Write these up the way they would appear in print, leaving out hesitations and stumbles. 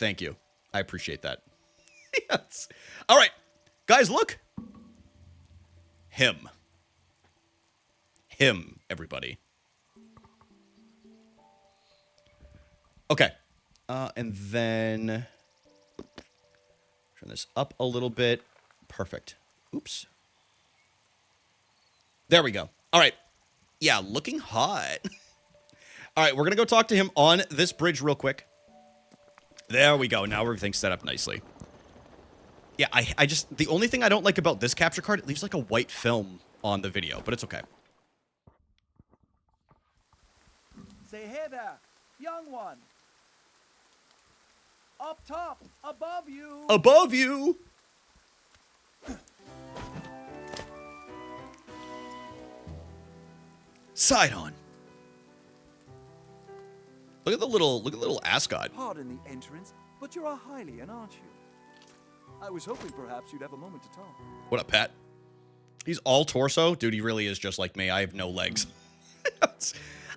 Thank you. I appreciate that. Yes. All right. Guys, look. Him. Him, everybody. Okay. And then turn this up a little bit. Perfect. Oops. There we go. All right. Yeah, looking hot. All right, we're going to go talk to him on this bridge real quick. There we go. Now everything's set up nicely. Yeah, I just... The only thing I don't like about this capture card, it leaves like a white film on the video, but it's okay. Say, hey there, young one. Up top, above you. Above you! Side on. Look at the little ascot. Pardon the entrance, but you're a Hylian, aren't you? I was hoping perhaps you'd have a moment to talk. What up, Pat? He's all torso? Dude, he really is just like me. I have no legs. A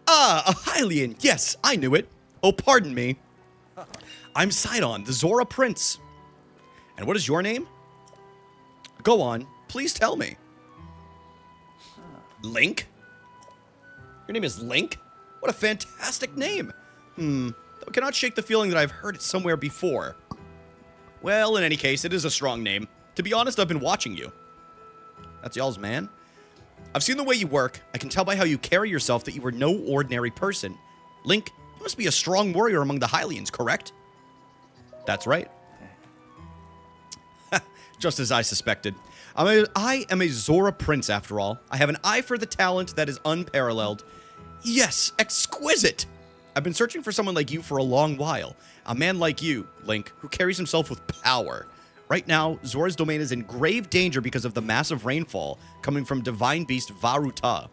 Hylian. Yes, I knew it. Oh, pardon me. I'm Sidon, the Zora Prince. And what is your name? Go on. Please tell me. Link? Your name is Link? What a fantastic name. I cannot shake the feeling that I've heard it somewhere before. Well, in any case, it is a strong name. To be honest, I've been watching you. That's y'all's man. I've seen the way you work. I can tell by how you carry yourself that you are no ordinary person. Link, you must be a strong warrior among the Hylians, correct? That's right. Just as I suspected. I am a Zora Prince, after all. I have an eye for the talent that is unparalleled. Yes, exquisite! I've been searching for someone like you for a long while. A man like you, Link, who carries himself with power. Right now, Zora's domain is in grave danger because of the massive rainfall coming from divine beast Varuta.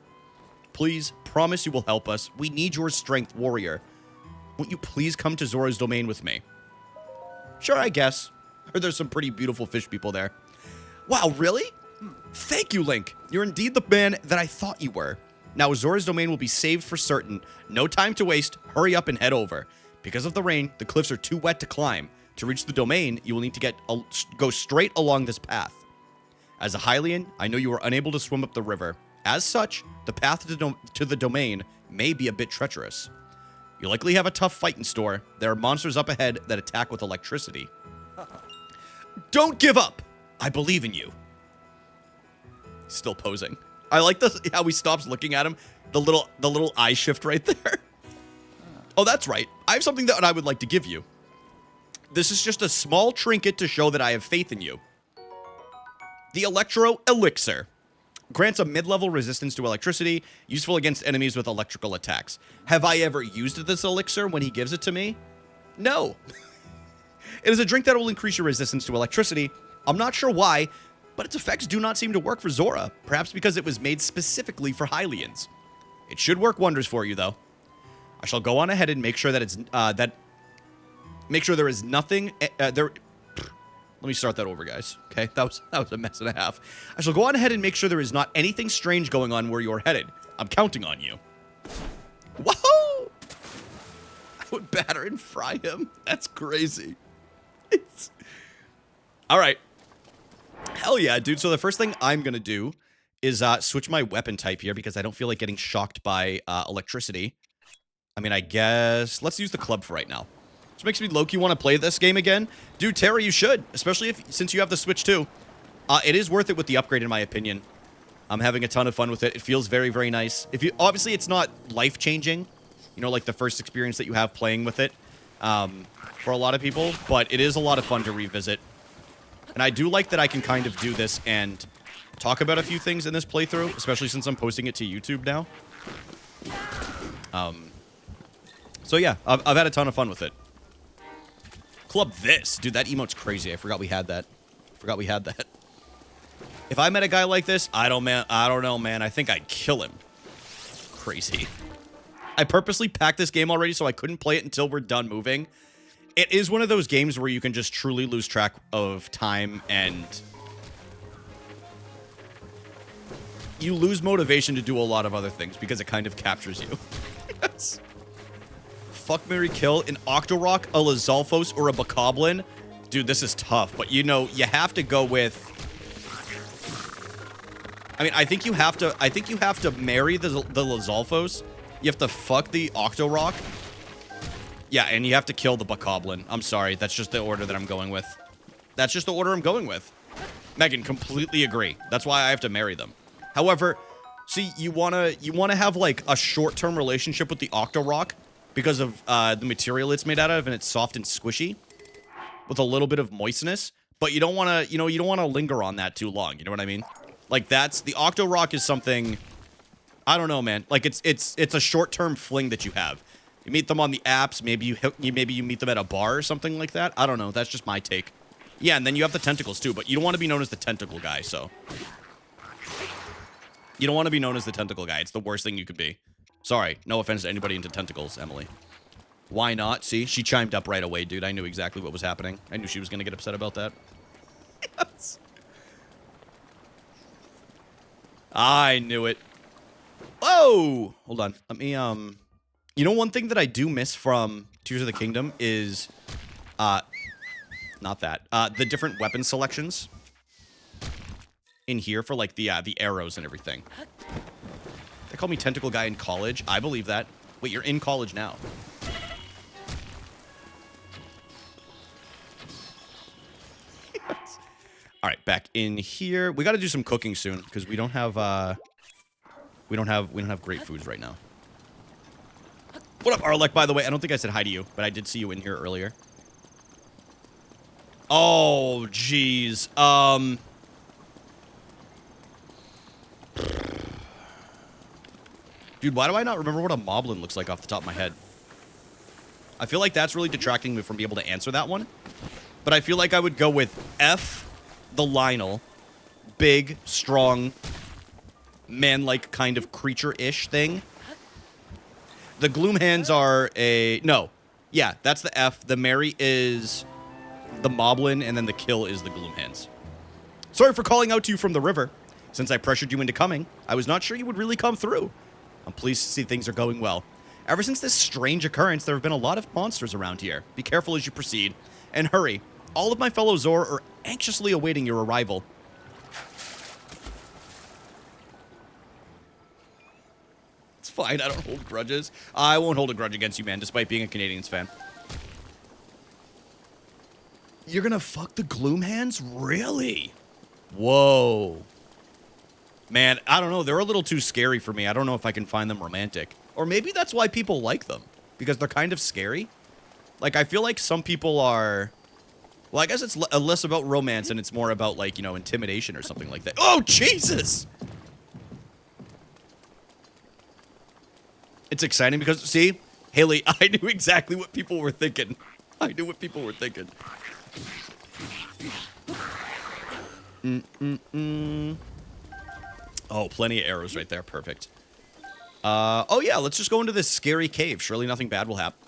Please, promise you will help us. We need your strength, warrior. Won't you please come to Zora's domain with me? Sure, I guess. Heard there's some pretty beautiful fish people there. Wow, really? Thank you, Link. You're indeed the man that I thought you were. Now, Zora's domain will be saved for certain. No time to waste. Hurry up and head over. Because of the rain, the cliffs are too wet to climb. To reach the domain, you will need to go straight along this path. As a Hylian, I know you are unable to swim up the river. As such, the path to the domain may be a bit treacherous. You likely have a tough fight in store. There are monsters up ahead that attack with electricity. Don't give up! I believe in you. Still posing. I like this, how he stops looking at him. The little eye shift right there. Oh, that's right. I have something that I would like to give you. This is just a small trinket to show that I have faith in you. The Electro Elixir. Grants a mid-level resistance to electricity, useful against enemies with electrical attacks. Have I ever used this elixir when he gives it to me? No. It is a drink that will increase your resistance to electricity. I'm not sure why, but its effects do not seem to work for Zora, perhaps because it was made specifically for Hylians. It should work wonders for you, though. I shall go on ahead and make sure that it's make sure there is nothing there. Let me start that over, guys. Okay, that was a mess and a half. I shall go on ahead and make sure there is not anything strange going on where you're headed. I'm counting on you. Whoa! I would batter and fry him. That's crazy. All right. Hell yeah, dude. So the first thing I'm going to do is switch my weapon type here because I don't feel like getting shocked by electricity. I mean, I guess... Let's use the club for right now. Which makes me low-key want to play this game again. Dude, Terra, you should. Especially since you have the Switch too. It is worth it with the upgrade, in my opinion. I'm having a ton of fun with it. It feels very, very nice. Obviously, it's not life-changing. You know, like the first experience that you have playing with it. For a lot of people. But it is a lot of fun to revisit. And I do like that I can kind of do this and talk about a few things in this playthrough. Especially since I'm posting it to YouTube now. So yeah, I've had a ton of fun with it. Club this. Dude, that emote's crazy. I forgot we had that. If I met a guy like this, I don't know, man. I think I'd kill him. Crazy. I purposely packed this game already so I couldn't play it until we're done moving. It is one of those games where you can just truly lose track of time and you lose motivation to do a lot of other things because it kind of captures you. Yes. fuck, marry, kill an Octorok, a Lizalfos, or a Bokoblin. Dude, this is tough, but you know, you have to go with... I mean, I think you have to marry the Lizalfos. You have to fuck the Octorok. Yeah, and you have to kill the Bokoblin. I'm sorry, that's just the order that I'm going with. That's just the order I'm going with. Megan, completely agree. That's why I have to marry them. However, see, you wanna have like a short-term relationship with the Octorok because of the material it's made out of, and it's soft and squishy with a little bit of moistness. But you don't wanna, you don't wanna linger on that too long. You know what I mean? Like that's the Octorok is something. I don't know, man. Like it's a short-term fling that you have. You meet them on the apps. Maybe you meet them at a bar or something like that. I don't know. That's just my take. Yeah, and then you have the tentacles too, but you don't want to be known as the tentacle guy, so. You don't want to be known as the tentacle guy. It's the worst thing you could be. Sorry. No offense to anybody into tentacles, Emily. Why not? See? She chimed up right away, dude. I knew exactly what was happening. I knew she was going to get upset about that. Yes. I knew it. Whoa! Hold on. Let me, You know, one thing that I do miss from Tears of the Kingdom is, not that. The different weapon selections in here for, like, the arrows and everything. They call me Tentacle Guy in college. I believe that. Wait, you're in college now. Yes. All right, back in here. We got to do some cooking soon because we don't have, we don't have great foods right now. What up, Arlek, by the way? I don't think I said hi to you, but I did see you in here earlier. Oh, jeez. Dude, why do I not remember what a moblin looks like off the top of my head? I feel like that's really detracting me from being able to answer that one. But I feel like I would go with F, the Lionel, big, strong, man-like kind of creature-ish thing. The Gloomhands are a... No. Yeah, that's the F. The Mary is the Moblin, and then the kill is the Gloomhands. Sorry for calling out to you from the river. Since I pressured you into coming, I was not sure you would really come through. I'm pleased to see things are going well. Ever since this strange occurrence, there have been a lot of monsters around here. Be careful as you proceed. And hurry. All of my fellow Zora are anxiously awaiting your arrival. It's fine, I don't hold grudges. I won't hold a grudge against you, man, despite being a Canadians fan. You're gonna fuck the Gloomhands? Really? Whoa. Man, I don't know. They're a little too scary for me. I don't know if I can find them romantic. Or maybe that's why people like them. Because they're kind of scary. Like, I feel like some people are... Well, I guess it's less about romance and it's more about, like, you know, intimidation or something like that. Oh, Jesus! It's exciting because, see? Haley, I knew exactly what people were thinking. I knew what people were thinking. Oh, plenty of arrows right there. Perfect. Oh, yeah, let's just go into this scary cave. Surely nothing bad will happen.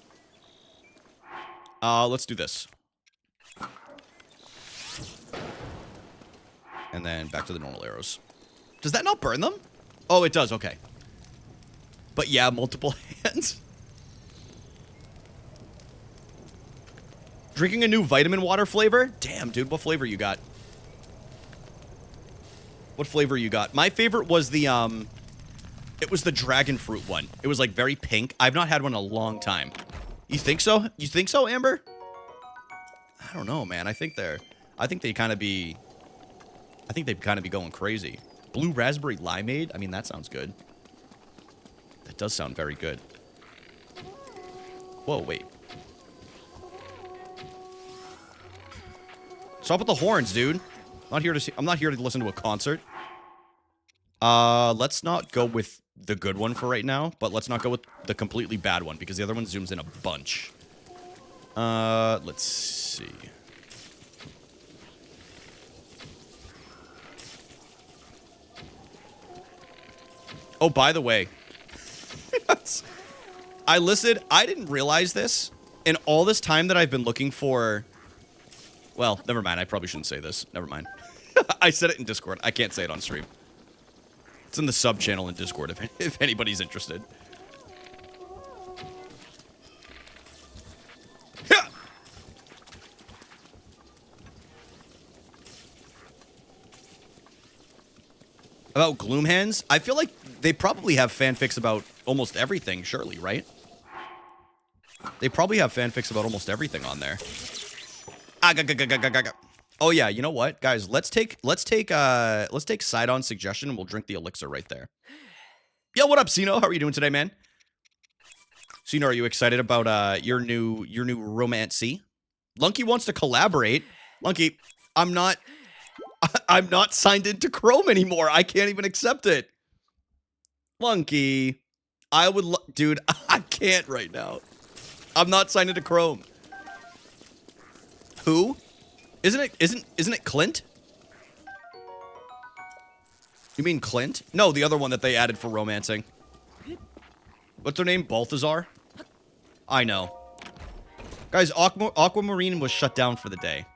Let's do this. And then back to the normal arrows. Does that not burn them? Oh, it does. Okay. But yeah, multiple hands. Drinking a new vitamin water flavor? Damn, dude, what flavor you got? What flavor you got? My favorite was the, it was the dragon fruit one. It was, like, very pink. I've not had one in a long time. You think so? You think so, Amber? I don't know, man. I think they kind of be... I think they'd kind of be going crazy. Blue raspberry limeade? I mean, that sounds good. That does sound very good. Whoa, wait. Stop with the horns, dude. I'm not here to listen to a concert. Let's not go with the good one for right now, but let's not go with the completely bad one because the other one zooms in a bunch. Let's see. Oh, by the way, I didn't realize this, and all this time that I've been looking for, well, never mind, I probably shouldn't say this, never mind. I said it in Discord, I can't say it on stream. It's in the sub-channel in Discord if anybody's interested. About Gloomhands? I feel like they probably have fanfics about almost everything, surely, right? They probably have fanfics about almost everything on there. Oh yeah, you know what, guys? Let's take Sidon's suggestion and we'll drink the elixir right there. Yo, what up, Sino? How are you doing today, man? Sino, are you excited about your new romancy? Lunky wants to collaborate. Lunky, I'm not signed into Chrome anymore. I can't even accept it. Lunky, I would dude, I can't right now. I'm not signed into Chrome. Who? Isn't it Clint? You mean Clint? No, the other one that they added for romancing. What's their name? Balthazar? I know. Guys, Aquamarine was shut down for the day.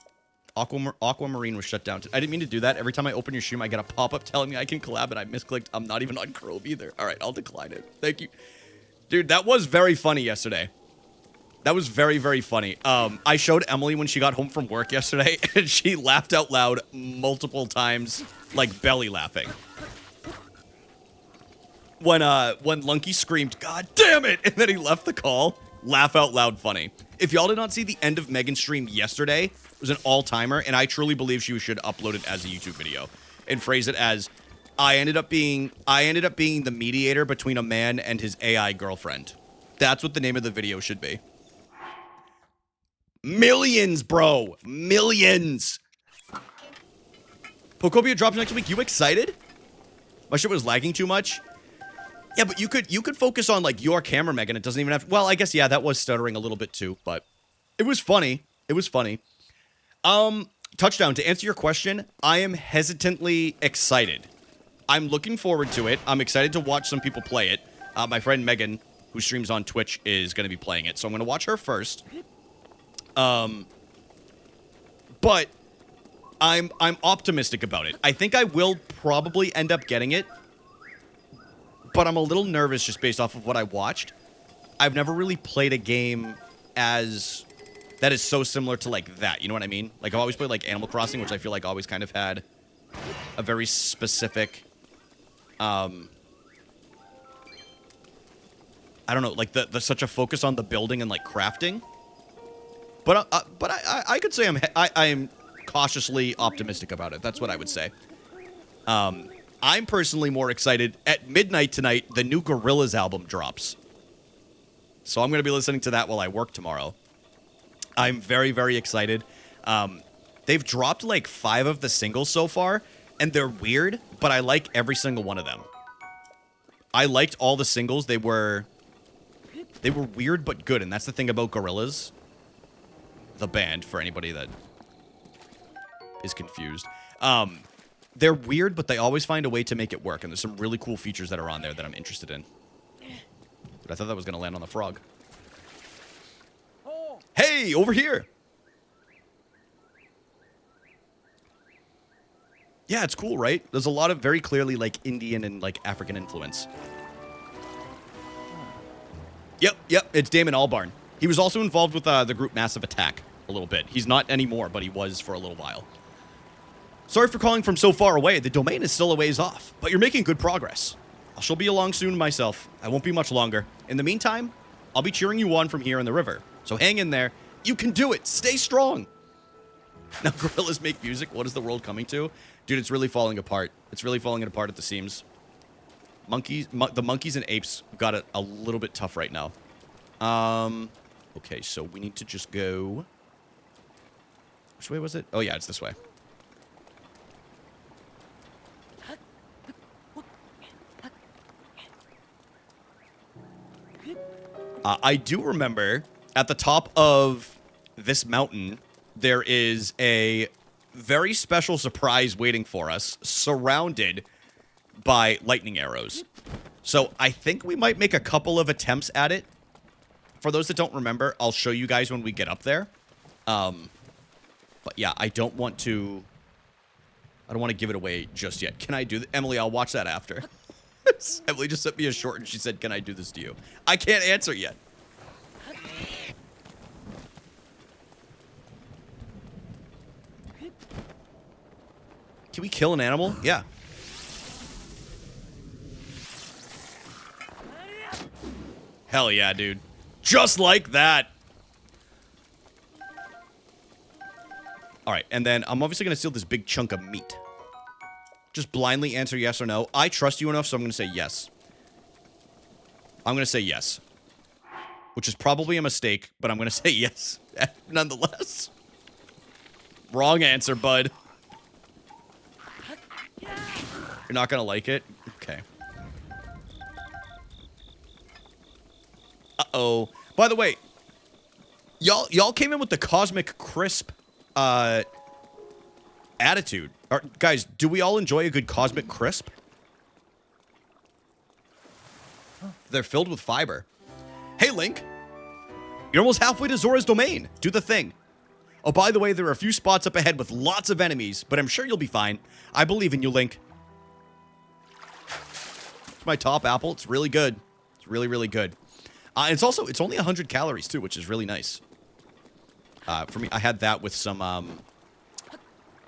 Aquamarine was shut down. I didn't mean to do that. Every time I open your stream, I get a pop-up telling me I can collab, and I misclicked. I'm not even on Chrome either. All right, I'll decline it. Thank you. Dude, that was very funny yesterday. That was very, very funny. I showed Emily when she got home from work yesterday, and she laughed out loud multiple times, like belly laughing. When Lunky screamed, "God damn it!" and then he left the call, laugh out loud funny. If y'all did not see the end of Megan's stream yesterday, it was an all-timer, and I truly believe she should upload it as a YouTube video and phrase it as, I ended up being the mediator between a man and his AI girlfriend. That's what the name of the video should be. Millions, bro. Millions. Pokopia drops next week. You excited? My shit was lagging too much. Yeah, but you could focus on like your camera, Megan. It doesn't even have. Well, I guess yeah, that was stuttering a little bit too, but it was funny. It was funny. Touchdown. To answer your question, I am hesitantly excited. I'm looking forward to it. I'm excited to watch some people play it. My friend Megan, who streams on Twitch, is going to be playing it, so I'm going to watch her first. But I'm optimistic about it. I think I will probably end up getting it, but I'm a little nervous just based off of what I watched. I've never really played a game that is so similar to like that. You know what I mean? Like I've always played like Animal Crossing, which I feel like always kind of had a very specific, I don't know, like the such a focus on the building and like crafting. But I could say I am cautiously optimistic about it. That's what I would say. I'm personally more excited. At midnight tonight, the new Gorillaz album drops. So I'm going to be listening to that while I work tomorrow. I'm very, very excited. They've dropped like 5 of the singles so far, and they're weird, but I like every single one of them. I liked all the singles. They were weird but good, and that's the thing about Gorillaz. The band, for anybody that is confused. They're weird, but they always find a way to make it work, and there's some really cool features that are on there that I'm interested in. But I thought that was going to land on the frog. Hey, over here! Yeah, it's cool, right? There's a lot of very clearly, like, Indian and, like, African influence. Yep, it's Damon Albarn. He was also involved with the group Massive Attack a little bit. He's not anymore, but he was for a little while. Sorry for calling from so far away. The domain is still a ways off, but you're making good progress. I shall be along soon myself. I won't be much longer. In the meantime, I'll be cheering you on from here in the river. So hang in there. You can do it. Stay strong. Now gorillas make music. What is the world coming to? Dude, it's really falling apart. It's really falling apart at the seams. The monkeys and apes got it a little bit tough right now. Okay, so we need to just go... Which way was it? Oh, yeah, it's this way. I do remember at the top of this mountain, there is a very special surprise waiting for us, surrounded by lightning arrows. So I think we might make a couple of attempts at it. For those that don't remember, I'll show you guys when we get up there. But yeah, I don't want to give it away just yet. Can I do that? Emily, I'll watch that after. Emily just sent me a short and she said, "Can I do this to you?" I can't answer yet. Can we kill an animal? Yeah. Hell yeah, dude. Just like that. All right, and then I'm obviously going to steal this big chunk of meat. Just blindly answer yes or no. I trust you enough, so I'm going to say yes. I'm going to say yes. Which is probably a mistake, but I'm going to say yes nonetheless. Wrong answer, bud. You're not going to like it? Okay. Uh-oh. By the way, y'all came in with the Cosmic Crisp attitude. Guys, do we all enjoy a good Cosmic Crisp? They're filled with fiber. Hey, Link. You're almost halfway to Zora's domain. Do the thing. Oh, by the way, there are a few spots up ahead with lots of enemies, but I'm sure you'll be fine. I believe in you, Link. It's my top apple. It's really good. It's really, really good. It's only 100 calories, too, which is really nice. For me, I had that with some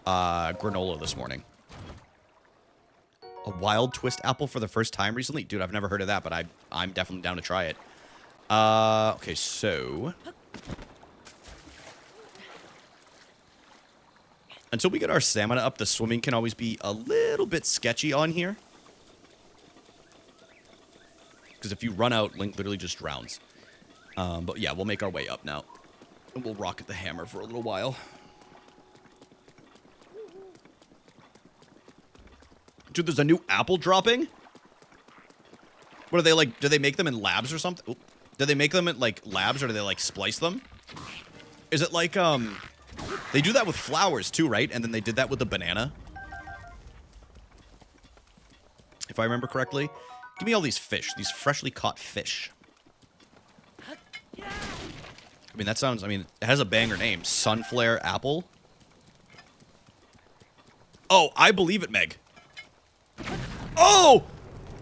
granola this morning. A wild twist apple for the first time recently? Dude, I've never heard of that, but I'm definitely down to try it. Okay, so... Until we get our stamina up, the swimming can always be a little bit sketchy on here. Because if you run out, Link literally just drowns. But yeah, we'll make our way up now. And we'll rocket the hammer for a little while. Dude, there's a new apple dropping? What are they like? Do they make them in labs or something? Oop. Do they make them in like labs or do they like splice them? Is it like, they do that with flowers too, right? And then they did that with the banana. If I remember correctly. Give me all these fish. These freshly caught fish. I mean, that sounds... I mean, it has a banger name. Sunflare apple. Oh, I believe it, Meg. Oh!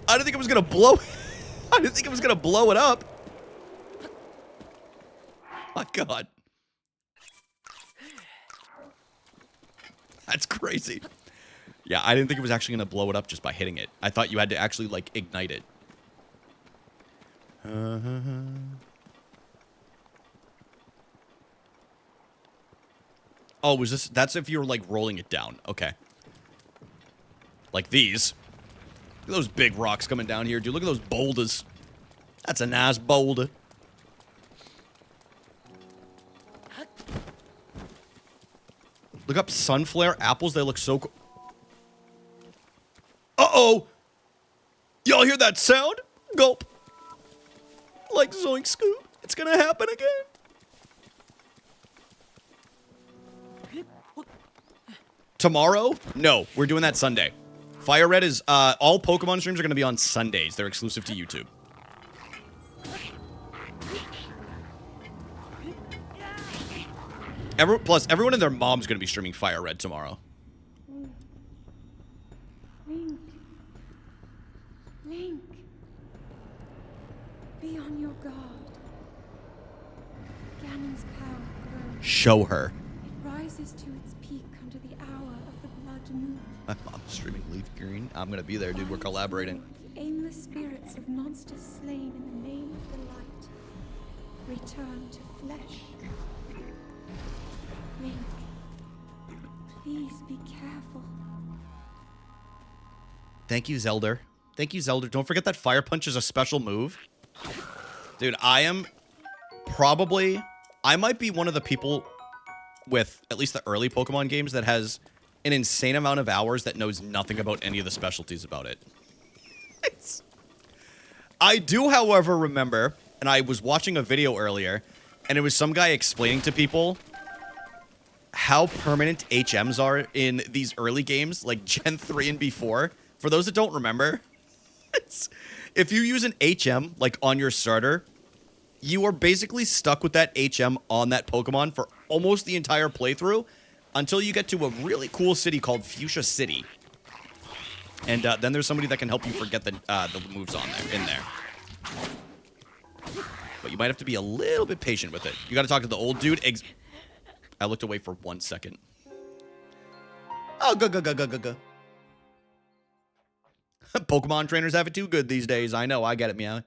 I didn't think it was going to blow... I didn't think it was going to blow it up. My God. That's crazy. Yeah, I didn't think it was actually going to blow it up just by hitting it. I thought you had to actually, like, ignite it. Oh, was this... That's if you were, like, rolling it down. Okay. Like these. Look at those big rocks coming down here, dude. Look at those boulders. That's a nice boulder. Look up sunflower apples. They look so cool. Uh-oh! Y'all hear that sound? Gulp. Like Zoink Scoop. It's gonna happen again. Tomorrow? No, we're doing that Sunday. Fire Red is, all Pokemon streams are gonna be on Sundays. They're exclusive to YouTube. Plus, everyone and their mom's gonna be streaming Fire Red tomorrow. Link. Link. Be on your guard. Ganon's power grows. Show her. It rises to its peak under the hour of the blood moon. My mom's streaming Leaf Green. I'm gonna be there, dude. We're collaborating. Aimless spirits of monsters slain in the name of the light return to flesh. Link, please be careful. Thank you, Zelda. Thank you, Zelda. Don't forget that Fire Punch is a special move. Dude, I might be one of the people with at least the early Pokemon games that has an insane amount of hours that knows nothing about any of the specialties about it. I do, however, remember, and I was watching a video earlier, and it was some guy explaining to people how permanent HMs are in these early games, like Gen 3 and before. For those that don't remember, if you use an HM, like, on your starter, you are basically stuck with that HM on that Pokemon for almost the entire playthrough until you get to a really cool city called Fuchsia City. And then there's somebody that can help you forget the moves in there. But you might have to be a little bit patient with it. You got to talk to the old dude. I looked away for 1 second. Oh, go. Pokemon trainers have it too good these days. I know. I get it, Meowie.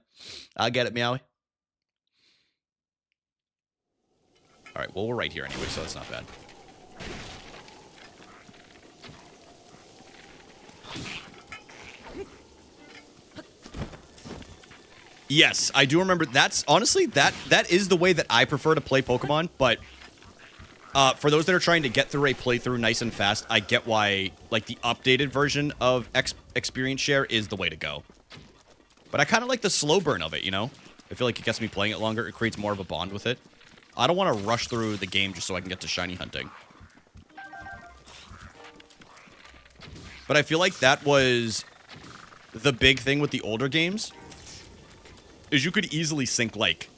I get it, Meowie. All right, well, we're right here anyway, so that's not bad. Yes, I do remember. That's honestly, that is the way that I prefer to play Pokemon, but for those that are trying to get through a playthrough nice and fast, I get why, like, the updated version of experience share is the way to go. But I kind of like the slow burn of it, you know? I feel like it gets me playing it longer. It creates more of a bond with it. I don't want to rush through the game just so I can get to shiny hunting. But I feel like that was the big thing with the older games, is you could easily sink, like,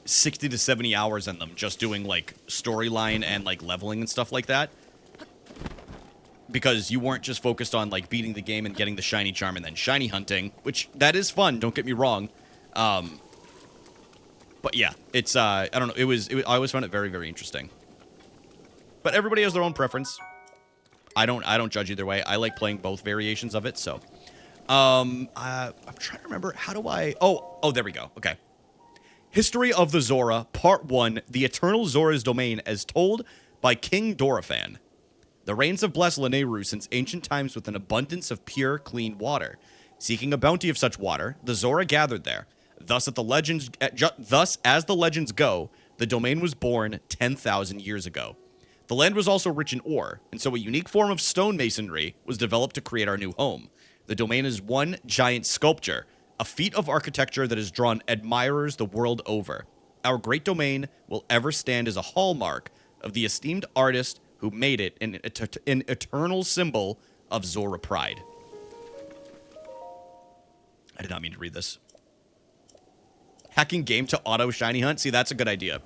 60 to 70 hours in them just doing, like, storyline and, like, leveling and stuff like that. Because you weren't just focused on, like, beating the game and getting the shiny charm and then shiny hunting, which, that is fun, don't get me wrong. But yeah, it's, I don't know, I always found it very, very interesting. But everybody has their own preference. I don't judge either way. I like playing both variations of it, so. I'm trying to remember, how do I... Oh, there we go. Okay. History of the Zora, Part 1, The Eternal Zora's Domain, as told by King Dorephan. The rains have blessed Lanayru since ancient times with an abundance of pure, clean water. Seeking a bounty of such water, the Zora gathered there. Thus, as the legends go, the domain was born 10,000 years ago. The land was also rich in ore, and so a unique form of stonemasonry was developed to create our new home. The domain is one giant sculpture, a feat of architecture that has drawn admirers the world over. Our great domain will ever stand as a hallmark of the esteemed artist who made it an eternal symbol of Zora pride. I did not mean to read this. Hacking game to auto shiny hunt? See, that's a good idea.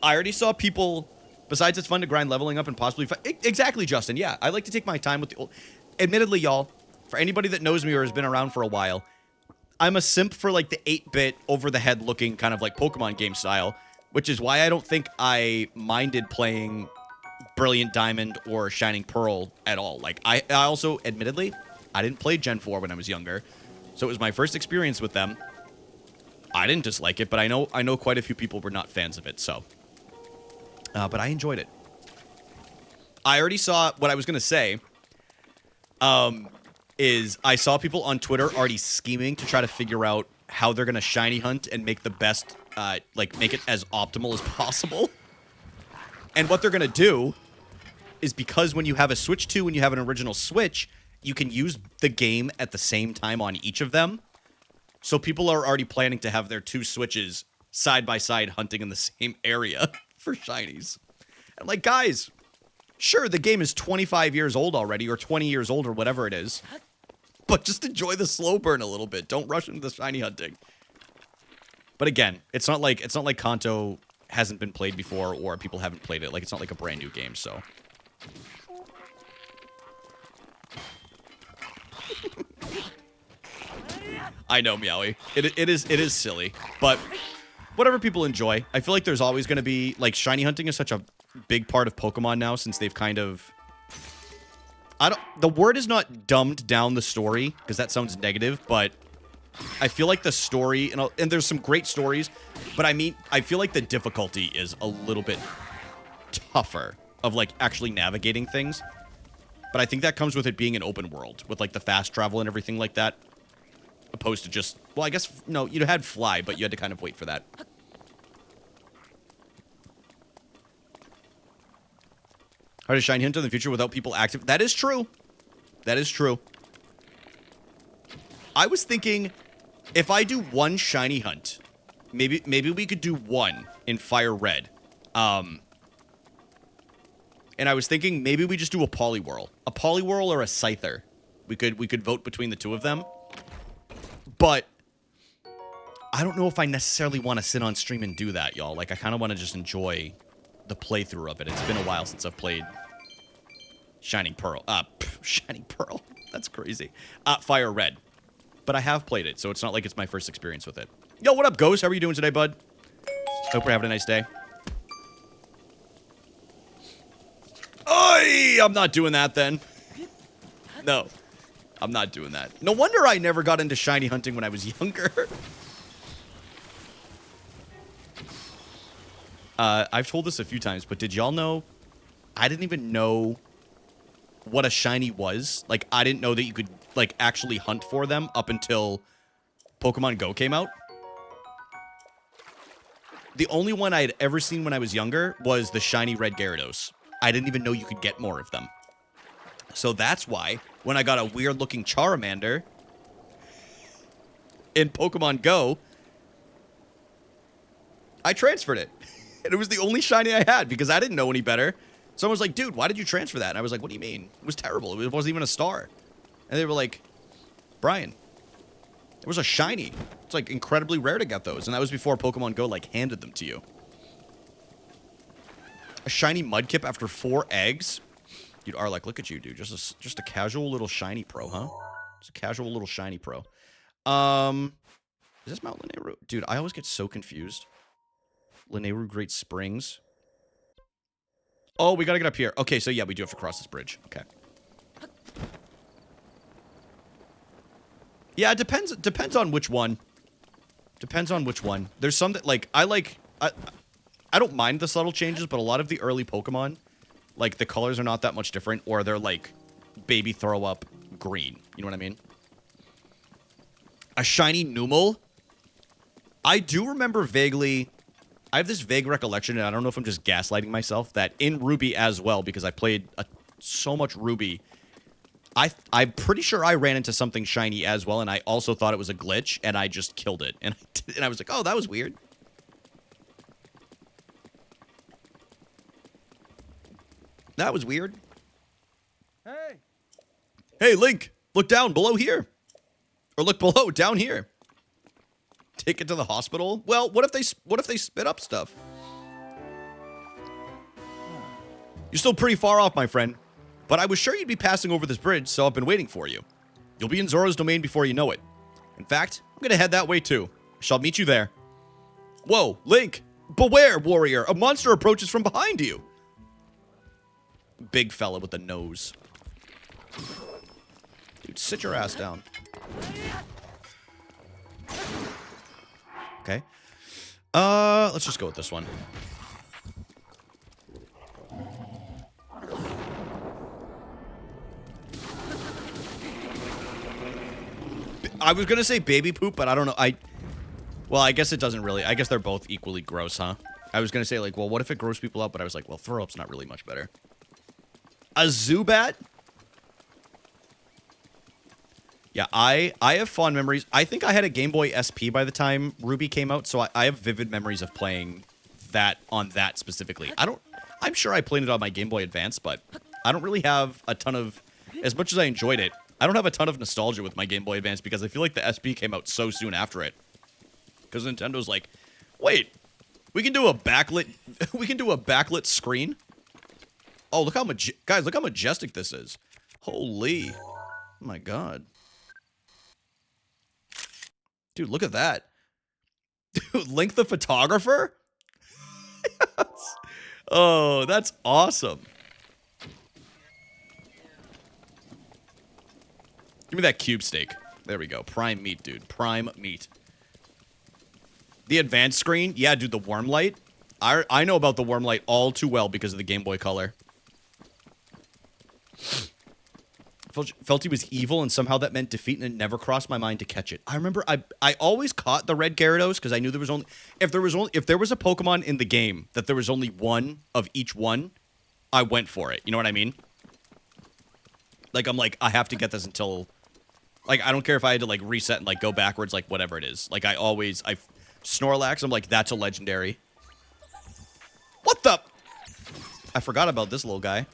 I already saw people... Besides, it's fun to grind leveling up and possibly... Exactly, Justin. Yeah, I like to take my time with the old... Admittedly, y'all, for anybody that knows me or has been around for a while, I'm a simp for, like, the 8-bit, over-the-head looking kind of, like, Pokemon game style, which is why I don't think I minded playing Brilliant Diamond or Shining Pearl at all. Like, I also, admittedly, I didn't play Gen 4 when I was younger, so it was my first experience with them. I didn't dislike it, but I know quite a few people were not fans of it, so... but I enjoyed it. I already saw what I was going to say, is I saw people on Twitter already scheming to try to figure out how they're going to shiny hunt and make the best, like, make it as optimal as possible. And what they're going to do is, because when you have a Switch 2 and you have an original Switch, you can use the game at the same time on each of them. So people are already planning to have their two Switches side by side hunting in the same area for shinies. And like, guys, sure, the game is 25 years old already, or 20 years old, or whatever it is. But just enjoy the slow burn a little bit. Don't rush into the shiny hunting. But again, it's not like Kanto hasn't been played before, or people haven't played it. Like, it's not like a brand new game, so. I know, Meowie. It is silly, but whatever people enjoy. I feel like there's always going to be, like, shiny hunting is such a big part of Pokemon now, since they've kind of... the word is not dumbed down the story, because that sounds negative, but I feel like the story, and there's some great stories, but I mean, I feel like the difficulty is a little bit tougher of, like, actually navigating things. But I think that comes with it being an open world, with, like, the fast travel and everything like that. Opposed to just... Well, I guess... No, you had fly, but you had to kind of wait for that. How to shine hunt in the future without people active... That is true. That is true. I was thinking, if I do one shiny hunt, maybe we could do one in Fire Red. And I was thinking maybe we just do a Poliwhirl. A Poliwhirl or a Scyther. We could vote between the two of them. But I don't know if I necessarily want to sit on stream and do that, y'all. Like, I kind of want to just enjoy the playthrough of it. It's been a while since I've played Shining Pearl. Shining Pearl. That's crazy. Fire Red. But I have played it, so it's not like it's my first experience with it. Yo, what up, Ghost? How are you doing today, bud? Hope you're having a nice day. Oi! I'm not doing that, then. No. I'm not doing that. No wonder I never got into shiny hunting when I was younger. I've told this a few times, but did y'all know? I didn't even know what a shiny was. Like, I didn't know that you could, like, actually hunt for them up until Pokemon Go came out. The only one I had ever seen when I was younger was the shiny red Gyarados. I didn't even know you could get more of them. So that's why, when I got a weird-looking Charmander in Pokemon Go, I transferred it. And it was the only shiny I had because I didn't know any better. Someone was like, dude, why did you transfer that? And I was like, what do you mean? It was terrible. It wasn't even a star. And they were like, Brian, it was a shiny. It's like incredibly rare to get those. And that was before Pokemon Go like handed them to you. A shiny Mudkip after 4 eggs? Dude, Arlek, look at you, dude. Just a casual little shiny pro, huh? Just a casual little shiny pro. Is this Mount Lanayru? Dude, I always get so confused. Lanayru Great Springs. Oh, we gotta get up here. Okay, so yeah, we do have to cross this bridge. Okay. Yeah, it depends on which one. Depends on which one. There's some that, like, I don't mind the subtle changes, but a lot of the early Pokemon, like, the colors are not that much different, or they're, like, baby throw-up green. You know what I mean? A shiny Numel? I do remember vaguely... I have this vague recollection, and I don't know if I'm just gaslighting myself, that in Ruby as well, because I played so much Ruby, I'm pretty sure I ran into something shiny as well, and I also thought it was a glitch, and I just killed it. And I was like, oh, that was weird. That was weird. Hey! Hey, Link, look down below here. Or look below, down here. Take it to the hospital? Well, what if they spit up stuff? You're still pretty far off, my friend. But I was sure you'd be passing over this bridge, so I've been waiting for you. You'll be in Zora's domain before you know it. In fact, I'm gonna head that way too. I shall meet you there. Whoa, Link! Beware, warrior! A monster approaches from behind you! Big fella with the nose. Dude, sit your ass down. Okay. Let's just go with this one. I was gonna say baby poop, but I don't know. Well, I guess it doesn't really. I guess they're both equally gross, huh? I was gonna say, like, well, what if it grows people out? But I was like, well, throw up's not really much better. A Zubat? Yeah, I have fond memories. I think I had a Game Boy SP by the time Ruby came out, so I have vivid memories of playing that on that specifically. I'm sure I played it on my Game Boy Advance, but I don't really have a ton of, as much as I enjoyed it, I don't have a ton of nostalgia with my Game Boy Advance because I feel like the SP came out so soon after it. Because Nintendo's like, wait, we can do a backlit screen? Oh, look how guys, look how majestic this is. Holy. Oh my god. Dude, look at that. Dude, Link the photographer? Yes. Oh, that's awesome. Give me that cube steak. There we go. Prime meat, dude. Prime meat. The advanced screen? Yeah, dude, the warm light. I know about the warm light all too well because of the Game Boy Color. Felt he was evil, and somehow that meant defeat, and it never crossed my mind to catch it. I remember I always caught the red Gyarados because I knew there was only if there was a Pokemon in the game that there was only one of each one, I went for it. You know what I mean? Like, I'm like, I have to get this until, like, I don't care if I had to like reset and like go backwards, like whatever it is. Like, I Snorlax, I'm like, that's a legendary. What the? I forgot about this little guy.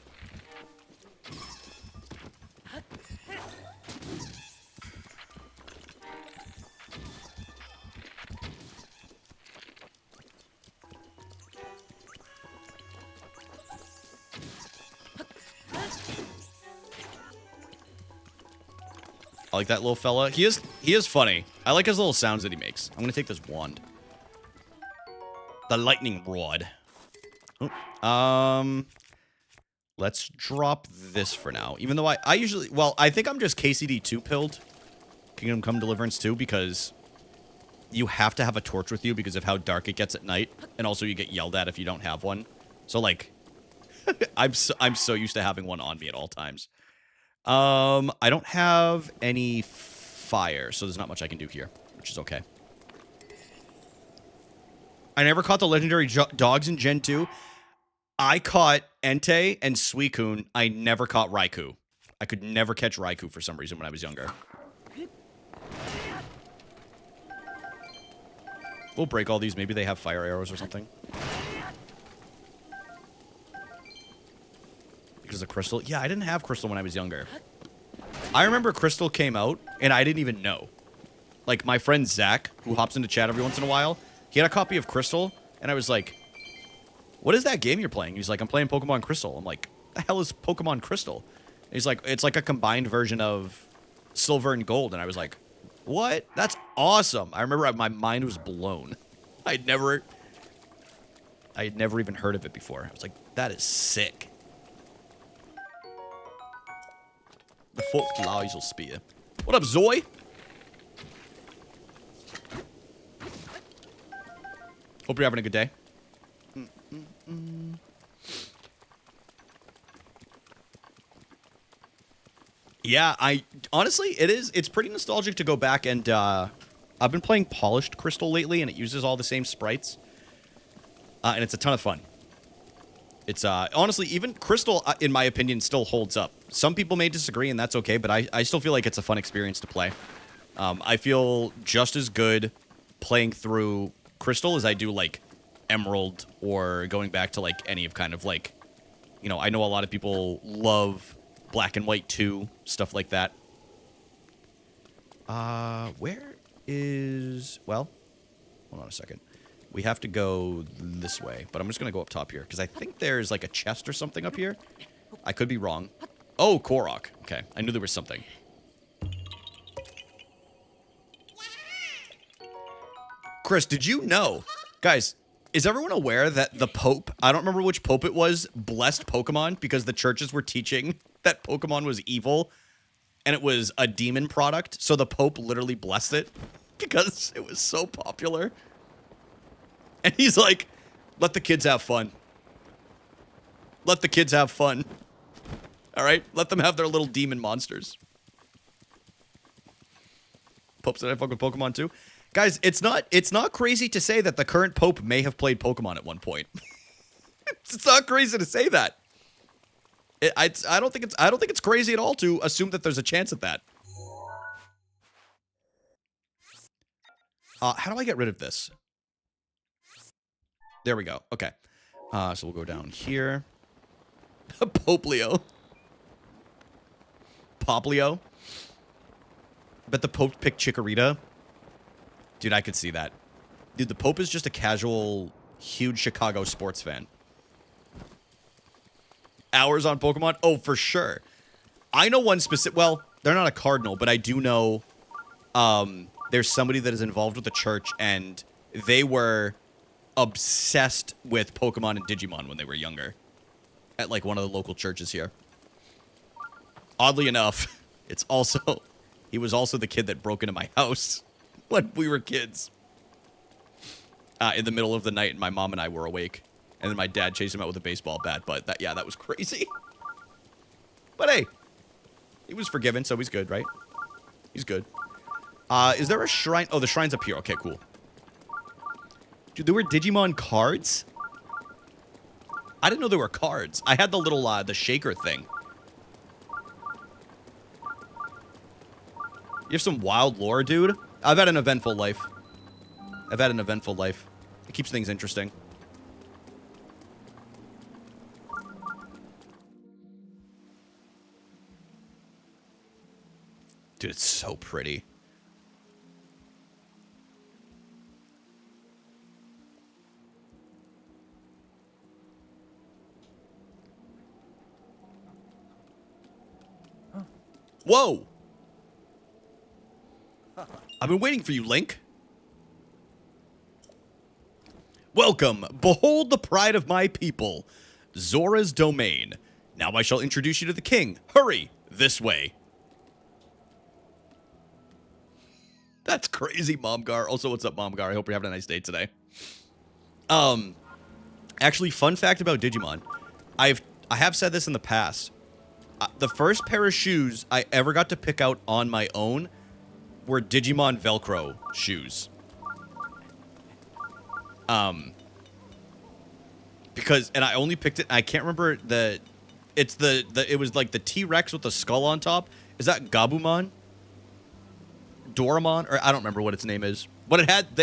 I like that little fella. He is funny. I like his little sounds that he makes. I'm gonna take this wand. The lightning rod. Oh, let's drop this for now. Even though I usually, well, I think I'm just KCD 2 pilled. Kingdom Come Deliverance 2 because you have to have a torch with you because of how dark it gets at night, and also you get yelled at if you don't have one. So like, I'm so used to having one on me at all times. I don't have any fire, so there's not much I can do here, which is okay. I never caught the legendary dogs in Gen 2. I caught Entei and Suicune. I never caught Raikou. I could never catch Raikou for some reason when I was younger. We'll break all these. Maybe they have fire arrows or something. Because of Crystal? Yeah, I didn't have Crystal when I was younger. I remember Crystal came out, and I didn't even know. Like, my friend Zach, who hops into chat every once in a while, he had a copy of Crystal, and I was like, what is that game you're playing? He's like, I'm playing Pokemon Crystal. I'm like, the hell is Pokemon Crystal? And he's like, it's like a combined version of Silver and Gold. And I was like, what? That's awesome. I remember my mind was blown. I had never even heard of it before. I was like, that is sick. The Forked Laser Spear. What up, Zoe? Hope you're having a good day. Yeah, honestly, it's pretty nostalgic to go back and, I've been playing Polished Crystal lately, and it uses all the same sprites. And it's a ton of fun. It's, honestly, even Crystal, in my opinion, still holds up. Some people may disagree, and that's okay, but I still feel like it's a fun experience to play. I feel just as good playing through Crystal as I do, like, Emerald, or going back to, like, any of kind of, like, you know, I know a lot of people love Black and White 2, stuff like that. Where is... Well, hold on a second. We have to go this way, but I'm just going to go up top here, because I think there's, like, a chest or something up here. I could be wrong. Oh, Korok. Okay, I knew there was something. Chris, did you know... Guys, is everyone aware that the Pope, I don't remember which Pope it was, blessed Pokemon because the churches were teaching that Pokemon was evil and it was a demon product? So the Pope literally blessed it because it was so popular. And he's like, let the kids have fun. Let the kids have fun. All right? Let them have their little demon monsters. Pope said I fuck with Pokemon too. Guys, it's not crazy to say that the current Pope may have played Pokemon at one point. It's not crazy to say that. I don't think it's crazy at all to assume that there's a chance of that. How do I get rid of this? There we go. Okay. So we'll go down here. Poplio. Poplio. Bet the Pope picked Chikorita. Dude, I could see that. Dude, the Pope is just a casual, huge Chicago sports fan. Hours on Pokemon? Oh, for sure. I know one specific... Well, they're not a cardinal, but I do know there's somebody that is involved with the church, and they were obsessed with Pokemon and Digimon when they were younger. At, like, one of the local churches here. Oddly enough, it's also... He was also the kid that broke into my house when we were kids. In the middle of the night, and my mom and I were awake. And then my dad chased him out with a baseball bat. But, that was crazy. But hey, he was forgiven, so he's good, right? He's good. Is there a shrine? Oh, the shrine's up here. Okay, cool. Dude, there were Digimon cards? I didn't know there were cards. I had the little, the shaker thing. You have some wild lore, dude? I've had an eventful life. It keeps things interesting. Dude, it's so pretty. Huh. Whoa! I've been waiting for you, Link. Welcome. Behold the pride of my people, Zora's domain. Now I shall introduce you to the king. Hurry, this way. That's crazy, Momgar. Also, what's up, Momgar? I hope you're having a nice day today. Actually, fun fact about Digimon. I have said this in the past. The first pair of shoes I ever got to pick out on my own were Digimon Velcro shoes. Because, and I only picked it, I can't remember it was like the T-Rex with the skull on top. Is that Gabumon? Doraemon? Or I don't remember what its name is. But it had,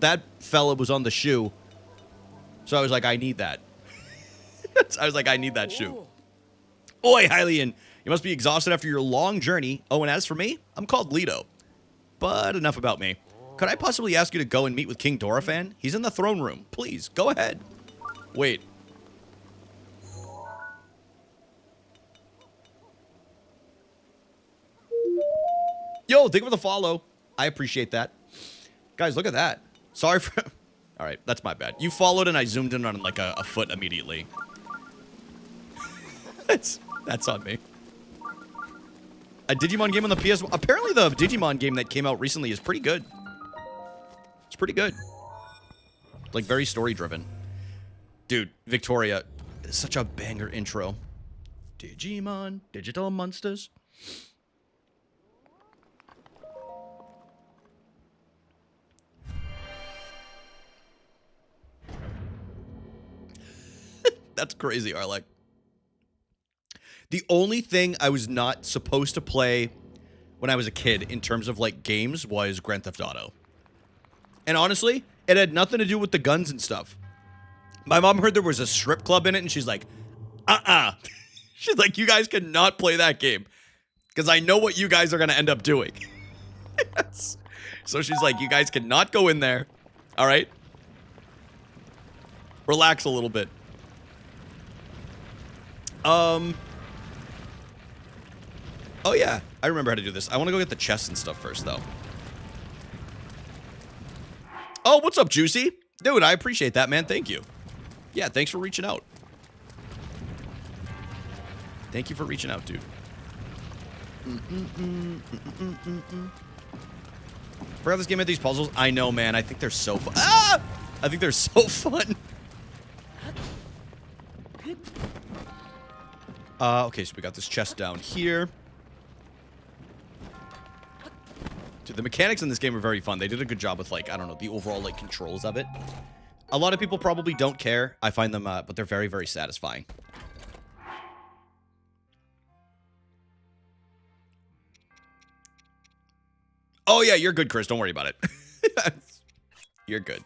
that fella was on the shoe. So I was like, I need that. I was like, I need that shoe. Oi, Hylian. You must be exhausted after your long journey. Oh, and as for me, I'm called Leto. But enough about me. Could I possibly ask you to go and meet with King Doraphan? He's in the throne room. Please, go ahead. Wait. Yo, thank you for the follow. I appreciate that. Guys, look at that. Sorry for... All right, that's my bad. You followed and I zoomed in on like a foot immediately. That's on me. A Digimon game on the PS1. Apparently the Digimon game that came out recently is pretty good. It's pretty good. Like, very story-driven. Dude, Victoria, it's such a banger intro. Digimon, digital monsters. That's crazy, Arlek. The only thing I was not supposed to play when I was a kid in terms of, like, games was Grand Theft Auto. And honestly, it had nothing to do with the guns and stuff. My mom heard there was a strip club in it, and she's like, She's like, you guys cannot play that game. Because I know what you guys are going to end up doing. Yes. So she's like, you guys cannot go in there. All right? Relax a little bit. Oh, yeah. I remember how to do this. I want to go get the chests and stuff first, though. Oh, what's up, Juicy? Dude, I appreciate that, man. Thank you. Yeah, thanks for reaching out. Thank you for reaching out, dude. Forgot this game had these puzzles. I know, man. I think they're so fun. Ah! I think they're so fun. Okay, so we got this chest down here. Dude, the mechanics in this game are very fun. They did a good job with, like, I don't know, the overall, like, controls of it. A lot of people probably don't care. I find them, but they're very, very satisfying. Oh, yeah, you're good, Chris. Don't worry about it. You're good.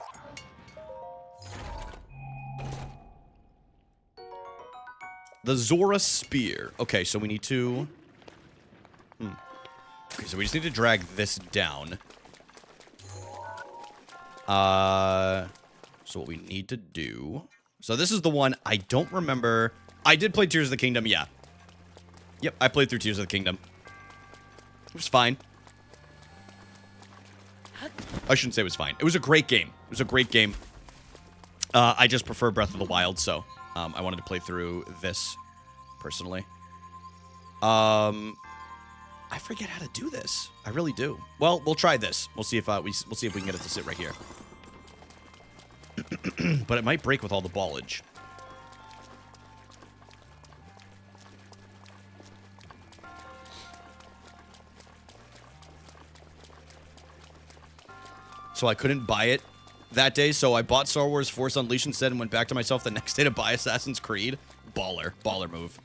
The Zora Spear. Okay, so we need to... Okay, so we just need to drag this down. So what we need to do... So this is the one I don't remember... I did play Tears of the Kingdom, yeah. Yep, I played through Tears of the Kingdom. It was fine. I shouldn't say it was fine. It was a great game. It was a great game. I just prefer Breath of the Wild, so I wanted to play through this personally. I forget how to do this. I really do. Well, we'll try this. We'll see if we'll see if we can get it to sit right here. But it might break with all the ballage. So I couldn't buy it that day, so I bought Star Wars Force Unleashed instead and went back to myself the next day to buy Assassin's Creed. Baller. Baller move.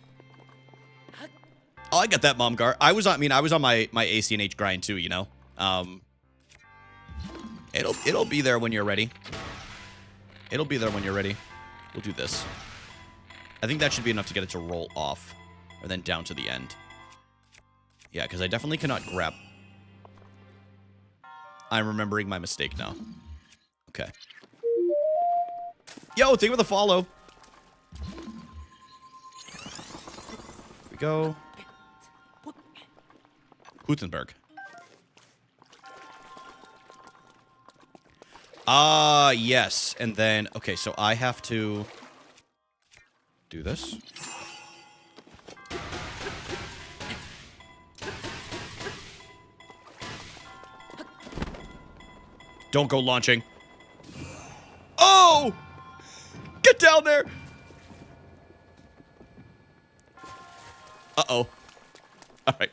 Oh, I got that, Momgar. I was on my ACNH grind too, you know. It'll be there when you're ready. It'll be there when you're ready. We'll do this. I think that should be enough to get it to roll off. Or then down to the end. Yeah, because I definitely cannot grab. I'm remembering my mistake now. Okay. Yo, thank you for the follow. Here we go. Gutenberg. Yes. And then, okay, so I have to do this. Don't go launching. Oh! Get down there! Uh-oh. All right.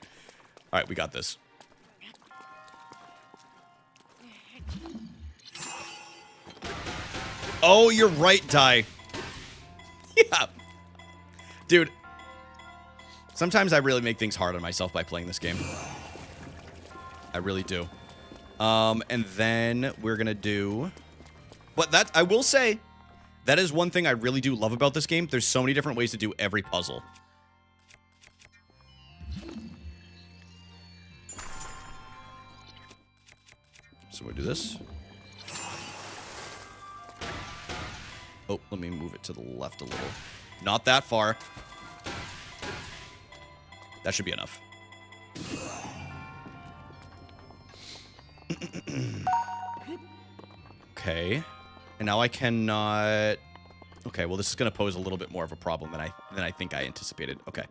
All right, we got this. Oh, you're right, Die. Yeah. Dude. Sometimes I really make things hard on myself by playing this game. I really do. And then we're gonna do... But that, I will say, that is one thing I really do love about this game. There's so many different ways to do every puzzle. So we'll do this. Oh, let me move it to the left a little. Not that far. That should be enough. Okay. And now I cannot... Okay, well, this is going to pose a little bit more of a problem than I think I anticipated. Okay.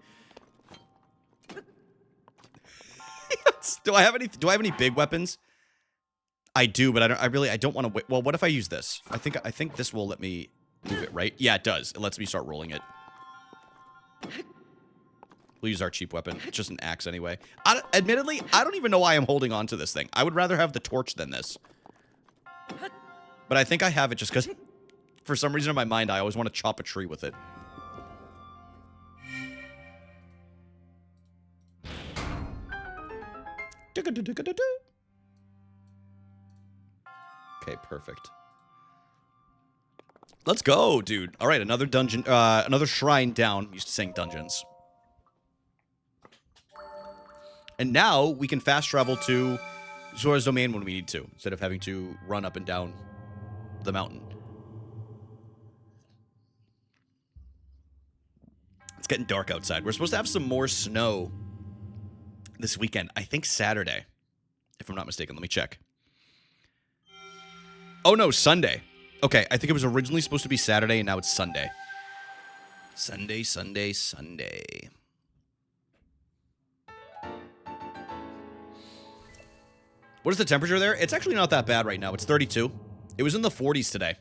Do I have any big weapons? I do, but I don't want to... Well, what if I use this? I think this will let me move it, right? Yeah, it does. It lets me start rolling it. We'll use our cheap weapon. It's just an axe anyway. Admittedly, I don't even know why I'm holding on to this thing. I would rather have the torch than this. But I think I have it just because, for some reason in my mind, I always want to chop a tree with it. Okay, perfect. Let's go, dude. All right, another dungeon, another shrine down. I'm used to saying dungeons. And now we can fast travel to Zora's domain when we need to, instead of having to run up and down the mountain. It's getting dark outside. We're supposed to have some more snow this weekend. I think Saturday, if I'm not mistaken. Let me check. Oh, no, Sunday. Okay, I think it was originally supposed to be Saturday, and now it's Sunday. Sunday, Sunday, Sunday. What is the temperature there? It's actually not that bad right now. It's 32. It was in the 40s today.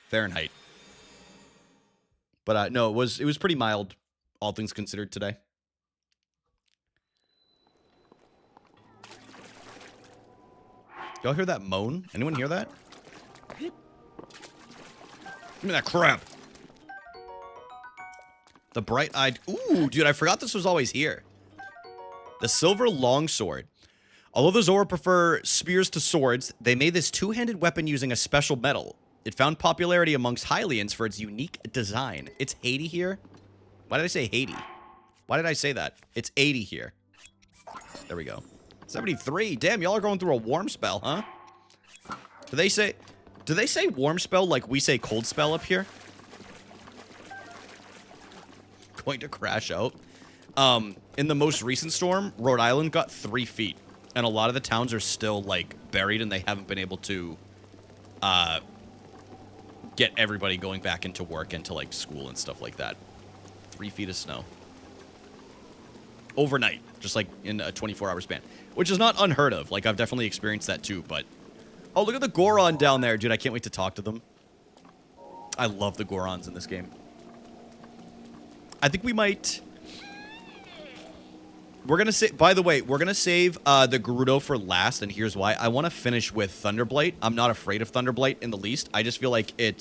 Fahrenheit. But no, it was pretty mild, all things considered, today. Y'all hear that moan? Anyone hear that? Give me that crap. The bright-eyed... Ooh, dude, I forgot this was always here. The silver longsword. Although the Zora prefer spears to swords, they made this two-handed weapon using a special metal. It found popularity amongst Hylians for its unique design. It's Haiti here? Why did I say Haiti? Why did I say that? It's 80 here. There we go. 73. Damn, y'all are going through a warm spell, huh? Do they say warm spell like we say cold spell up here? Going to crash out. In the most recent storm, Rhode Island got 3 feet. And a lot of the towns are still, like, buried, and they haven't been able to, get everybody going back into work and to, like, school and stuff like that. 3 feet of snow. Overnight. Just, like, in a 24-hour span. Which is not unheard of. Like, I've definitely experienced that, too, but... Oh, look at the Goron down there, dude. I can't wait to talk to them. I love the Gorons in this game. I think we might... We're going to say, by the way, we're going to save the Gerudo for last, and here's why. I want to finish with Thunderblight. I'm not afraid of Thunderblight in the least. I just feel like I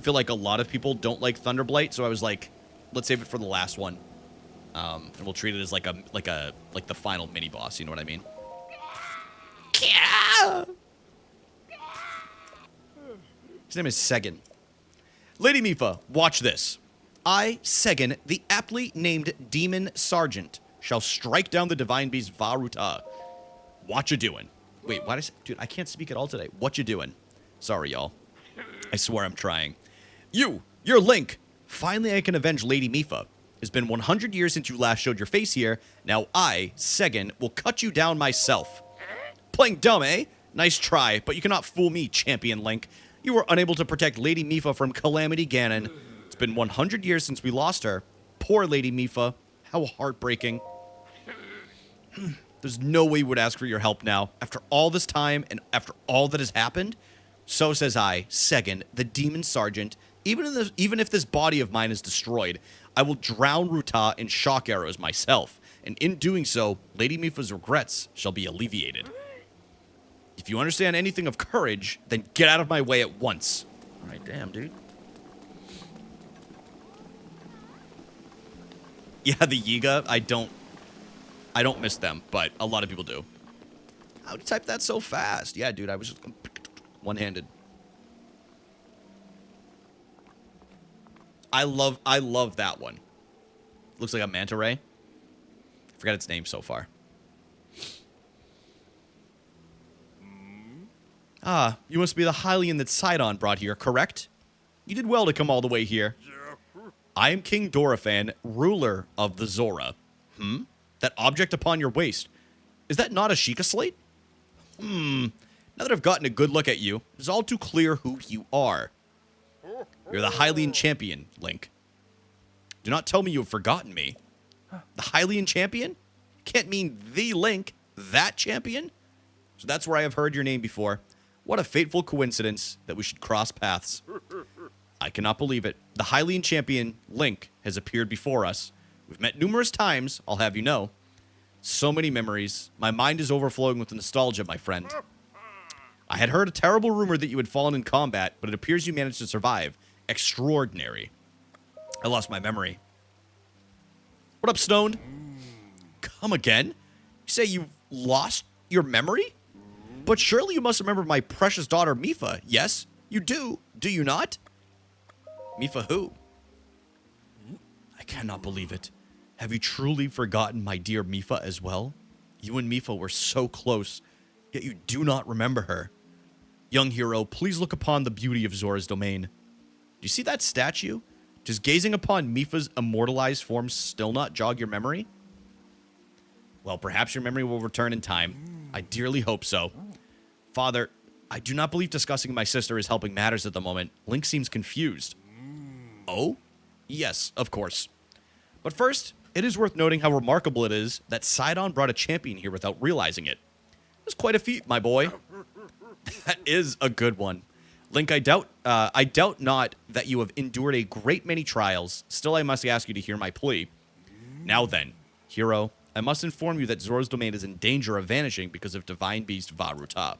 feel like a lot of people don't like Thunderblight, so I was like, let's save it for the last one. And we'll treat it as like the final mini boss, you know what I mean? Yeah! His name is Segan. Lady Mifa, watch this. I, Segan, the aptly named Demon Sergeant, shall strike down the divine beast Varuta. What you doing? Wait, why did I say... Dude, I can't speak at all today. What you doing? Sorry, y'all. I swear I'm trying. You're Link. Finally, I can avenge Lady Mifa. It's been 100 years since you last showed your face here. Now I, Segan, will cut you down myself. Playing dumb, eh? Nice try, but you cannot fool me, Champion Link. You were unable to protect Lady Mifa from Calamity Ganon. It's been 100 years since we lost her. Poor Lady Mifa. How heartbreaking. There's no way we would ask for your help now. After all this time and after all that has happened, so says I, Segan, the demon sergeant. Even if this body of mine is destroyed, I will drown Ruta in shock arrows myself, and in doing so, Lady Mifa's regrets shall be alleviated. If you understand anything of courage, then get out of my way at once. All right, damn, dude. Yeah, the Yiga, I don't miss them, but a lot of people do. How'd you type that so fast? Yeah, dude, I was just one-handed. I love that one. Looks like a manta ray. Forgot its name so far. Ah, you must be the Hylian that Sidon brought here, correct? You did well to come all the way here. I am King Dorephan, ruler of the Zora. That object upon your waist. Is that not a Sheikah slate? Now that I've gotten a good look at you, it's all too clear who you are. You're the Hylian champion, Link. Do not tell me you have forgotten me. The Hylian champion? Can't mean the Link, that champion? So that's where I have heard your name before. What a fateful coincidence that we should cross paths. I cannot believe it. The Hylian champion, Link, has appeared before us. We've met numerous times, I'll have you know. So many memories. My mind is overflowing with nostalgia, my friend. I had heard a terrible rumor that you had fallen in combat, but it appears you managed to survive. Extraordinary. I lost my memory. What up, Stone? Come again? You say you've lost your memory? But surely you must remember my precious daughter, Mifa. Yes, you do. Do you not? Mifa who? I cannot believe it. Have you truly forgotten my dear Mifa as well? You and Mifa were so close, yet you do not remember her. Young hero, please look upon the beauty of Zora's domain. Do you see that statue? Does gazing upon Mifa's immortalized form still not jog your memory? Well, perhaps your memory will return in time. I dearly hope so. Father, I do not believe discussing my sister is helping matters at the moment. Link seems confused. Oh? Yes, of course. But first, it is worth noting how remarkable it is that Sidon brought a champion here without realizing it. It's quite a feat, my boy. That is a good one. Link, I doubt not that you have endured a great many trials. Still, I must ask you to hear my plea. Now then, hero, I must inform you that Zora's domain is in danger of vanishing because of divine beast Varuta.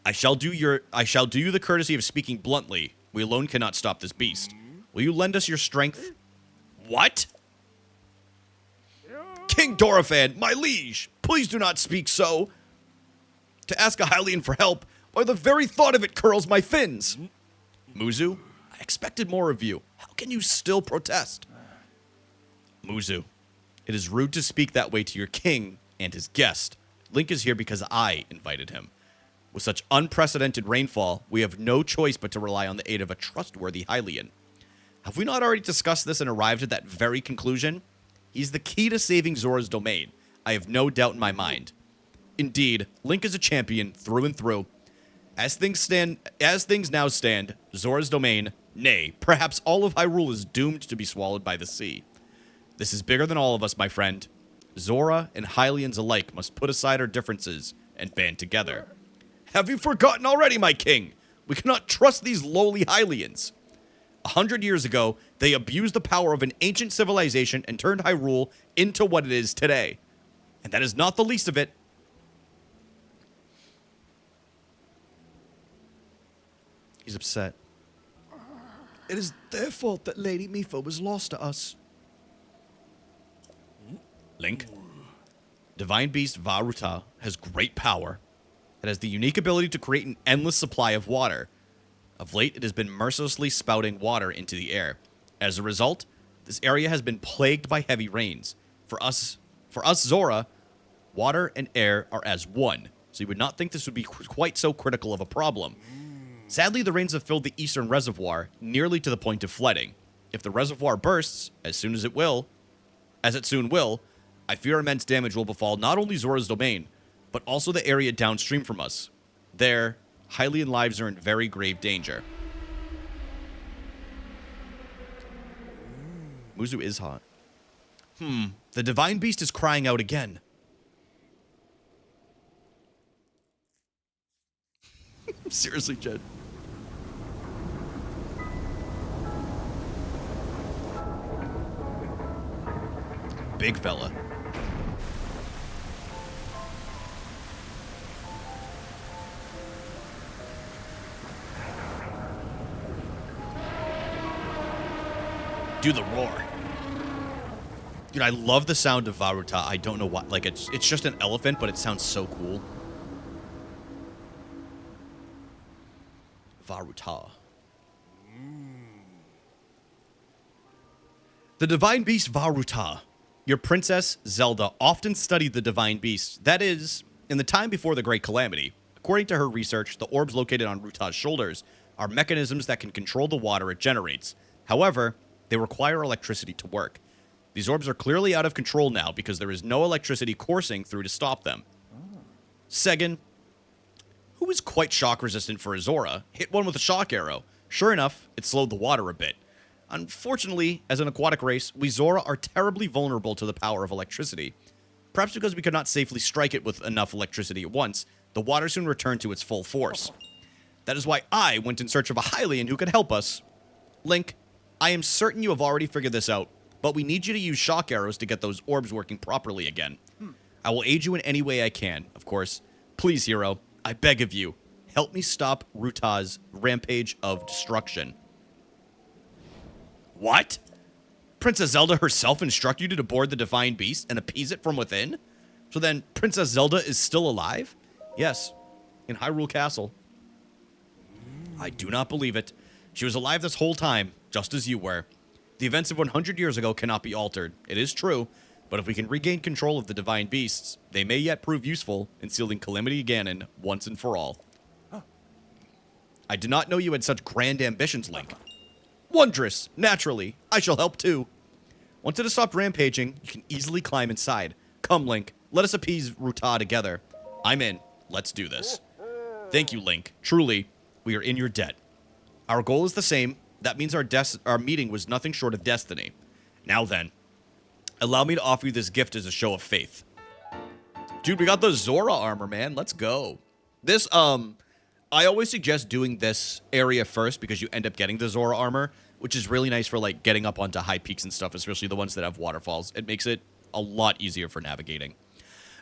I shall do you the courtesy of speaking bluntly. We alone cannot stop this beast. Will you lend us your strength? What? King Dorephan, my liege, please do not speak so. To ask a Hylian for help, or the very thought of it curls my fins. Muzu, I expected more of you. How can you still protest? Muzu, it is rude to speak that way to your king and his guest. Link is here because I invited him. With such unprecedented rainfall, we have no choice but to rely on the aid of a trustworthy Hylian. Have we not already discussed this and arrived at that very conclusion? He's the key to saving Zora's domain. I have no doubt in my mind. Indeed, Link is a champion through and through. As things now stand, Zora's domain, nay, perhaps all of Hyrule is doomed to be swallowed by the sea. This is bigger than all of us, my friend. Zora and Hylians alike must put aside our differences and band together. Have you forgotten already, my king? We cannot trust these lowly Hylians. 100 years ago, they abused the power of an ancient civilization and turned Hyrule into what it is today. And that is not the least of it. He's upset. It is their fault that Lady Mifa was lost to us. Link, Divine Beast Varuta has great power. It has the unique ability to create an endless supply of water. Of late, it has been mercilessly spouting water into the air. As a result, this area has been plagued by heavy rains. For us Zora, water and air are as one, so you would not think this would be quite so critical of a problem. Sadly, the rains have filled the eastern reservoir, nearly to the point of flooding. If the reservoir bursts, as it soon will, I fear immense damage will befall not only Zora's domain, but also the area downstream from us. There, Hylian lives are in very grave danger. Muzu is hot. The divine beast is crying out again. Seriously, Jed. Big fella. Do the roar. Dude, I love the sound of Varuta. I don't know why. Like, it's just an elephant, but it sounds so cool. Varuta. The divine beast Varuta. Your princess, Zelda, often studied the divine beast. That is, in the time before the Great Calamity. According to her research, the orbs located on Ruta's shoulders are mechanisms that can control the water it generates. However, they require electricity to work. These orbs are clearly out of control now because there is no electricity coursing through to stop them. Segan, who is quite shock resistant for a Zora, hit one with a shock arrow. Sure enough, it slowed the water a bit. Unfortunately, as an aquatic race, we Zora are terribly vulnerable to the power of electricity. Perhaps because we could not safely strike it with enough electricity at once, the water soon returned to its full force. That is why I went in search of a Hylian who could help us. Link, I am certain you have already figured this out, but we need you to use shock arrows to get those orbs working properly again. I will aid you in any way I can, of course. Please, hero, I beg of you, help me stop Ruta's rampage of destruction. What? Princess Zelda herself instructed you to board the divine beast and appease it from within? So then Princess Zelda is still alive? Yes, in Hyrule Castle. I do not believe it. She was alive this whole time, just as you were. The events of 100 years ago cannot be altered. It is true, but if we can regain control of the divine beasts, they may yet prove useful in sealing Calamity Ganon once and for all. I did not know you had such grand ambitions, Link. Wondrous! Naturally, I shall help too. Once it has stopped rampaging, you can easily climb inside. Come, Link, let us appease Ruta together. I'm in. Let's do this. Thank you, Link. Truly, we are in your debt. Our goal is the same. That means our meeting was nothing short of destiny. Now then, allow me to offer you this gift as a show of faith. Dude, we got the Zora armor, man. Let's go. This, I always suggest doing this area first because you end up getting the Zora armor, which is really nice for, like, getting up onto high peaks and stuff, especially the ones that have waterfalls. It makes it a lot easier for navigating.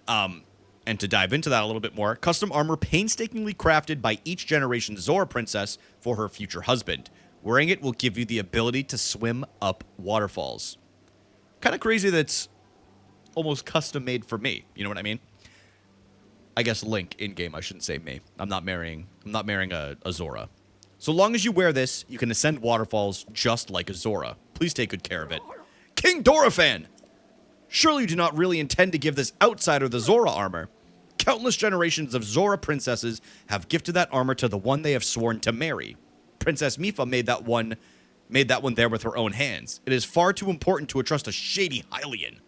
And to dive into that a little bit more, custom armor painstakingly crafted by each generation Zora princess for her future husband. Wearing it will give you the ability to swim up waterfalls. Kind of crazy that it's almost custom made for me. You know what I mean? I guess Link in-game, I shouldn't say me. I'm not marrying a Zora. So long as you wear this, you can ascend waterfalls just like a Zora. Please take good care of it. King Dorephan! Surely you do not really intend to give this outsider the Zora armor. Countless generations of Zora princesses have gifted that armor to the one they have sworn to marry. Princess Mipha made that one there with her own hands. It is far too important to entrust a shady Hylian.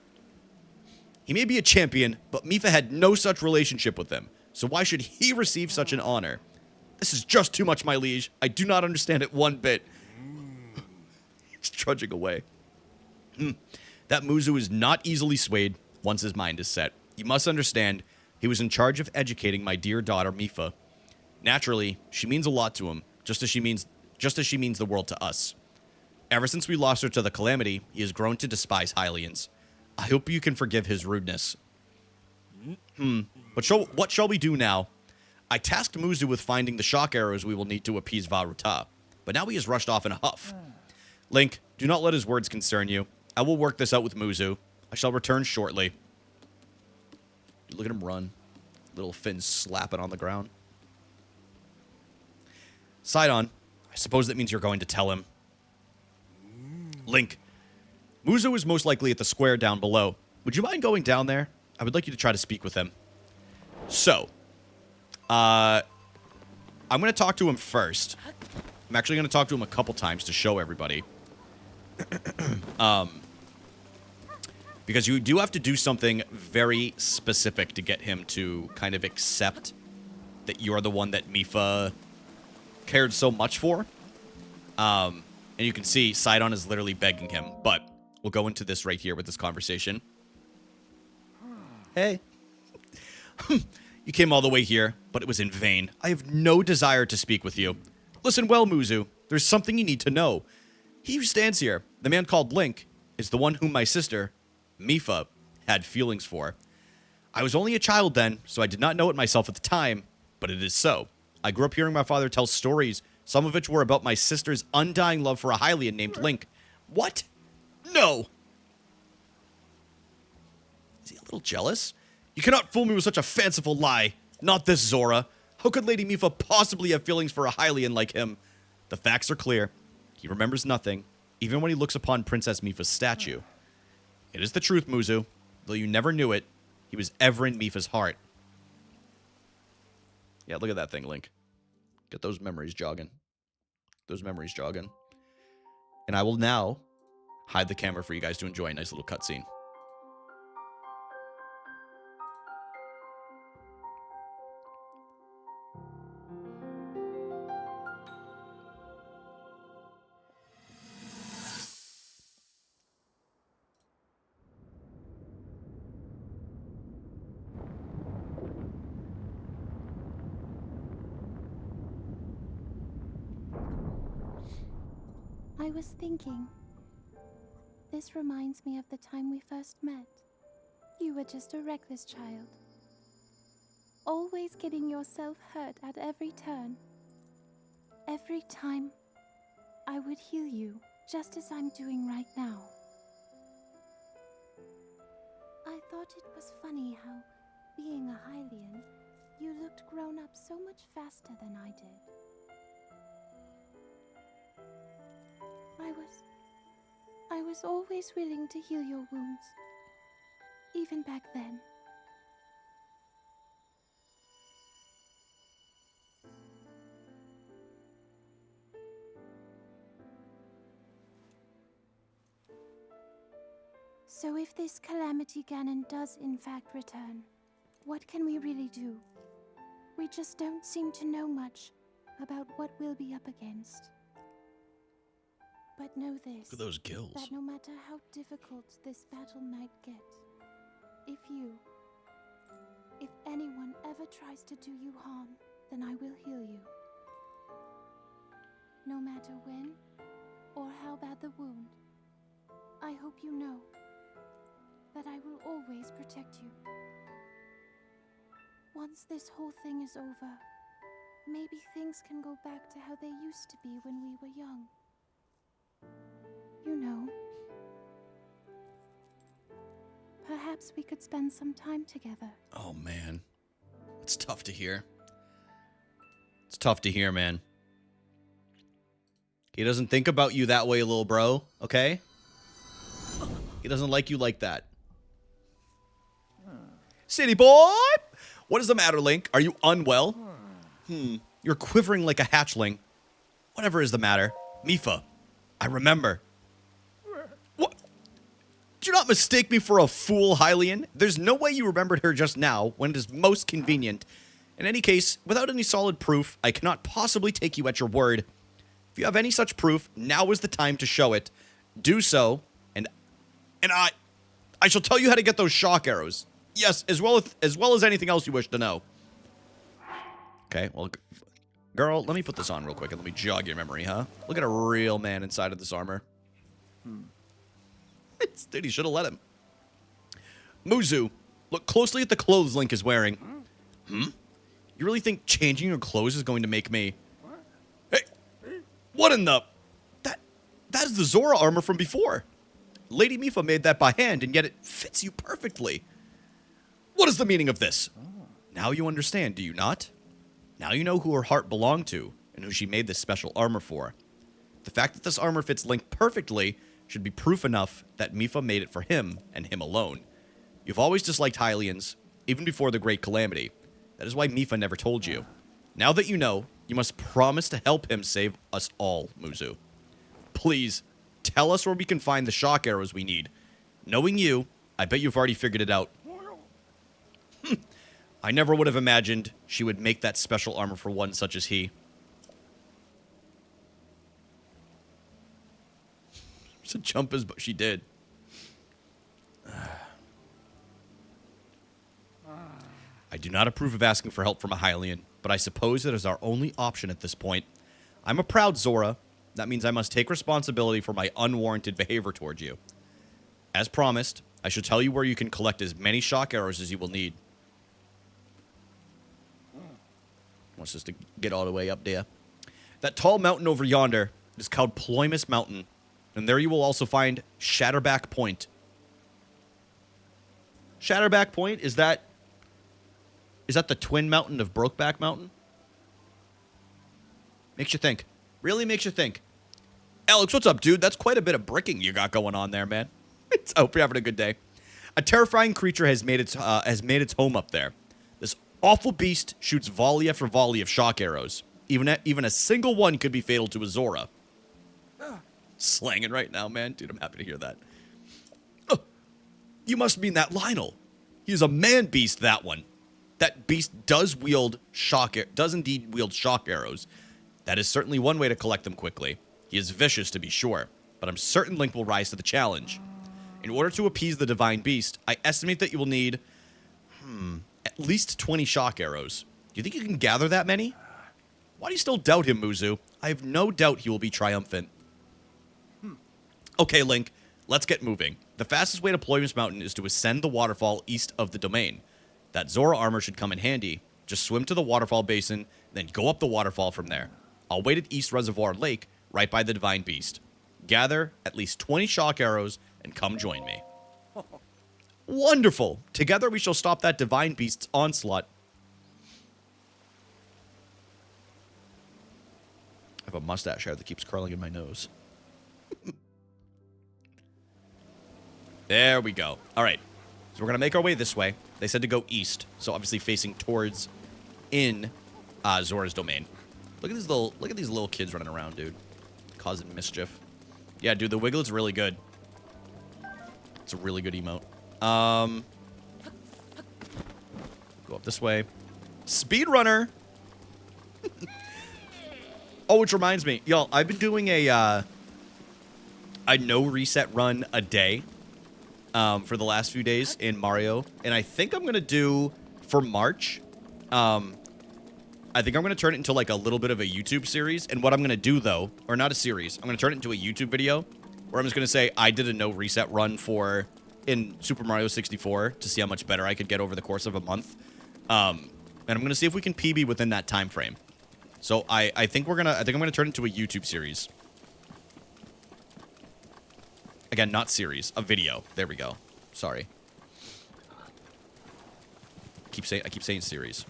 He may be a champion, but Mipha had no such relationship with him, so why should he receive such an honor? This is just too much, my liege. I do not understand it one bit. He's trudging away. That Muzu is not easily swayed once his mind is set. You must understand, he was in charge of educating my dear daughter Mipha. Naturally, she means a lot to him, just as she means the world to us. Ever since we lost her to the Calamity, he has grown to despise Hylians. I hope you can forgive his rudeness. But what shall we do now? I tasked Muzu with finding the shock arrows we will need to appease Varuta, but now he has rushed off in a huff. Link, do not let his words concern you. I will work this out with Muzu. I shall return shortly. Look at him run. Little fins slapping on the ground. Sidon, I suppose that means you're going to tell him. Link, Muzu is most likely at the square down below. Would you mind going down there? I would like you to try to speak with him. So, I'm going to talk to him first. I'm actually going to talk to him a couple times to show everybody. Because you do have to do something very specific to get him to kind of accept that you're the one that Mipha cared so much for. And you can see Sidon is literally begging him. But We'll go into this right here with this conversation. Hey. You came all the way here, but it was in vain. I have no desire to speak with you. Listen well, Muzu. There's something you need to know. He who stands here, the man called Link, is the one whom my sister, Mipha, had feelings for. I was only a child then, so I did not know it myself at the time, but it is so. I grew up hearing my father tell stories, some of which were about my sister's undying love for a Hylian named Link. What? No! Is he a little jealous? You cannot fool me with such a fanciful lie. Not this, Zora. How could Lady Mipha possibly have feelings for a Hylian like him? The facts are clear. He remembers nothing, even when he looks upon Princess Mipha's statue. It is the truth, Muzu. Though you never knew it, he was ever in Mipha's heart. Yeah, look at that thing, Link. Get those memories jogging. Those memories jogging. And I will now hide the camera for you guys to enjoy a nice little cutscene. I was thinking. This reminds me of the time we first met. You were just a reckless child. Always getting yourself hurt at every turn. Every time, I would heal you, just as I'm doing right now. I thought it was funny how, being a Hylian, you looked grown up so much faster than I did. I was always willing to heal your wounds, even back then. So if this Calamity Ganon does in fact return, what can we really do? We just don't seem to know much about what we'll be up against. But know this, Look at those gills. that no matter how difficult this battle might get, if anyone ever tries to do you harm, then I will heal you. No matter when or how bad the wound, I hope you know that I will always protect you. Once this whole thing is over, maybe things can go back to how they used to be when we were young. You know, perhaps we could spend some time together. Oh, man. It's tough to hear. It's tough to hear, man. He doesn't think about you that way, little bro, okay? He doesn't like you like that. City boy! What is the matter, Link? Are you unwell? You're quivering like a hatchling. Whatever is the matter. Mipha, I remember. What? Do not mistake me for a fool, Hylian. There's no way you remembered her just now, when it is most convenient. In any case, without any solid proof, I cannot possibly take you at your word. If you have any such proof, now is the time to show it. Do so, and I shall tell you how to get those shock arrows. Yes, as well as anything else you wish to know. Okay, well, girl, let me put this on real quick and let me jog your memory, huh? Look at a real man inside of this armor. Dude, he should have let him. Muzu, look closely at the clothes Link is wearing. You really think changing your clothes is going to make me... Hey, what in the... That is the Zora armor from before. Lady Mipha made that by hand, and yet it fits you perfectly. What is the meaning of this? Now you understand, do you not? Now you know who her heart belonged to, and who she made this special armor for. The fact that this armor fits Link perfectly should be proof enough that Mipha made it for him, and him alone. You've always disliked Hylians, even before the Great Calamity. That is why Mipha never told you. Now that you know, you must promise to help him save us all, Muzu. Please, tell us where we can find the shock arrows we need. Knowing you, I bet you've already figured it out. I never would have imagined she would make that special armor for one such as he. To jump as she did. I do not approve of asking for help from a Hylian, but I suppose it is our only option at this point. I'm a proud Zora. That means I must take responsibility for my unwarranted behavior towards you. As promised, I shall tell you where you can collect as many shock arrows as you will need. Wants us to get all the way up there. That tall mountain over yonder is called Ploymus Mountain, and there you will also find Shatterback Point. Shatterback Point, is that the twin mountain of Brokeback Mountain? Makes you think. Really makes you think. Alex, what's up, dude? That's quite a bit of bricking you got going on there, man. I hope you're having a good day. A terrifying creature has made its home up there. This awful beast shoots volley after volley of shock arrows. Even a single one could be fatal to a Zora. Slanging right now, man. Dude, I'm happy to hear that. You must mean that Lionel. He is a man beast, that one. That beast does indeed wield shock arrows. That is certainly one way to collect them quickly. He is vicious, to be sure, but I'm certain Link will rise to the challenge. In order to appease the divine beast, I estimate that you will need, at least 20 shock arrows. Do you think you can gather that many? Why do you still doubt him, Muzu? I have no doubt he will be triumphant. Okay, Link, let's get moving. The fastest way to Ploymus Mountain is to ascend the waterfall east of the domain. That Zora armor should come in handy. Just swim to the waterfall basin, then go up the waterfall from there. I'll wait at East Reservoir Lake, right by the divine beast. Gather at least 20 shock arrows and come join me. Wonderful! Together we shall stop that divine beast's onslaught. I have a mustache hair that keeps curling in my nose. There we go. All right. So we're going to make our way this way. They said to go east, so obviously facing towards in Zora's domain. Look at these little kids running around, dude. Causing mischief. Yeah, dude, the Wiglet's really good. It's a really good emote. Go up this way. Speedrunner! Oh, which reminds me. Y'all, I've been doing a no reset run a day for the last few days in Mario. And I think I'm going to do, for March, I think I'm going to turn it into like a little bit of a YouTube series. And what I'm going to do, though, or not a series, I'm going to turn it into a YouTube video where I'm just going to say I did a no reset run in Super Mario 64 to see how much better I could get over the course of a month. And I'm going to see if we can PB within that time frame. So I think I'm going to turn it into a YouTube series. Again, not series, a video. There we go. Sorry. I keep saying series.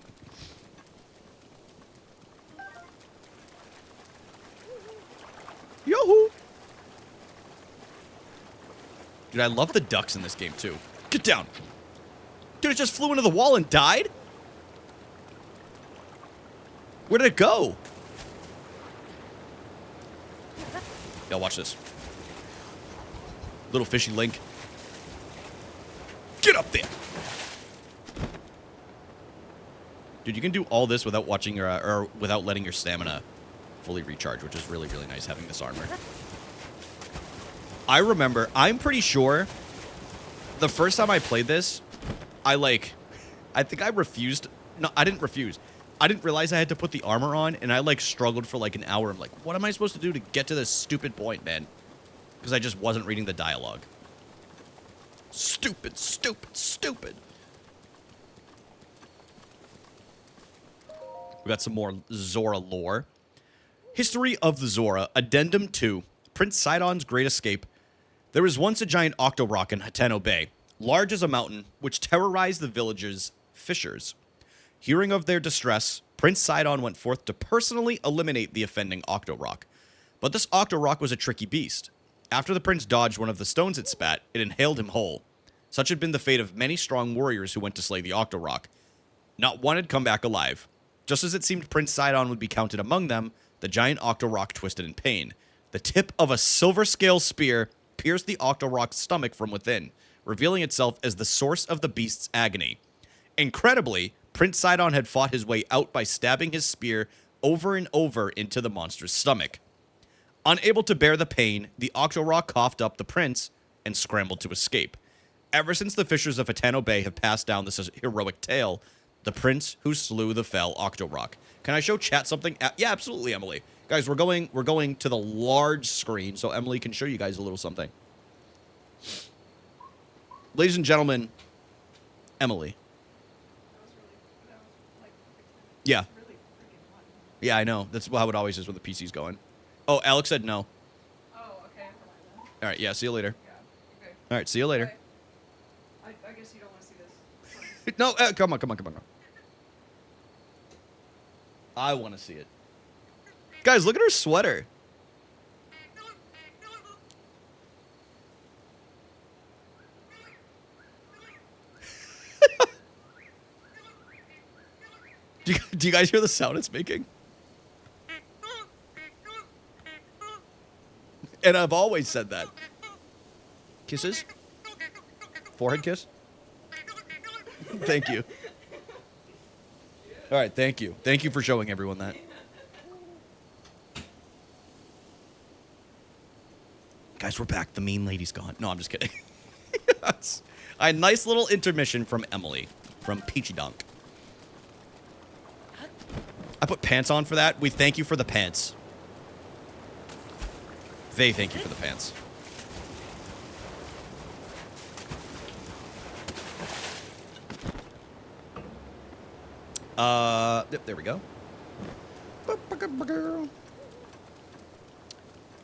Yoo-hoo! Dude, I love the ducks in this game, too. Get down! Dude, it just flew into the wall and died? Where did it go? Y'all watch this. Little fishy Link. Get up there! Dude, you can do all this without watching your, or without letting your stamina fully recharge, which is really, really nice having this armor. I remember, I'm pretty sure the first time I played this, I think I refused. No, I didn't refuse. I didn't realize I had to put the armor on, and I like struggled for like an hour. I'm like, what am I supposed to do to get to this stupid point, man? Because I just wasn't reading the dialogue. Stupid, stupid, stupid. We got some more Zora lore. History of the Zora, Addendum 2, Prince Sidon's Great Escape. There was once a giant octorock in Hateno Bay, large as a mountain, which terrorized the villagers' fishers. Hearing of their distress, Prince Sidon went forth to personally eliminate the offending octorock. But this octorock was a tricky beast. After the prince dodged one of the stones it spat, it inhaled him whole. Such had been the fate of many strong warriors who went to slay the octorock. Not one had come back alive. Just as it seemed Prince Sidon would be counted among them, the giant octorock twisted in pain. The tip of a silver scale spear pierced the octorock's stomach from within, revealing itself as the source of the beast's agony. Incredibly, Prince Sidon had fought his way out by stabbing his spear over and over into the monster's stomach. Unable to bear the pain, the octorock coughed up the prince and scrambled to escape. Ever since the fishers of Atano Bay have passed down this heroic tale, the prince who slew the fell Octorok. Can I show chat something? Yeah, absolutely, Emily. Guys, we're going to the large screen so Emily can show you guys a little something. Ladies and gentlemen, Emily. Yeah. Yeah, I know. That's how it always is when the PC's going. Oh, Alex said no. Oh, okay. All right, yeah, see you later. Yeah, okay. All right, see you later. Okay. I guess you don't want to see this. No, come on. I want to see it. Guys, look at her sweater. Do you guys hear the sound it's making? And I've always said that. Kisses? Forehead kiss? Thank you. All right, thank you. Thank you for showing everyone that. Guys, we're back. The mean lady's gone. No, I'm just kidding. A nice little intermission from Emily, from Peachy Dunk. I put pants on for that. We thank you for the pants. They thank you for the pants. Yep, there we go.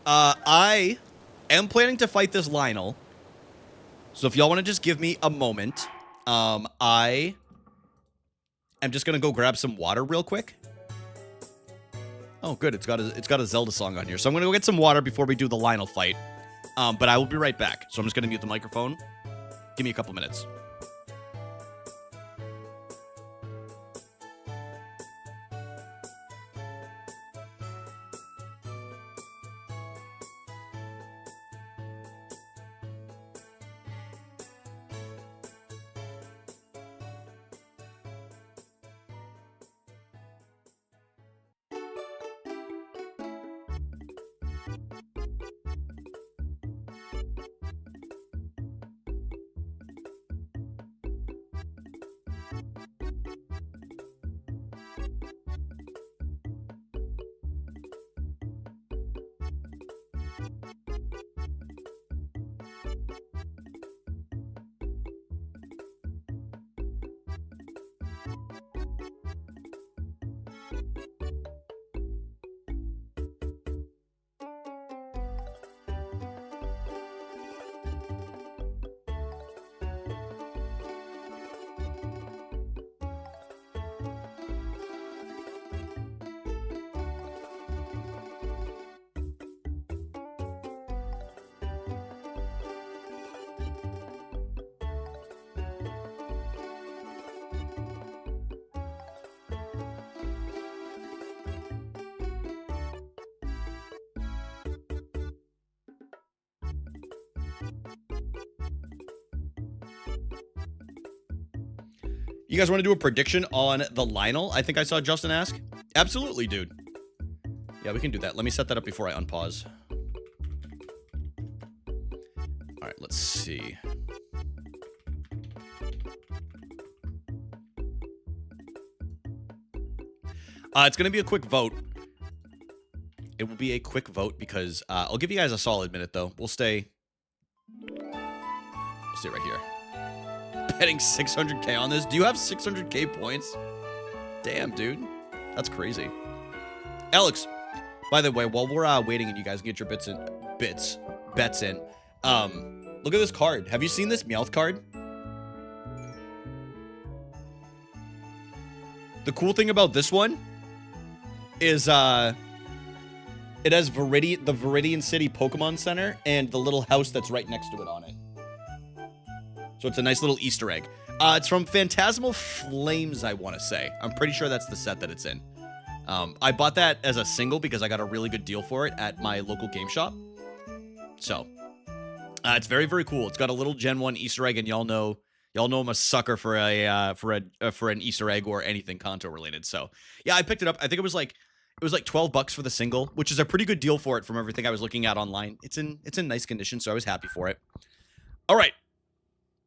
I am planning to fight this Lionel. So if y'all want to just give me a moment, I am just gonna go grab some water real quick. Oh, good. It's got a Zelda song on here. So I'm gonna go get some water before we do the Lionel fight. But I will be right back. So I'm just gonna mute the microphone. Give me a couple minutes. You guys want to do a prediction on the Lionel? I think I saw Justin ask. Absolutely, dude. Yeah, we can do that. Let me set that up before I unpause. All right, let's see. It's going to be a quick vote. It will be a quick vote because I'll give you guys a solid minute, though. We'll stay right here. Betting 600k on this. Do you have 600k points? Damn, dude. That's crazy. Alex, by the way, while we're waiting and you guys get your bets in, look at this card. Have you seen this Meowth card? The cool thing about this one is it has the Viridian City Pokemon Center and the little house that's right next to it on it. So it's a nice little Easter egg. It's from Phantasmal Flames, I want to say. I'm pretty sure that's the set that it's in. I bought that as a single because I got a really good deal for it at my local game shop. So it's very, very cool. It's got a little Gen 1 Easter egg, and y'all know I'm a sucker for an Easter egg or anything Kanto related. So yeah, I picked it up. I think it was like $12 for the single, which is a pretty good deal for it from everything I was looking at online. It's in nice condition, so I was happy for it. All right.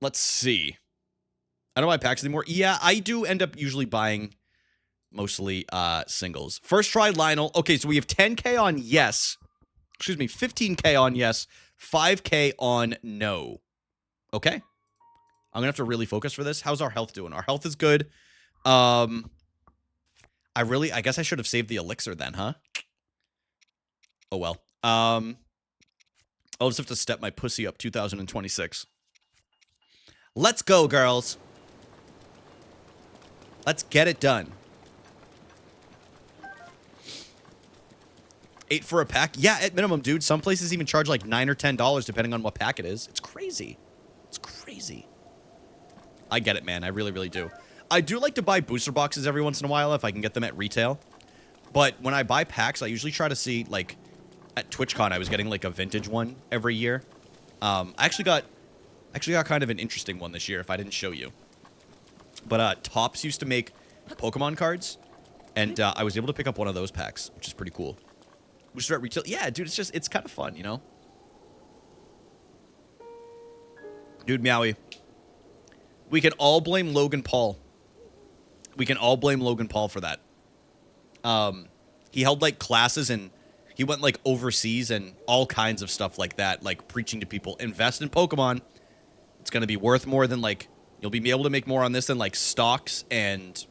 Let's see. I don't buy packs anymore. Yeah, I do end up usually buying mostly singles. First try Lionel. Okay, so we have 10K on yes. Excuse me, 15K on yes, 5K on no. Okay. I'm gonna have to really focus for this. How's our health doing? Our health is good. I guess I should have saved the elixir then, huh? Oh well. I'll just have to step my pussy up 2026. Let's go, girls. Let's get it done. 8 for a pack? Yeah, at minimum, dude. Some places even charge like $9 or $10 depending on what pack it is. It's crazy. It's crazy. I get it, man. I really, really do. I do like to buy booster boxes every once in a while if I can get them at retail. But when I buy packs, I usually try to see, like, at TwitchCon, I was getting like a vintage one every year. I actually got kind of an interesting one this year if I didn't show you. But Topps used to make Pokemon cards, and I was able to pick up one of those packs, which is pretty cool. Booster at retail. Yeah, dude, it's kind of fun, you know? Dude, Meowie. We can all blame Logan Paul. We can all blame Logan Paul for that. He held, like, classes, and he went, like, overseas and all kinds of stuff like that, like, preaching to people, invest in Pokemon. It's going to be worth more than, like, you'll be able to make more on this than, like, stocks and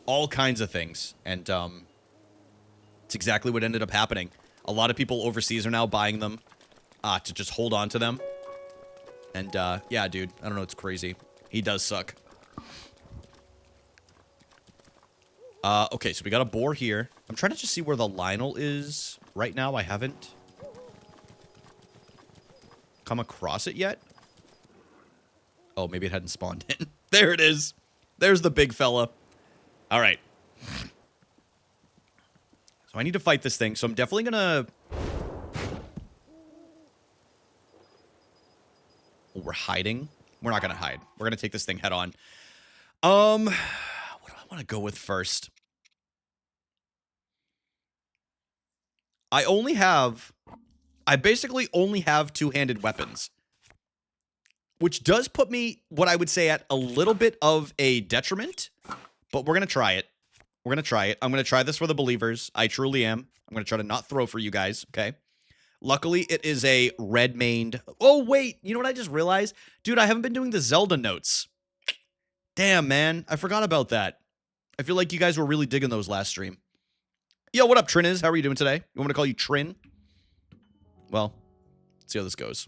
all kinds of things. And, it's exactly what ended up happening. A lot of people overseas are now buying them to just hold on to them. And, yeah, dude, I don't know, it's crazy. He does suck. Okay, so we got a boar here. I'm trying to just see where the Lionel is right now. I haven't come across it yet. Oh, maybe it hadn't spawned in. There it is. There's the big fella. All right. So I need to fight this thing. So I'm definitely going to... Oh, we're hiding. We're not going to hide. We're going to take this thing head on. What do I want to go with first? I basically only have two-handed weapons, which does put me, what I would say, at a little bit of a detriment, but we're going to try it. We're going to try it. I'm going to try this for the believers. I truly am. I'm going to try to not throw for you guys, okay? Luckily, it is a red-maned... Oh, wait. You know what I just realized? Dude, I haven't been doing the Zelda notes. Damn, man. I forgot about that. I feel like you guys were really digging those last stream. Yo, what up, Trin? How are you doing today? You want me to call you Trin? Well, let's see how this goes.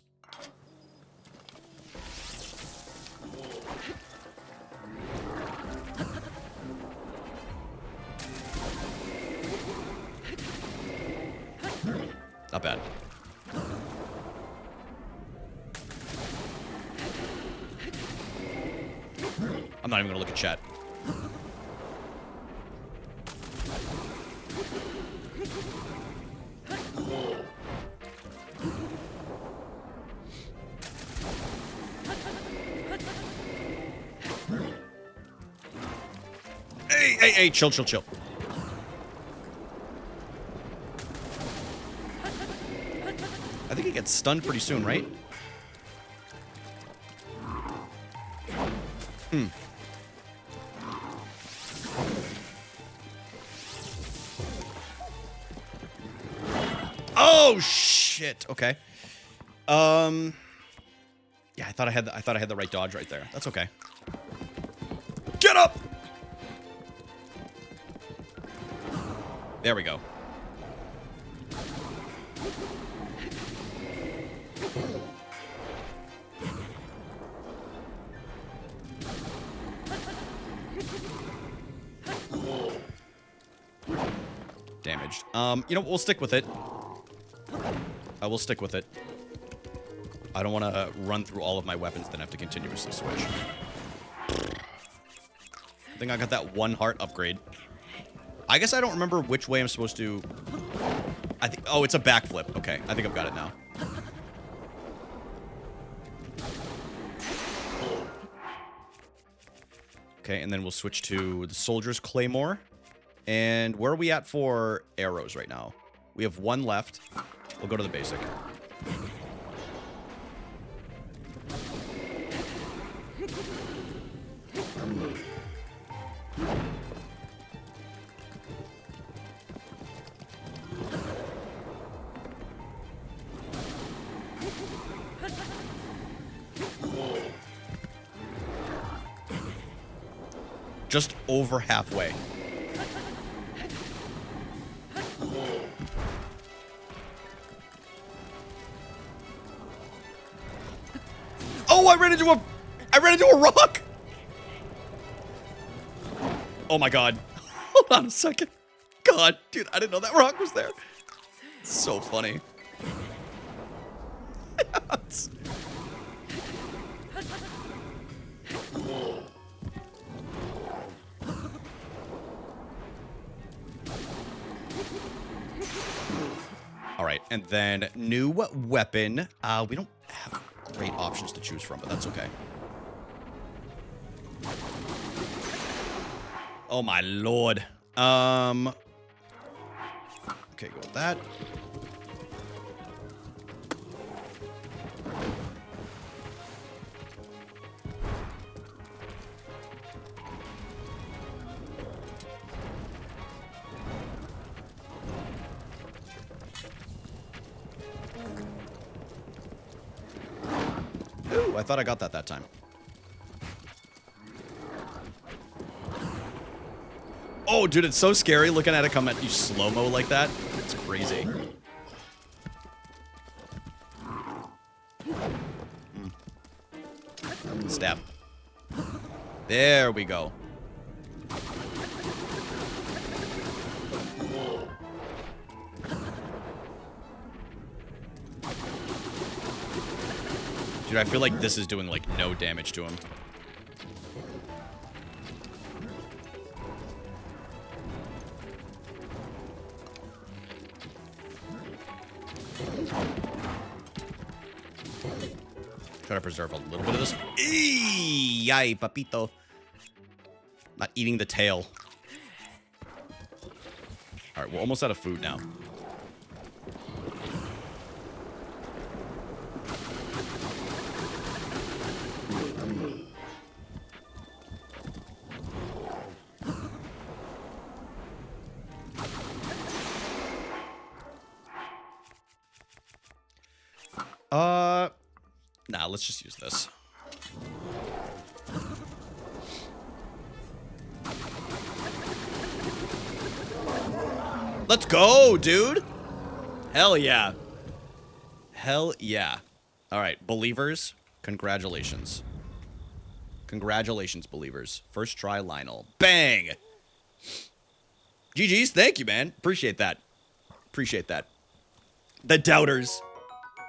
Not bad. I'm not even gonna look at chat. Hey, chill. I think he gets stunned pretty soon, right? Oh shit. Okay. Yeah, I thought I had the right dodge right there. That's okay. Get up. There we go. Damaged. You know, we'll stick with it. I will stick with it. I don't want to run through all of my weapons, then have to continuously switch. I think I got that 1 heart upgrade. I guess I don't remember which way I'm supposed to... Oh, it's a backflip. Okay, I think I've got it now. Okay, and then we'll switch to the Soldier's Claymore. And where are we at for arrows right now? We have 1 left. We'll go to the basic. Just over halfway. Oh, I ran into a rock. Oh my god. Hold on a second. God, dude, I didn't know that rock was there. So funny. All right, and then new weapon. We don't have great options to choose from, but that's okay. Oh my lord. Okay, go with that. Ooh, I thought I got that time. Oh, dude, it's so scary looking at it come at you slow-mo like that. It's crazy. Stab. There we go. Dude, I feel like this is doing, like, no damage to him. Try to preserve a little bit of this. Eee, yay, papito. Not eating the tail. All right, we're almost out of food now. Nah, let's just use this. Let's go, dude. Hell yeah. Hell yeah. All right, believers, congratulations. Congratulations, believers. First try, Lionel. Bang! GG's, thank you, man. Appreciate that. Appreciate that. The doubters.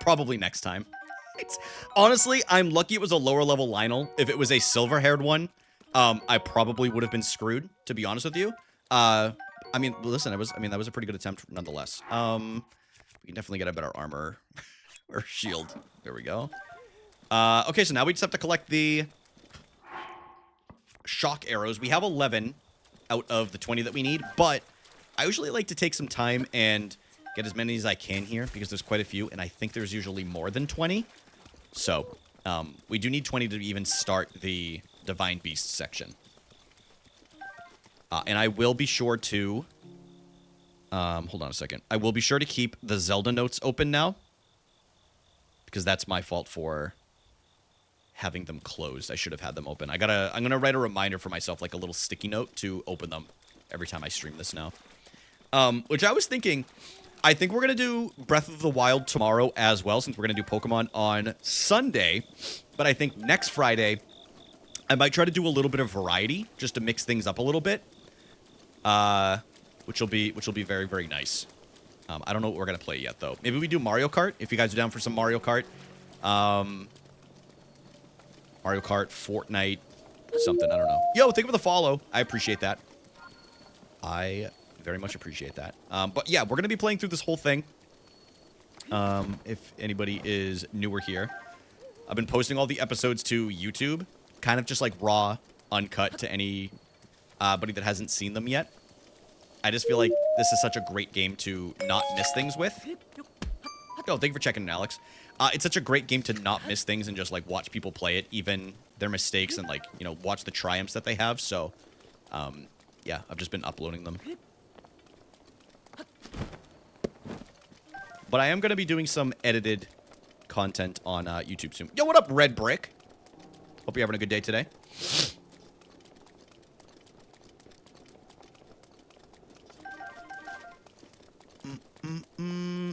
Probably next time. Honestly, I'm lucky it was a lower level Lionel. If it was a silver-haired one, I probably would have been screwed, to be honest with you. I mean, listen, that was a pretty good attempt nonetheless. We can definitely get a better armor or shield. There we go. Okay, so now we just have to collect the shock arrows. We have 11 out of the 20 that we need, but I usually like to take some time and get as many as I can here because there's quite a few, and I think there's usually more than 20. So, we do need 20 to even start the Divine Beast section. And I will be sure to... hold on a second. I will be sure to keep the Zelda notes open now. Because that's my fault for having them closed. I should have had them open. I'm gonna write a reminder for myself, like a little sticky note, to open them every time I stream this now. Which I was thinking... I think we're going to do Breath of the Wild tomorrow as well, since we're going to do Pokemon on Sunday. But I think next Friday, I might try to do a little bit of variety, just to mix things up a little bit. Which will be very, very nice. I don't know what we're going to play yet, though. Maybe we do Mario Kart, if you guys are down for some Mario Kart. Mario Kart, Fortnite, something, I don't know. Yo, thank you for the follow. I appreciate that. I very much appreciate that. But yeah, we're going to be playing through this whole thing. If anybody is newer here. I've been posting all the episodes to YouTube. Kind of just like raw, uncut to anybody that hasn't seen them yet. I just feel like this is such a great game to not miss things with. Yo, thank you for checking in, Alex. It's such a great game to not miss things and just, like, watch people play it, even their mistakes, and, like, you know, watch the triumphs that they have. So, yeah, I've just been uploading them. But I am going to be doing some edited content on YouTube soon. Yo, what up, Red Brick? Hope you're having a good day today.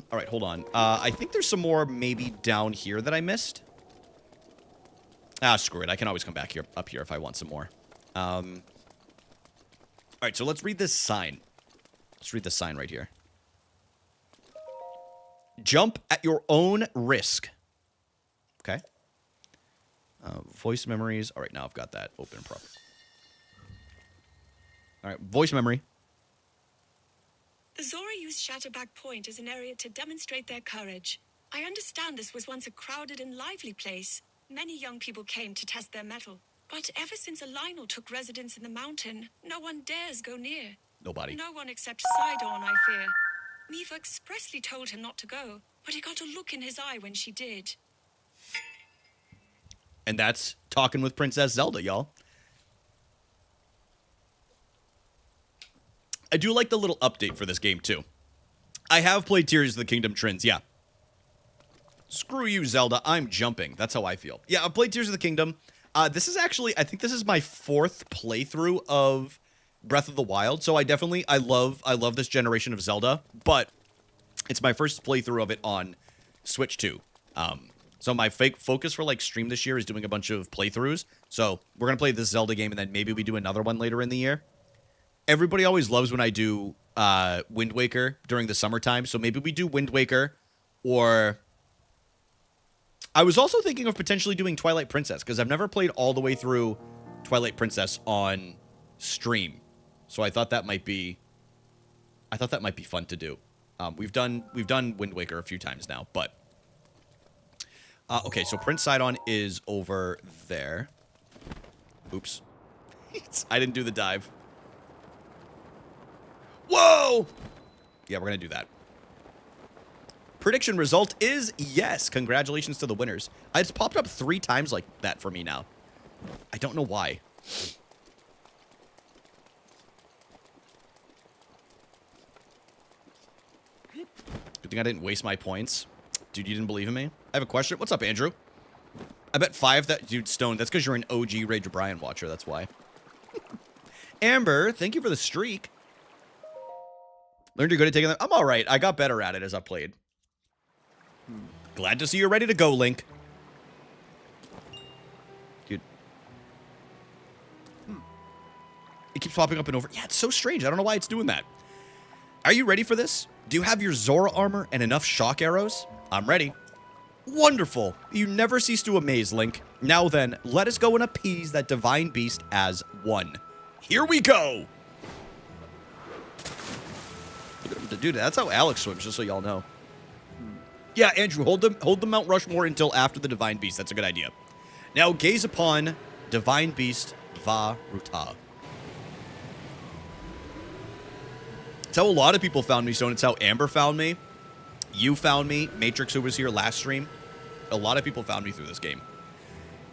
All right, hold on. I think there's some more maybe down here that I missed. Screw it. I can always come back up here if I want some more. All right, so let's read this sign. Let's read this sign right here. Jump at your own risk. Okay. Voice memories. All right, now I've got that open proper. All right, voice memory. The Zora used Shatterback Point as an area to demonstrate their courage. I understand this was once a crowded and lively place. Many young people came to test their mettle. But ever since a Lionel took residence in the mountain, no one dares go near. Nobody. No one except Sidon, I fear. Miva expressly told him not to go, but he got a look in his eye when she did. And that's Talking with Princess Zelda, y'all. I do like the little update for this game, too. I have played Tears of the Kingdom Trins, yeah. Screw you, Zelda. I'm jumping. That's how I feel. Yeah, I've played Tears of the Kingdom. This is actually, I think this is my 4th playthrough of Breath of the Wild. So I love this generation of Zelda, but it's my first playthrough of it on Switch 2. So my focus for like stream this year is doing a bunch of playthroughs. So we're going to play this Zelda game and then maybe we do another one later in the year. Everybody always loves when I do Wind Waker during the summertime. So maybe we do Wind Waker, or I was also thinking of potentially doing Twilight Princess because I've never played all the way through Twilight Princess on stream. So I thought that might be fun to do. We've done Wind Waker a few times now, but okay. So Prince Sidon is over there. Oops, I didn't do the dive. Whoa! Yeah, we're going to do that. Prediction result is yes. Congratulations to the winners. It's popped up 3 times like that for me now. I don't know why. Good thing I didn't waste my points. Dude, you didn't believe in me? I have a question. What's up, Andrew? I bet 5 that... Dude, Stone, that's because you're an OG Rage O'Brien watcher. That's why. Amber, thank you for the streak. Learned you're good at taking them. I'm all right. I got better at it as I played. Glad to see you're ready to go, Link. Dude. It keeps popping up and over. Yeah, it's so strange. I don't know why it's doing that. Are you ready for this? Do you have your Zora armor and enough shock arrows? I'm ready. Wonderful. You never cease to amaze, Link. Now then, let us go and appease that divine beast as one. Here we go! Dude, that's how Alex swims, just so y'all know. Yeah, Andrew, hold the Mount Rushmore until after the Divine Beast. That's a good idea. Now, gaze upon Divine Beast Va Ruta. It's how a lot of people found me, Stone. It's how Amber found me. You found me. Matrix, who was here last stream. A lot of people found me through this game.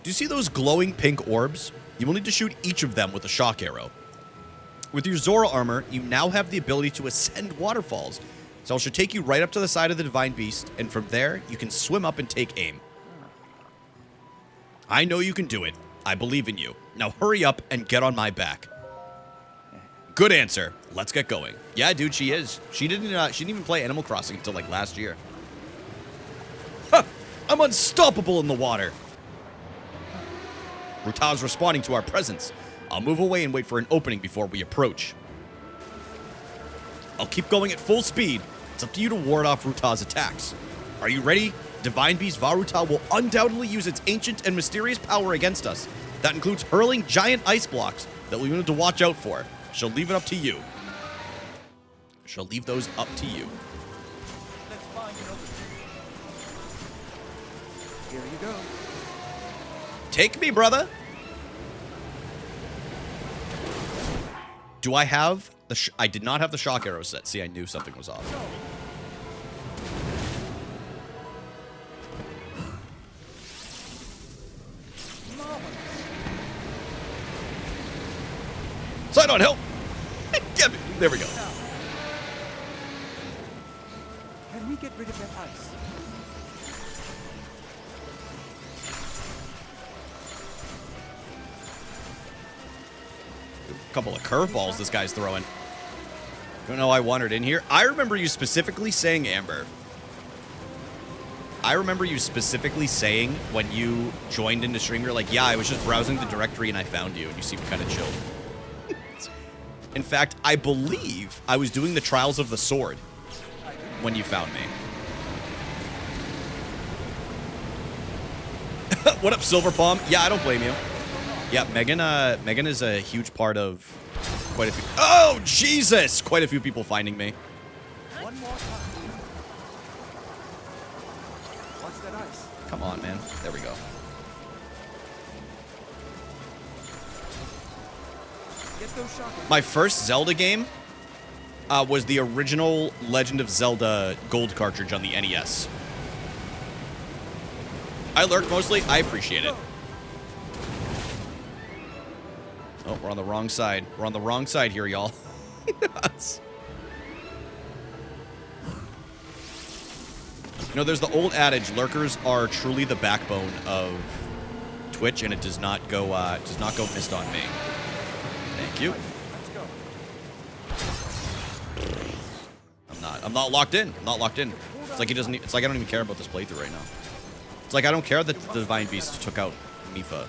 Do you see those glowing pink orbs? You will need to shoot each of them with a shock arrow. With your Zora armor, you now have the ability to ascend waterfalls. So it should take you right up to the side of the Divine Beast, and from there, you can swim up and take aim. I know you can do it. I believe in you. Now hurry up and get on my back. Good answer. Let's get going. Yeah, dude, she is. She didn't even play Animal Crossing until like last year. Huh, I'm unstoppable in the water. Ruta's responding to our presence. I'll move away and wait for an opening before we approach. I'll keep going at full speed. It's up to you to ward off Ruta's attacks. Are you ready? Divine Beast Va Ruta will undoubtedly use its ancient and mysterious power against us. That includes hurling giant ice blocks that we need to watch out for. She'll leave it up to you. She'll leave those up to you. Let's find an opening. Here you go. Take me, brother. Do I have the... I did not have the shock arrow set. See, I knew something was off. Sidon, help! Get me. There we go. Can we get rid of that ice? A couple of curveballs this guy's throwing. Don't know why I wandered in here. I remember you specifically saying, Amber. I remember you specifically saying when you joined into stream, you're like, yeah, I was just browsing the directory and I found you, and you seemed kind of chilled. In fact, I believe I was doing the Trials of the Sword when you found me. What up, Silver Palm? Yeah, I don't blame you. Yeah, Megan is a huge part of quite a few. Oh, Jesus! Quite a few people finding me. One more time. What's that ice? Come on, man. There we go. Get those shotguns. My first Zelda game was the original Legend of Zelda Gold cartridge on the NES. I lurk mostly. I appreciate it. Oh, we're on the wrong side. We're on the wrong side here, y'all. You know, there's the old adage, lurkers are truly the backbone of Twitch, and it does not go missed on me. Thank you. Let's go. I'm not locked in. I'm not locked in. It's like it's like I don't even care about this playthrough right now. It's like I don't care that the Divine Beast took out Mifa.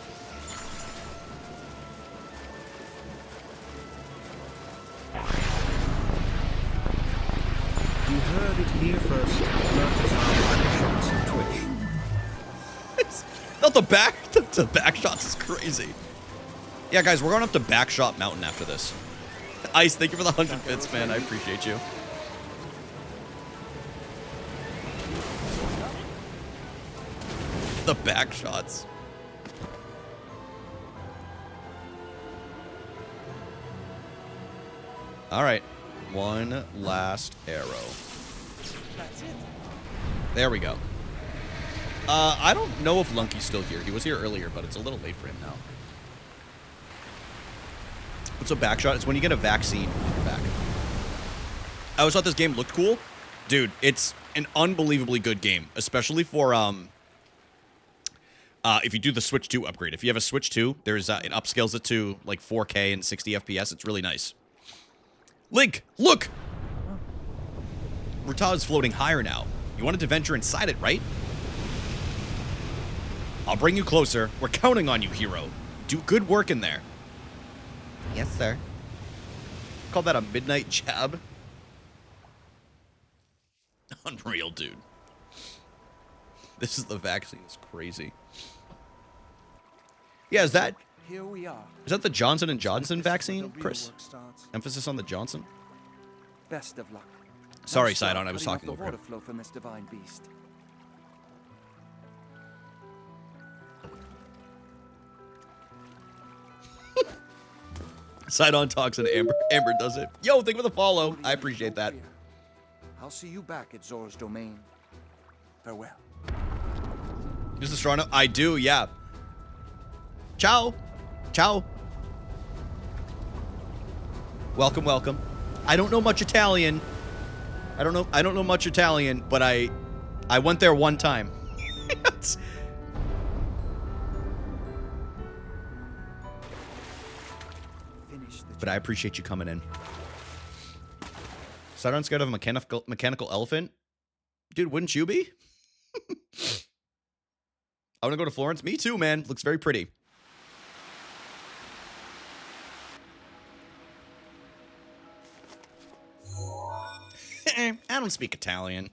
You heard it here first. Lurkers are back shots on Twitch. Not the back. The back shots is crazy. Yeah, guys, we're going up to Backshot Mountain after this. Ice, thank you for the 100 bits, man. I appreciate you. The back shots. All right. One last arrow. That's it. There we go. I don't know if Lunky's still here. He was here earlier, but it's a little late for him now. What's a backshot? It's when you get a vaccine in your back. I always thought this game looked cool. Dude, it's an unbelievably good game, especially for if you do the Switch 2 upgrade. If you have a Switch 2, there's it upscales it to like 4K and 60 FPS. It's really nice. Link, look! Rutad is floating higher now. You wanted to venture inside it, right? I'll bring you closer. We're counting on you, hero. Do good work in there. Yes, sir. Call that a midnight jab? Unreal, dude. This is the vaccine. It's crazy. Yeah, is that Here we are. the Johnson & Johnson This is where vaccine, the real Chris? work starts. Emphasis on the Johnson? Best of luck. Sorry, Now start Sidon, I was cutting off talking over the water him. flow from this divine beast. Sidon talks and Amber does it. Yo, thank you for the follow. I appreciate that. I'll see you back at Zora's domain. Farewell. Is this strong enough? I do, yeah. Ciao. Ciao. Welcome, welcome. I don't know much Italian. I don't know much Italian, but I went there one time. Finish the But I appreciate you coming in. Sidon's scared of a mechanical elephant? Dude, wouldn't you be? I want to go to Florence. Me too, man. Looks very pretty. I don't speak Italian.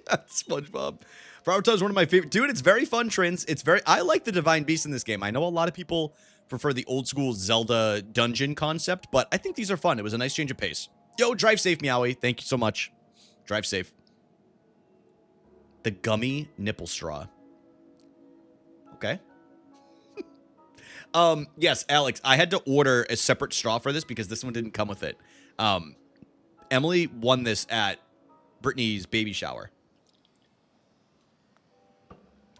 SpongeBob. Farauta is one of my favorite. Dude, it's very fun, Trins. I like the Divine Beast in this game. I know a lot of people prefer the old school Zelda dungeon concept, but I think these are fun. It was a nice change of pace. Yo, drive safe, Meowie. Thank you so much. Drive safe. The gummy nipple straw. Okay. Yes, Alex, I had to order a separate straw for this because this one didn't come with it. Emily won this at Brittany's baby shower.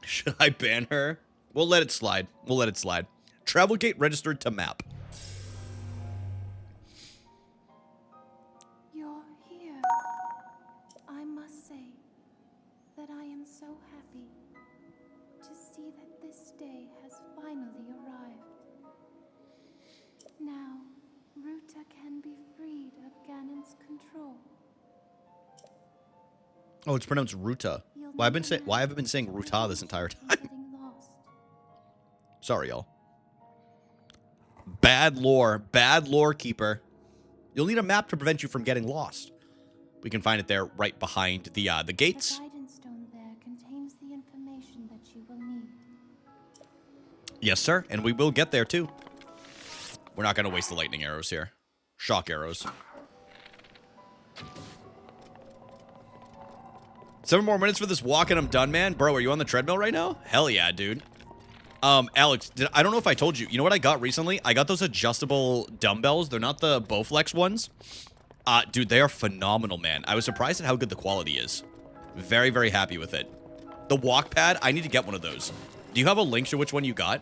Should I ban her? We'll let it slide. We'll let it slide. Travel gate registered to map. Oh, it's pronounced Ruta. Why have I been saying Ruta this entire time? Getting lost. Sorry, y'all. Bad lore keeper. You'll need a map to prevent you from getting lost. We can find it there, right behind the gates. The guidance stone there contains the information that you will need. Yes, sir, and we will get there too. We're not going to waste the lightning arrows here. Shock arrows. 7 more minutes for this walk and I'm done, man. Bro, are you on the treadmill right now? Hell yeah, dude. Alex, I don't know if I told you. You know what I got recently? I got those adjustable dumbbells. They're not the Bowflex ones. Dude, they are phenomenal, man. I was surprised at how good the quality is. Very, very happy with it. The walk pad, I need to get one of those. Do you have a link to which one you got?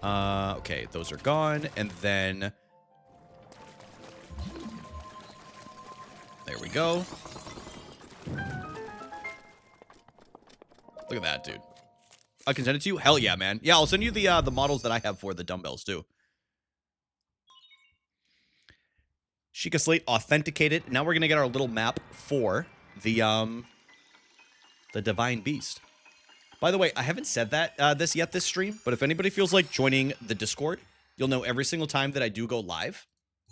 Okay, those are gone. And then... there we go. Look at that, dude. I can send it to you? Hell yeah, man. Yeah, I'll send you the models that I have for the dumbbells, too. Sheikah Slate authenticated. Now we're going to get our little map for the Divine Beast. By the way, I haven't said that this stream, but if anybody feels like joining the Discord, you'll know every single time that I do go live,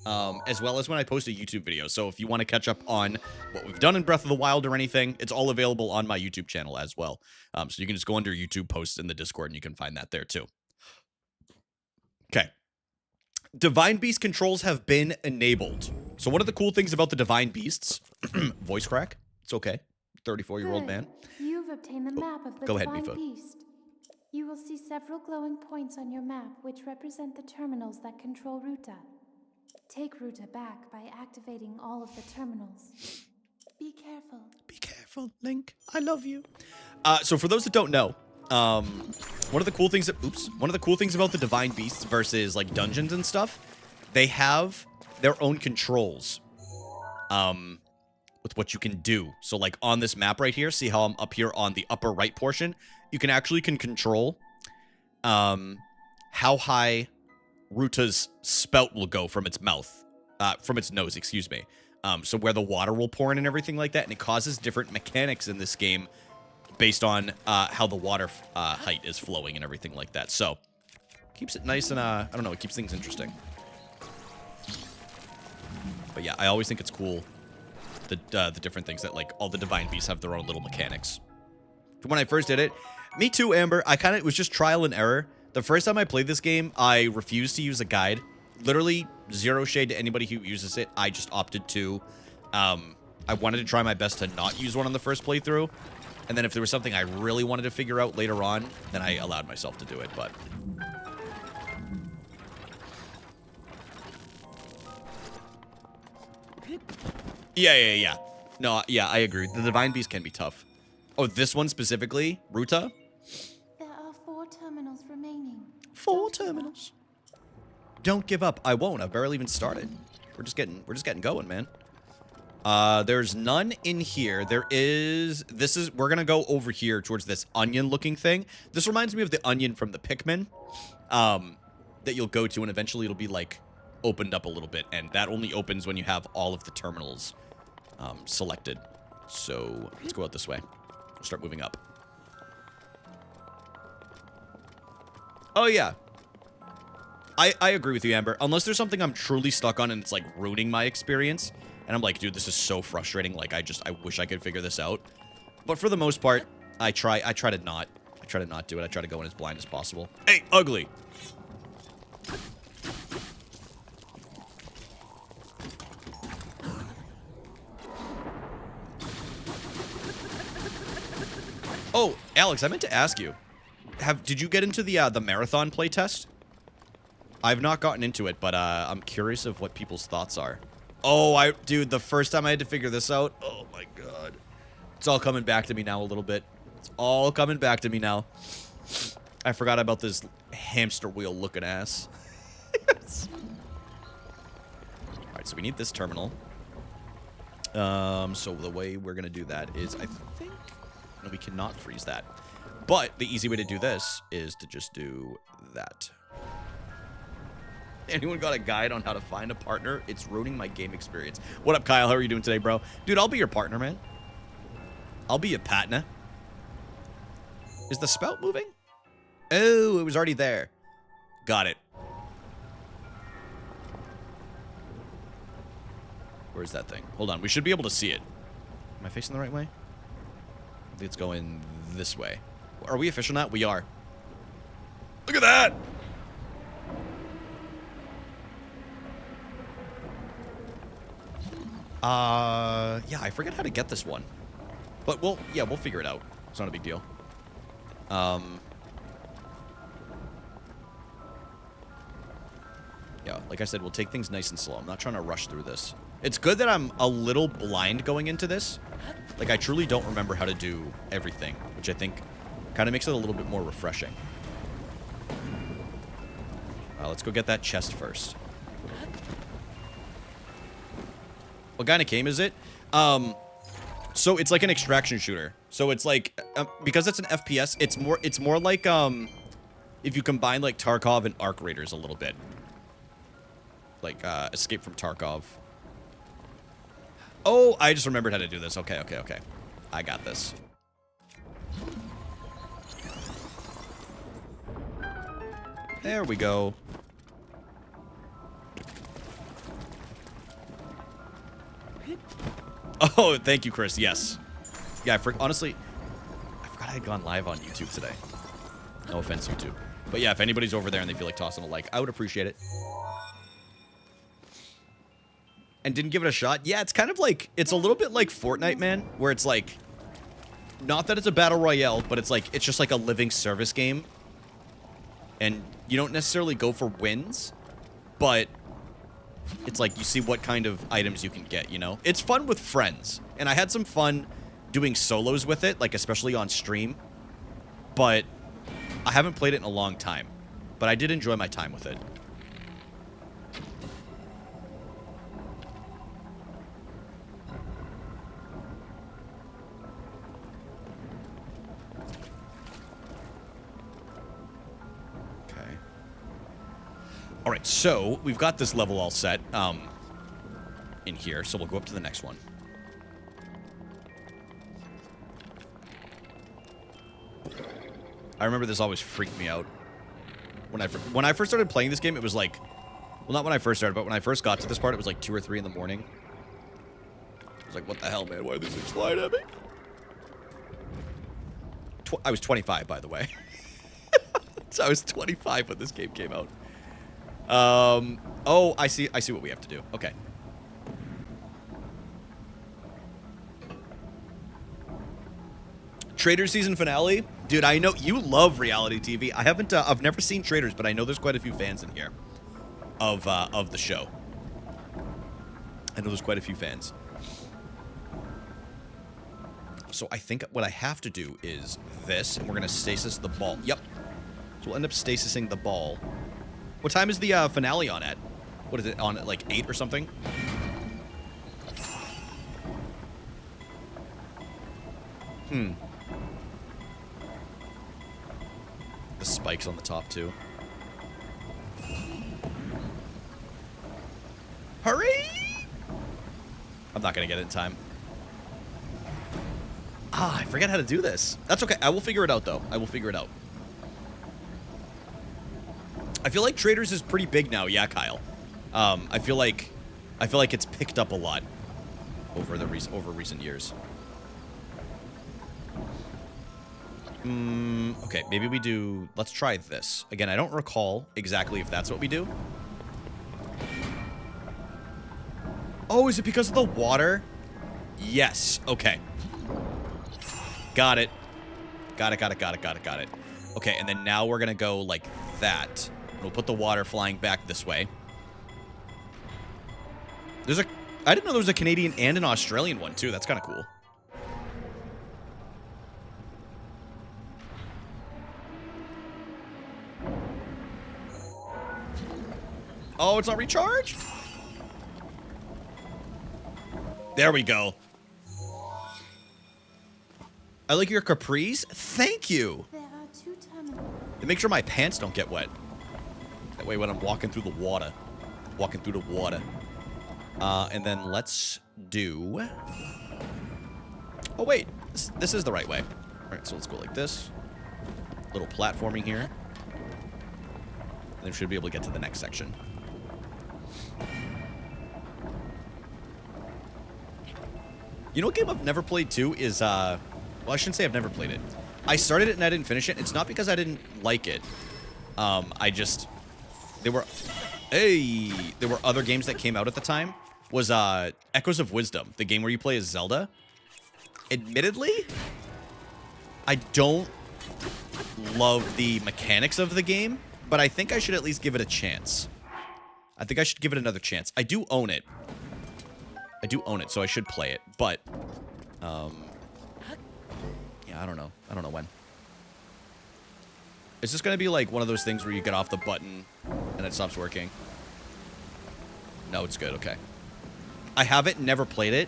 as well as when I post a YouTube video. So if you want to catch up on what we've done in Breath of the Wild or anything, it's all available on my YouTube channel as well. So you can just go under YouTube posts in the Discord and you can find that there too. Okay. Divine Beast controls have been enabled. So one of the cool things about the Divine Beasts, voice crack, it's okay. 34-year-old man. You've obtained the map of the Go ahead, Divine Mifa. Beast. You will see several glowing points on your map which represent the terminals that control Ruta. Take Ruta back by activating all of the terminals. Be careful. Be careful, Link. I love you. So for those that don't know, one of the cool things about the Divine Beasts versus like dungeons and stuff, they have their own controls. With what you can do. So like on this map right here, see how I'm up here on the upper right portion? You can actually control how high Ruta's spout will go from its mouth. From its nose, excuse me. So where the water will pour in and everything like that. And it causes different mechanics in this game based on how the water height is flowing and everything like that. So keeps it nice and, I don't know, it keeps things interesting. But yeah, I always think it's cool. The different things that, like, all the Divine Beasts have their own little mechanics. When I first did it, me too, Amber, it was just trial and error. The first time I played this game, I refused to use a guide. Literally, zero shade to anybody who uses it. I just opted to. I wanted to try my best to not use one on the first playthrough. And then if there was something I really wanted to figure out later on, then I allowed myself to do it, but... Yeah. No, yeah, I agree. The Divine Beast can be tough. Oh, this one specifically? Ruta? There are 4 terminals remaining. 4 terminals. Don't give up. I won't. I've barely even started. We're just getting going, man. There's none in here. We're gonna go over here towards this onion-looking thing. This reminds me of the onion from the Pikmin, that you'll go to, and eventually it'll be, like, opened up a little bit, and that only opens when you have all of the terminals selected. So let's go out this way. We'll start moving up. Oh yeah, I agree with you, Amber. Unless there's something I'm truly stuck on and it's like ruining my experience, and I'm like, dude, this is so frustrating. Like, I wish I could figure this out. But for the most part, I try to not do it. I try to go in as blind as possible. Hey, ugly. Oh, Alex, I meant to ask you. Did you get into the marathon playtest? I've not gotten into it, but I'm curious of what people's thoughts are. Oh, dude, the first time I had to figure this out, oh my god. It's all coming back to me now a little bit. It's all coming back to me now. I forgot about this hamster wheel looking ass. Alright, so we need this terminal. So the way we're gonna do that is, I think... No, we cannot freeze that. But the easy way to do this is to just do that. Anyone got a guide on how to find a partner? It's ruining my game experience. What up, Kyle? How are you doing today, bro? Dude, I'll be your partner, man. I'll be your partner. Is the spout moving? Oh, it was already there. Got it. Where's that thing? Hold on. We should be able to see it. Am I facing the right way? I think it's going this way. Are we official now? We are. Look at that! Yeah, I forget how to get this one. But we'll figure it out. It's not a big deal. Yeah, like I said, we'll take things nice and slow. I'm not trying to rush through this. It's good that I'm a little blind going into this. Like, I truly don't remember how to do everything, which I think kind of makes it a little bit more refreshing. Let's go get that chest first. What kind of game is it? So it's like an extraction shooter. So it's like, because it's an FPS, it's more like, if you combine like Tarkov and Arc Raiders a little bit. Like, Escape from Tarkov. Oh, I just remembered how to do this. Okay. I got this. There we go. Oh, thank you, Chris. Yes. Yeah, honestly, I forgot I had gone live on YouTube today. No offense, YouTube. But yeah, if anybody's over there and they feel like tossing a like, I would appreciate it. And didn't give it a shot? Yeah, it's kind of like, it's a little bit like Fortnite, man, where it's like, not that it's a battle royale, but it's like, it's just like a living service game. And you don't necessarily go for wins, but it's like you see what kind of items you can get, you know? It's fun with friends. And I had some fun doing solos with it, like especially on stream. But I haven't played it in a long time. But I did enjoy my time with it. All right, so we've got this level all set in here, so we'll go up to the next one. I remember this always freaked me out. When I first started playing this game, it was like, well, not when I first started, but when I first got to this part, it was like 2 or 3 in the morning. I was like, what the hell, man? Why are these things flying at me? I was 25, by the way. So I was 25 when this game came out. Oh, I see what we have to do. Okay. Traitors season finale? Dude, I know you love reality TV. I haven't, I've never seen Traitors, but I know there's quite a few fans in here of the show. I know there's quite a few fans. So I think what I have to do is this, and we're going to stasis the ball. Yep. So we'll end up stasising the ball. What time is the finale on at? What is it, on at like 8 or something? The spikes on the top too. Hurry! I'm not gonna get it in time. I forget how to do this. That's okay. I will figure it out though. I will figure it out. I feel like Traitors is pretty big now, yeah, Kyle. I feel like it's picked up a lot over recent years. Okay, maybe we do. Let's try this again. I don't recall exactly if that's what we do. Oh, is it because of the water? Yes. Okay. Got it. Got it. Okay, and then now we're gonna go like that. We'll put the water flying back this way. I didn't know there was a Canadian and an Australian one, too. That's kind of cool. Oh, it's not recharged? There we go. I like your capris. Thank you. There are 2 terminals. To make sure my pants don't get wet. That way when I'm walking through the water. And then let's do... Oh, wait. This is the right way. All right, so let's go like this. Little platforming here. And then we should be able to get to the next section. You know what game I've never played too is, well, I shouldn't say I've never played it. I started it and I didn't finish it. It's not because I didn't like it. There were other games that came out at the time. Was, Echoes of Wisdom, the game where you play as Zelda. Admittedly, I don't love the mechanics of the game, but I think I should at least give it a chance. I think I should give it another chance. I do own it. So I should play it, but, yeah, I don't know. I don't know when. Is this going to be like one of those things where you get off the button and it stops working? No, it's good. Okay. I haven't never played it.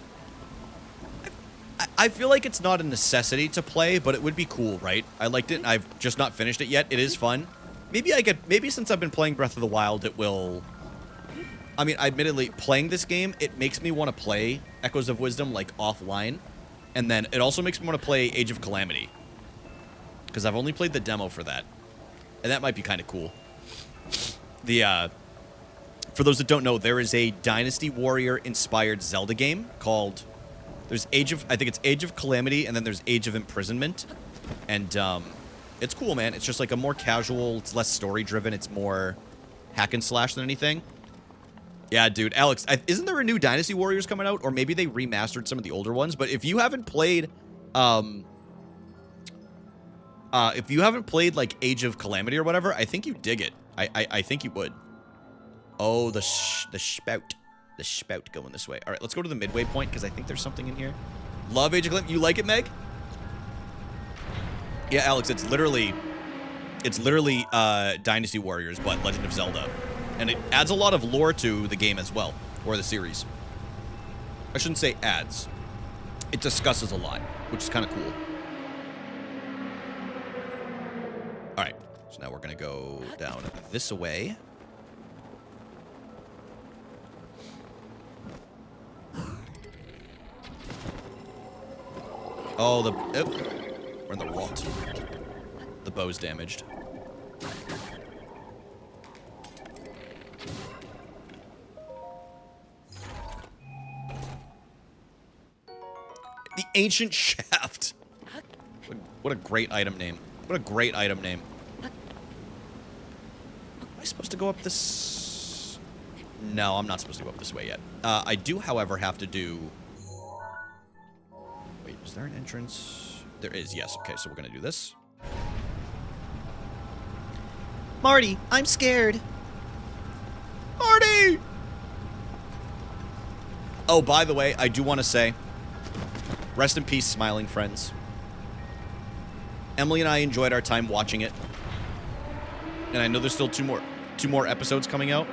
I feel like it's not a necessity to play, but it would be cool, right? I liked it, and I've just not finished it yet. It is fun. Maybe since I've been playing Breath of the Wild, it will... I mean, admittedly, playing this game, it makes me want to play Echoes of Wisdom, like, offline. And then it also makes me want to play Age of Calamity. Because I've only played the demo for that. And that might be kind of cool. For those that don't know, there is a Dynasty Warrior-inspired Zelda game called... I think it's Age of Calamity, and then there's Age of Imprisonment. And, it's cool, man. It's just like a more casual, it's less story-driven, it's more hack and slash than anything. Yeah, dude. Alex, isn't there a new Dynasty Warriors coming out? Or maybe they remastered some of the older ones. But if you haven't played, like, Age of Calamity or whatever, I think you dig it. I think you would. Oh, the spout. The spout going this way. All right, let's go to the midway point, because I think there's something in here. Love Age of Calamity. You like it, Meg? Yeah, Alex, it's literally Dynasty Warriors, but Legend of Zelda. And it adds a lot of lore to the game as well, or the series. I shouldn't say adds. It discusses a lot, which is kind of cool. All right, so now we're going to go down this way. Oh, we're in the rot. The bow's damaged. The Ancient Shaft. What a great item name. What a great item name. Am I supposed to go up this? No, I'm not supposed to go up this way yet. I do, however, have to do... Wait, is there an entrance? There is, yes. Okay, so we're going to do this. Marty, I'm scared. Marty! Oh, by the way, I do want to say, rest in peace, Smiling Friends. Emily and I enjoyed our time watching it. And I know there's still two more episodes coming out.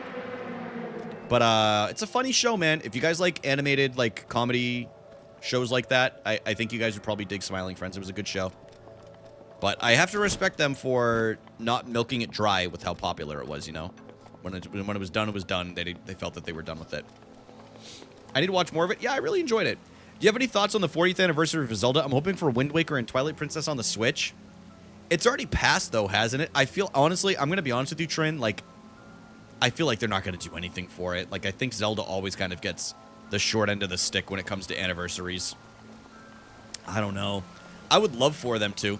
But it's a funny show, man. If you guys like animated, like, comedy shows like that, I think you guys would probably dig Smiling Friends. It was a good show. But I have to respect them for not milking it dry with how popular it was, you know? When it was done, it was done. They felt that they were done with it. I need to watch more of it. Yeah, I really enjoyed it. Do you have any thoughts on the 40th anniversary of Zelda? I'm hoping for Wind Waker and Twilight Princess on the Switch. It's already passed, though, hasn't it? I feel, honestly, I'm going to be honest with you, Trin, like, I feel like they're not going to do anything for it. Like, I think Zelda always kind of gets the short end of the stick when it comes to anniversaries. I don't know. I would love for them to.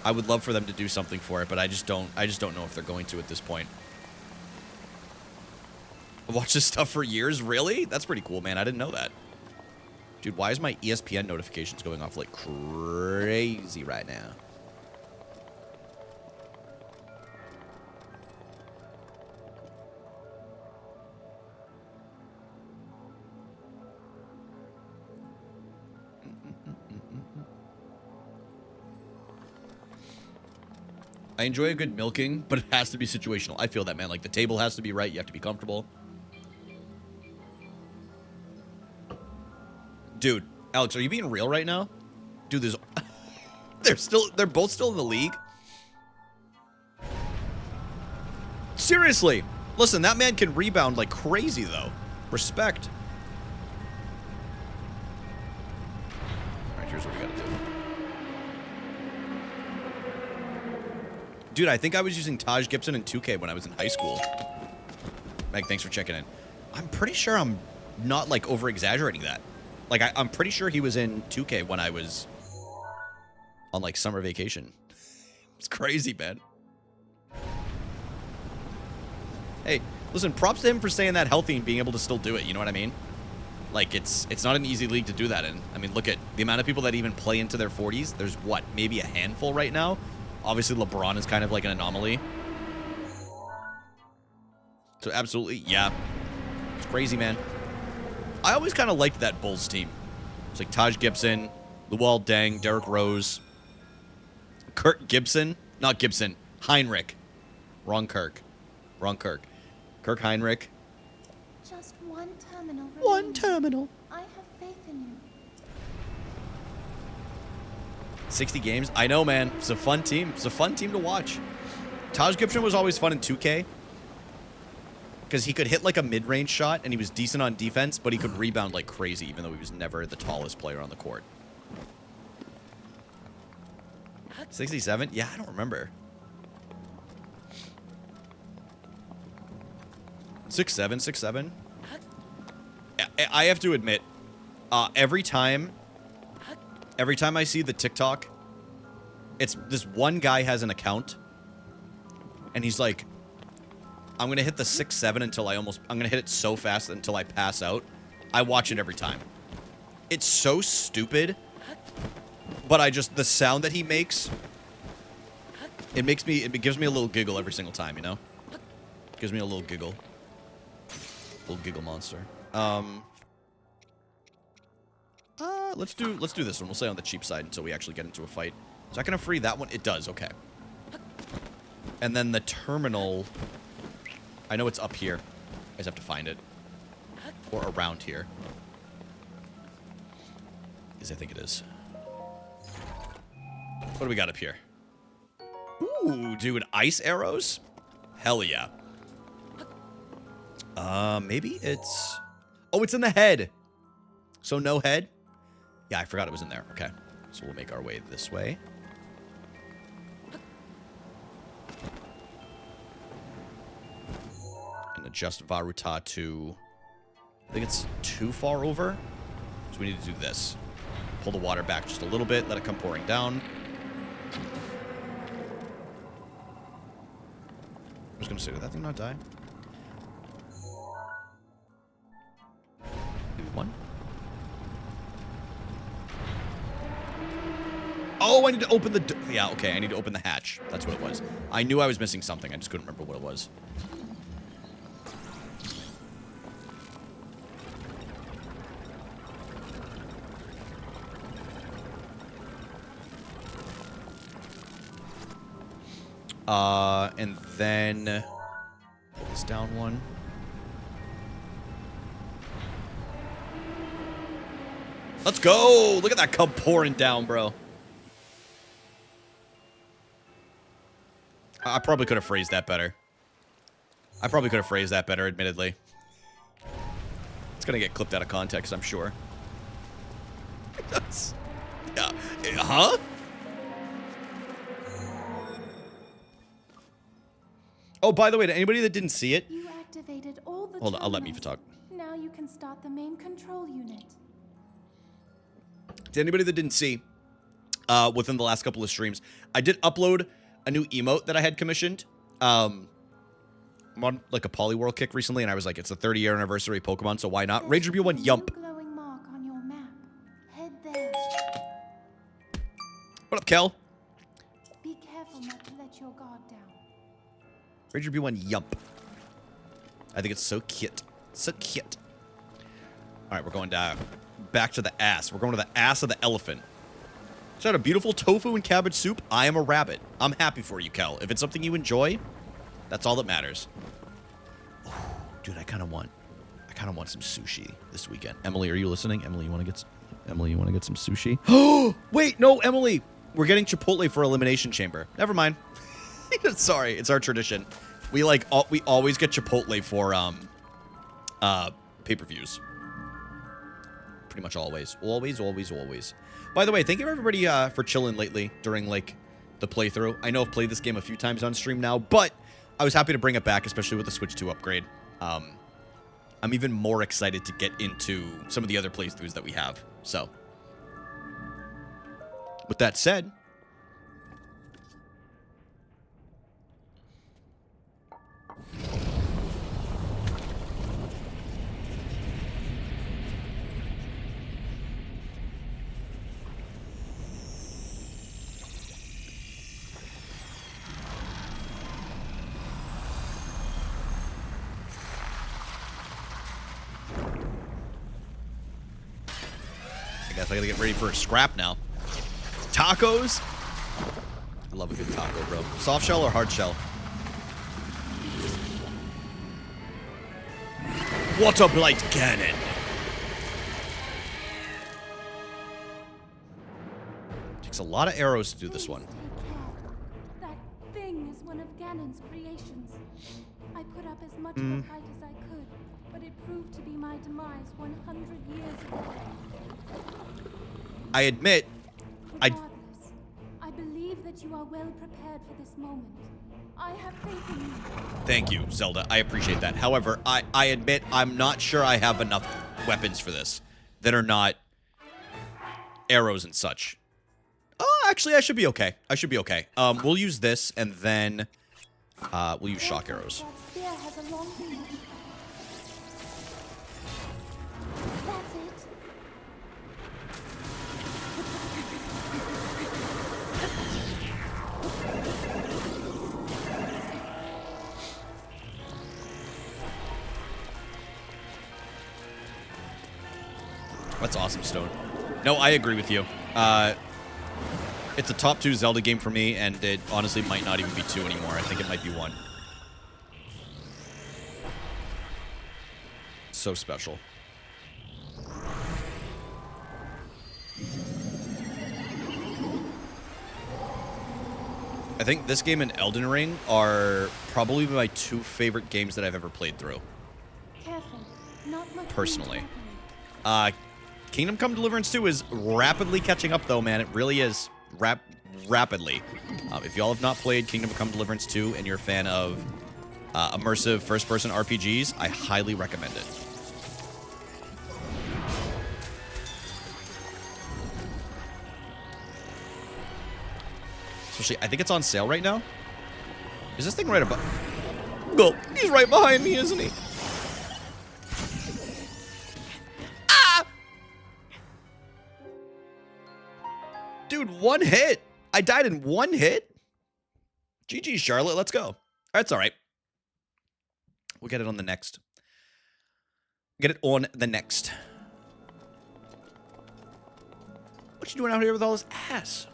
I would love for them to do something for it, but I just don't know if they're going to at this point. I've watched this stuff for years, really? That's pretty cool, man. I didn't know that. Dude, why is my ESPN notifications going off like crazy right now? I enjoy a good milking, but it has to be situational. I feel that, man. Like, the table has to be right. You have to be comfortable. Dude, Alex, are you being real right now? Dude, there's... they're both still in the league? Seriously. Listen, that man can rebound like crazy, though. Respect. All right, here's what we gotta do. Dude, I think I was using Taj Gibson in 2K when I was in high school. Meg, thanks for checking in. I'm pretty sure I'm not, like, over-exaggerating that. Like, I'm pretty sure he was in 2K when I was on, like, summer vacation. It's crazy, man. Hey, listen, props to him for staying that healthy and being able to still do it, you know what I mean? Like, it's not an easy league to do that in. I mean, look at the amount of people that even play into their 40s. There's, what, maybe a handful right now? Obviously, LeBron is kind of like an anomaly. So, absolutely, yeah. It's crazy, man. I always kind of liked that Bulls team. It's like Taj Gibson, Luol Deng, Derrick Rose, Kirk Gibson. Not Gibson. Heinrich. Wrong Kirk. Wrong Kirk. Kirk Heinrich. Just one terminal remaining. One terminal. I have faith in you. 60 games. I know, man. It's a fun team. It's a fun team to watch. Taj Gibson was always fun in 2K. Because he could hit like a mid-range shot, and he was decent on defense, but he could rebound like crazy, even though he was never the tallest player on the court. 67? Yeah, I don't remember. 6'7", 6'7". I have to admit, every time I see the TikTok, it's this one guy has an account, and he's like, I'm going to hit the 6'7" until I'm going to hit it so fast until I pass out. I watch it every time. It's so stupid, but the sound that he makes, it gives me a little giggle every single time, you know? It gives me a little giggle. Little giggle monster. Let's do this one. We'll stay on the cheap side until we actually get into a fight. Is that going to free that one? It does, okay. And then the terminal, I know it's up here. I just have to find it. Or around here. Because I think it is. What do we got up here? Ooh, dude, ice arrows? Hell yeah. Maybe it's... Oh, it's in the head. So no head? Yeah, I forgot it was in there. Okay. So we'll make our way this way. And adjust Varuta to... I think it's too far over. So we need to do this. Pull the water back just a little bit. Let it come pouring down. I was going to say, did that thing not die? Maybe one? Oh, I need to open the... Yeah, okay, I need to open the hatch. That's what it was. I knew I was missing something. I just couldn't remember what it was. And then... Pull this down one. Let's go! Look at that come pouring down, bro. I probably could have phrased that better. Admittedly. It's gonna get clipped out of context, I'm sure. That's... Yeah. Huh? Oh, by the way, to anybody that didn't see it... You activated all the Hold on, I'll let terminals. Mifa talk. Now you can start the main control unit. To anybody that didn't see, within the last couple of streams, I did upload a new emote that I had commissioned. I'm on like a Polyworld kick recently, and I was like, it's the 30-year anniversary of Pokemon, so why not? Ranger B1 Yump. Glowing mark on your map. Head there. What up, Kel? Be careful not to let your guard down. Ranger B1 Yump. I think it's so cute. So cute. All right, we're going back to the ass. We're going to the ass of the elephant. Is that a beautiful tofu and cabbage soup? I am a rabbit. I'm happy for you, Kel. If it's something you enjoy, that's all that matters. Oh, dude, I kind of want some sushi this weekend. Emily, are you listening? Emily, you want to get some sushi? Oh, wait, no, Emily. We're getting Chipotle for Elimination Chamber. Never mind. Sorry, it's our tradition. We we always get Chipotle for pay-per-views. Pretty much always. Always. By the way, thank you everybody for chilling lately during like the playthrough. I know I've played this game a few times on stream now, but I was happy to bring it back, especially with the Switch 2 upgrade. I'm even more excited to get into some of the other playthroughs that we have. So, with that said, I guess I gotta get ready for a scrap now. Tacos? I love a good taco, bro. Soft shell or hard shell? Water Blight Cannon. Takes a lot of arrows to do this one. Please take care. That thing is one of Ganon's creations. I put up as much of a fight as I could, but it proved to be my demise 100 years ago. I admit, Regardless, I believe that you are well prepared for this moment. I have faith in you. Thank you, Zelda. I appreciate that. However, I admit I'm not sure I have enough weapons for this that are not arrows and such. Oh, actually, I should be okay. We'll use this, and then we'll use shock arrows. That spear has a long reach. That's it. That's awesome, Stone. No, I agree with you. It's a top 2 Zelda game for me, and it honestly might not even be 2 anymore. I think it might be 1. So special. I think this game and Elden Ring are probably my 2 favorite games that I've ever played through. Careful. Not much Personally. wind happening. Kingdom Come Deliverance 2 is rapidly catching up, though, man. It really is. Rapidly. If y'all have not played Kingdom Come Deliverance 2 and you're a fan of immersive first-person RPGs, I highly recommend it. Especially, I think it's on sale right now. Is this thing right above? Well, he's right behind me, isn't he? Dude, 1 hit. I died in 1 hit. GG, Charlotte. Let's go. That's all right. We'll get it on the next. Get it on the next. What you doing out here with all this ass?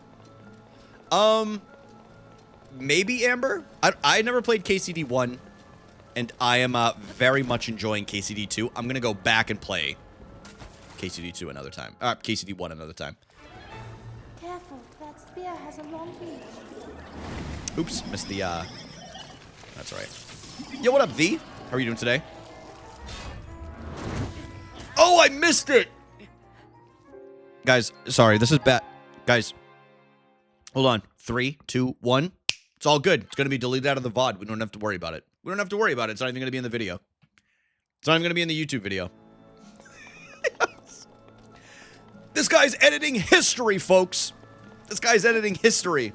Maybe Amber. I never played KCD 1, and I am very much enjoying KCD 2. I'm gonna go back and play KCD 2 another time. KCD 1 another time. Careful. That spear has a long reach. Oops, missed the, That's all right. Yo, what up, V? How are you doing today? Oh, I missed it! Guys, sorry, this is bad. Guys, hold on. 3, 2, 1. It's all good. It's going to be deleted out of the VOD. We don't have to worry about it. We don't have to worry about it. It's not even going to be in the video. It's not even going to be in the YouTube video. This guy's editing history, folks. This guy's editing history.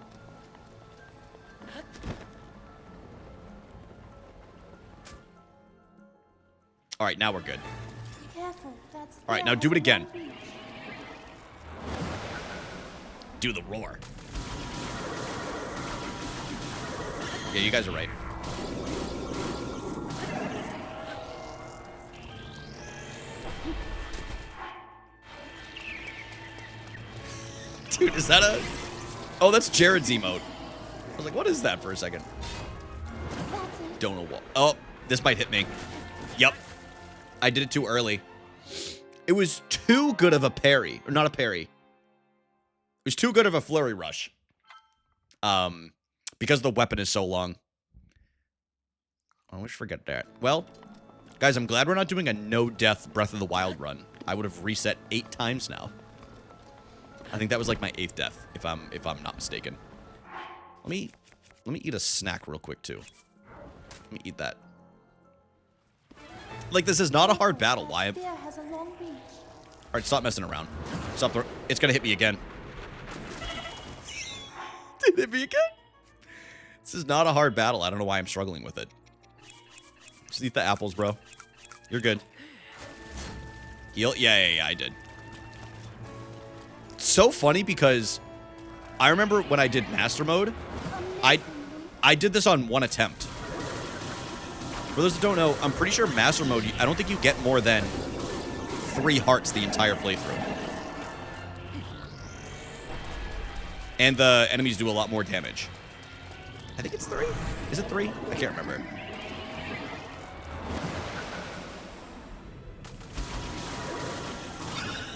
All right, now we're good. Careful. That All right, now do it again. Do the roar. Yeah, you guys are right. Dude, is that a... Oh, that's Jared's emote. I was like, what is that for a second? Don't know what. Oh, this might hit me. Yep. I did it too early. It was too good of a parry. Or not a parry. It was too good of a flurry rush. Because the weapon is so long. I always forget that. Well, guys, I'm glad we're not doing a no-death Breath of the Wild run. I would have reset 8 times now. I think that was like my 8th death, if I'm not mistaken. Let me eat a snack real quick too. Let me eat that. Like, this is not a hard battle. Why? All Spear has a long reach. right, stop messing around. Stop. It's gonna hit me again. Did it hit me again? This is not a hard battle. I don't know why I'm struggling with it. Just eat the apples, bro. You're good. Heal? Yeah, I did. It's so funny because I remember when I did Master Mode, I did this on 1 attempt. For those that don't know, I'm pretty sure Master Mode, I don't think you get more than 3 hearts the entire playthrough. And the enemies do a lot more damage. I think it's 3. Is it 3? I can't remember.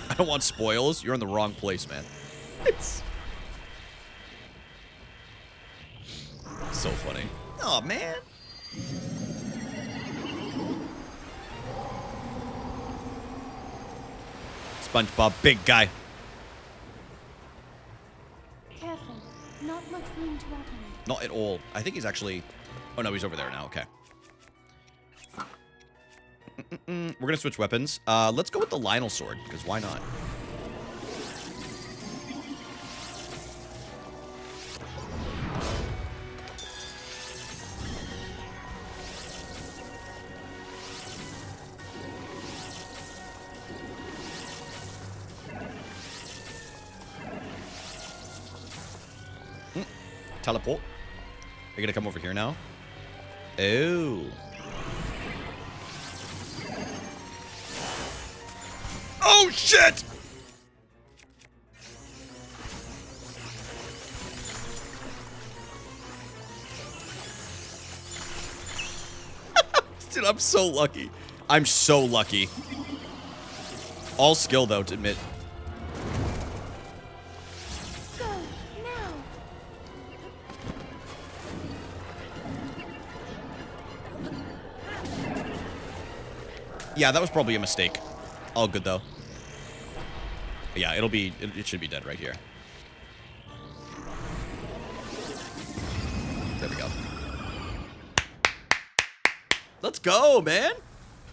I don't want spoils. You're in the wrong place, man. It's so funny. Oh, man. SpongeBob, big guy. Careful. Not much room to operate. Not at all. I think he's actually... Oh, no, he's over there now. Okay. We're going to switch weapons. Let's go with the Lionel Sword, because why not? Teleport. Are you going to come over here now? Oh. Oh, shit! Dude, I'm so lucky. I'm so lucky. All skill, though, to admit. Go now. Yeah, that was probably a mistake. All good, though. Yeah, it should be dead right here. There we go. Let's go, man.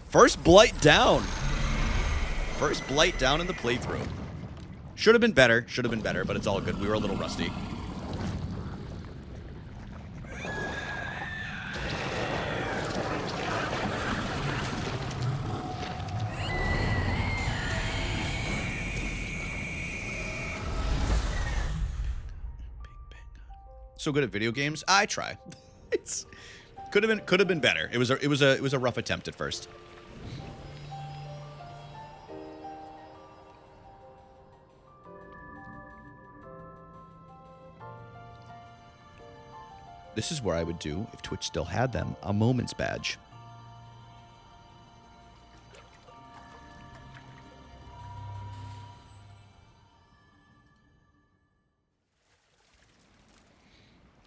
First blight down. First blight down in the playthrough. Should have been better, but it's all good. We were a little rusty. So good at video games. I try. It's could have been better. It was a rough attempt at first. This is where I would do, if Twitch still had them, a moments badge.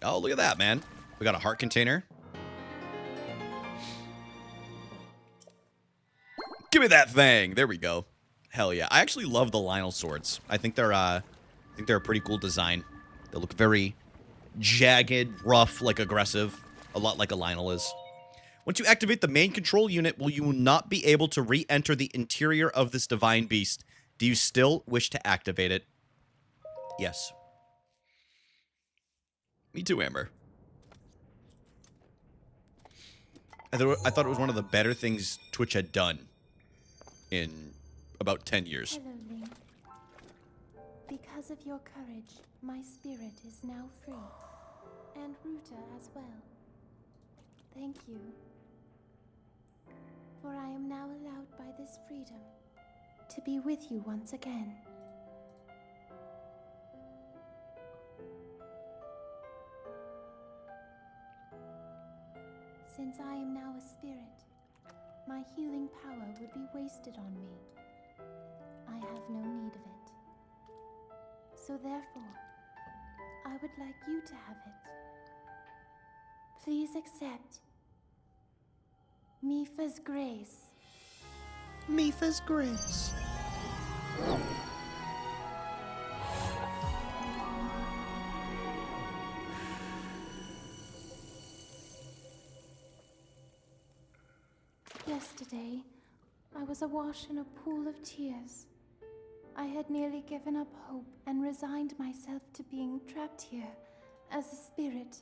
Oh, look at that, man. We got a heart container. Give me that thing. There we go. Hell yeah. I actually love the Lionel swords. I think they're a pretty cool design. They look very jagged, rough, like aggressive. A lot like a Lionel is. Once you activate the main control unit, you will not be able to re-enter the interior of this divine beast. Do you still wish to activate it? Yes. Me too, Amber. I thought it was one of the better things Twitch had done in about 10 years. Hello, Link. Because of your courage, my spirit is now free. And Ruta as well. Thank you. For I am now allowed by this freedom to be with you once again. Since I am now a spirit, my healing power would be wasted on me. I have no need of it. So therefore, I would like you to have it. Please accept Mifa's grace. Mifa's grace. Yesterday, I was awash in a pool of tears. I had nearly given up hope and resigned myself to being trapped here as a spirit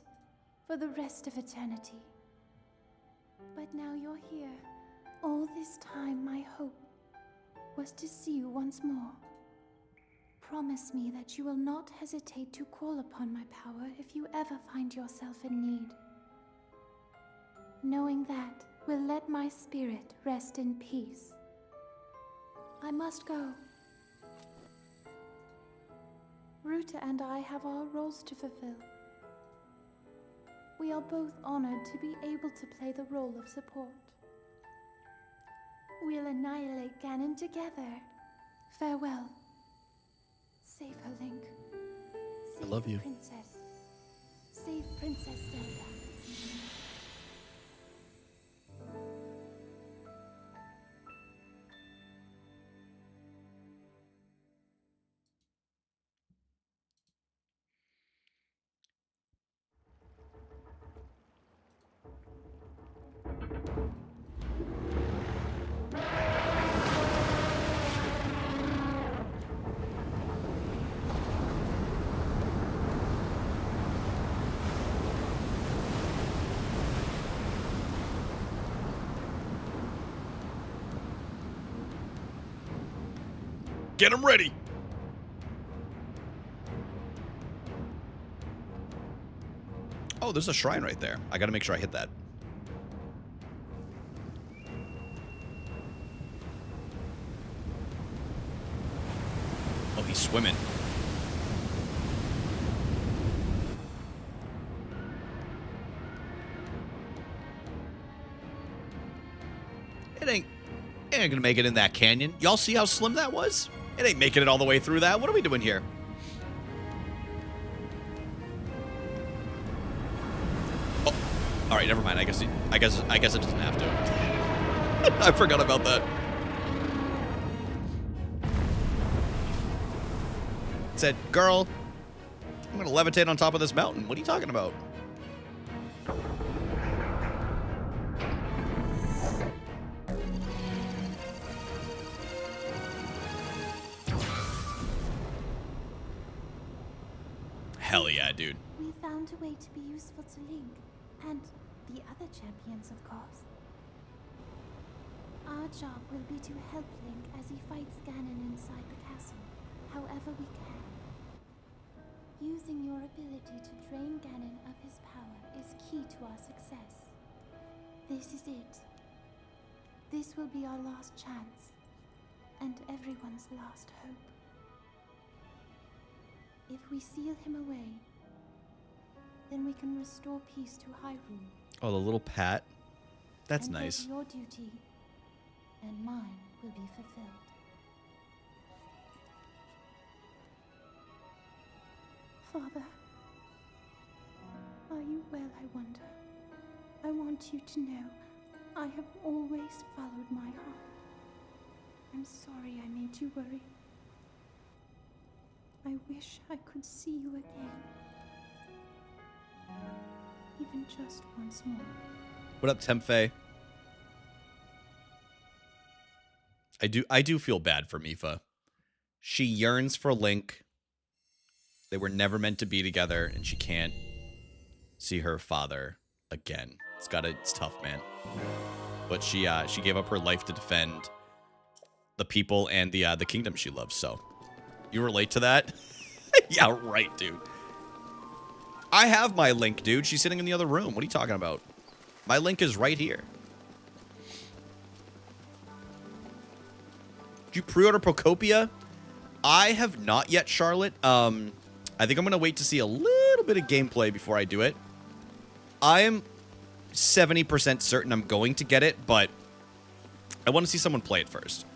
for the rest of eternity. But now you're here. All this time, my hope was to see you once more. Promise me that you will not hesitate to call upon my power if you ever find yourself in need. Knowing that will let my spirit rest in peace. I must go. Ruta and I have our roles to fulfill. We are both honored to be able to play the role of support. We'll annihilate Ganon together. Farewell. Save her, Link. Save love you. Princess. Save Princess Zelda. Get him ready. Oh, there's a shrine right there. I gotta make sure I hit that. Oh, he's swimming. It ain't gonna make it in that canyon. Y'all see how slim that was? It ain't making it all the way through that. What are we doing here? Oh, all right, never mind. I guess it doesn't have to. I forgot about that. It said, "Girl, I'm gonna levitate on top of this mountain." What are you talking about? Hell yeah, dude. We found a way to be useful to Link, and the other champions, of course. Our job will be to help Link as he fights Ganon inside the castle, however we can. Using your ability to drain Ganon of his power is key to our success. This is it. This will be our last chance, and everyone's last hope. If we seal him away, then we can restore peace to Hyrule. Oh, the little pat. That's and nice. Your duty and mine will be fulfilled. Father, are you well, I wonder? I want you to know I have always followed my heart. I'm sorry I made you worry. I wish I could see you again. Even just once more. What up, Tempeh? I do feel bad for Mifa. She yearns for Link. They were never meant to be together, and she can't see her father again. It's tough, man. But she gave up her life to defend the people and the kingdom she loves. So, you relate to that? Yeah, right, dude. I have my Link, dude. She's sitting in the other room. What are you talking about? My Link is right here. Did you pre-order Procopia? I have not yet, Charlotte. I think I'm going to wait to see a little bit of gameplay before I do it. I am 70% certain I'm going to get it, but I want to see someone play it first.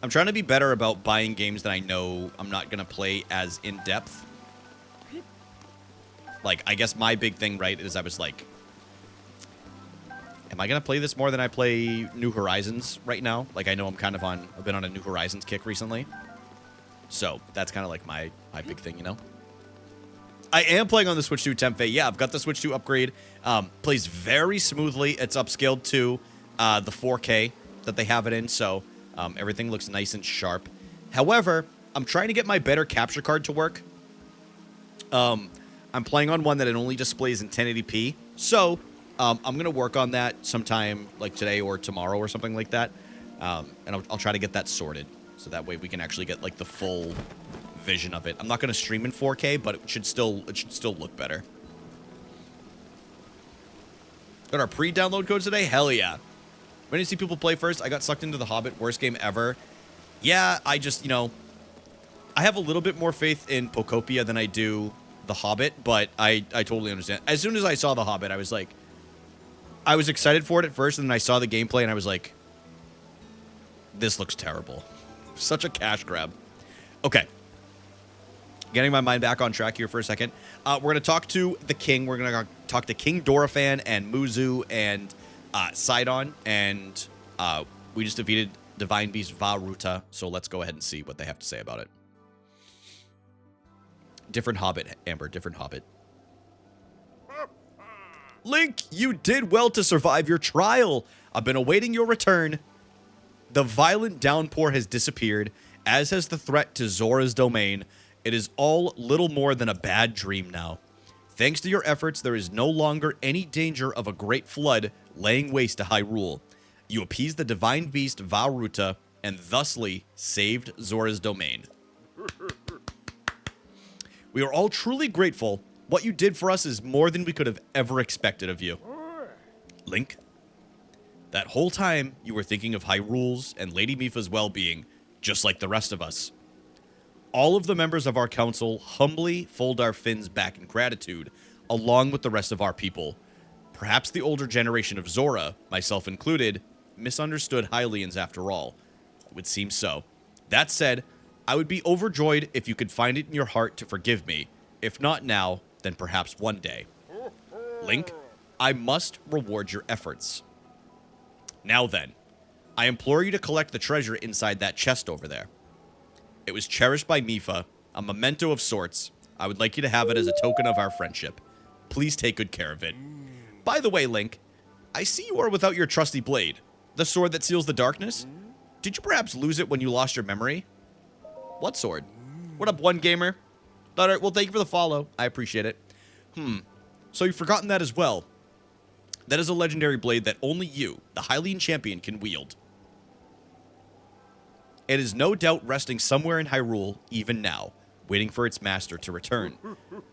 I'm trying to be better about buying games that I know I'm not going to play as in-depth. Like, I guess my big thing, right, is I was like, Am I going to play this more than I play New Horizons right now? Like, I know I've been on a New Horizons kick recently. So, that's kind of like my big thing, you know? I am playing on the Switch 2 Tempe. Yeah, I've got the Switch 2 upgrade. Plays very smoothly. It's upscaled to the 4K that they have it in, so everything looks nice and sharp. However, I'm trying to get my better capture card to work. I'm playing on one that it only displays in 1080p, so I'm going to work on that sometime like today or tomorrow or something like that, and I'll try to get that sorted, so that way we can actually get like the full vision of it. I'm not going to stream in 4K, but it should still look better. Got our pre-download codes today? Hell yeah. When you see people play first, I got sucked into The Hobbit, worst game ever. Yeah, I just, you know, I have a little bit more faith in Pocopia than I do The Hobbit, but I totally understand. As soon as I saw The Hobbit, I was like, I was excited for it at first, and then I saw the gameplay, and I was like, this looks terrible. Such a cash grab. Okay. Getting my mind back on track here for a second. We're going to talk to the king. We're going to talk to King Dorephan and Muzu and Sidon, and we just defeated Divine Beast Vah Ruta, so let's go ahead and see what they have to say about it. Different Hobbit, Amber, different Hobbit. Link, you did well to survive your trial. I've been awaiting your return. The violent downpour has disappeared, as has the threat to Zora's domain. It is all little more than a bad dream now. Thanks to your efforts, there is no longer any danger of a great flood laying waste to Hyrule. You appeased the divine beast Vah Ruta and thusly saved Zora's domain. We are all truly grateful. What you did for us is more than we could have ever expected of you. Link, that whole time you were thinking of Hyrule's and Lady Mipha's well-being, just like the rest of us. All of the members of our council humbly fold our fins back in gratitude, along with the rest of our people. Perhaps the older generation of Zora, myself included, misunderstood Hylians after all. It would seem so. That said, I would be overjoyed if you could find it in your heart to forgive me. If not now, then perhaps one day. Link, I must reward your efforts. Now then, I implore you to collect the treasure inside that chest over there. It was cherished by Mipha, a memento of sorts. I would like you to have it as a token of our friendship. Please take good care of it. By the way, Link, I see you are without your trusty blade, the sword that seals the darkness. Did you perhaps lose it when you lost your memory? What sword? What up, One Gamer? Well, thank you for the follow. I appreciate it. So you've forgotten that as well. That is a legendary blade that only you, the Hylian champion, can wield. It is no doubt resting somewhere in Hyrule, even now, waiting for its master to return.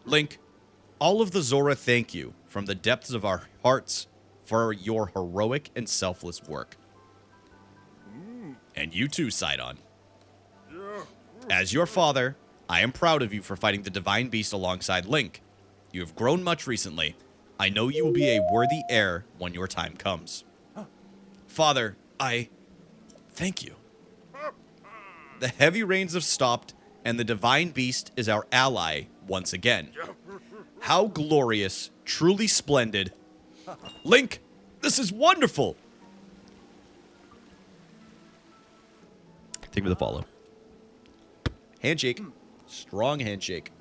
Link, all of the Zora thank you from the depths of our hearts for your heroic and selfless work. And you too, Sidon. As your father, I am proud of you for fighting the Divine Beast alongside Link. You have grown much recently. I know you will be a worthy heir when your time comes. Father, I thank you. The heavy rains have stopped, and the Divine Beast is our ally once again. How glorious, truly splendid. Link, this is wonderful. Take me the follow. Handshake. Strong handshake.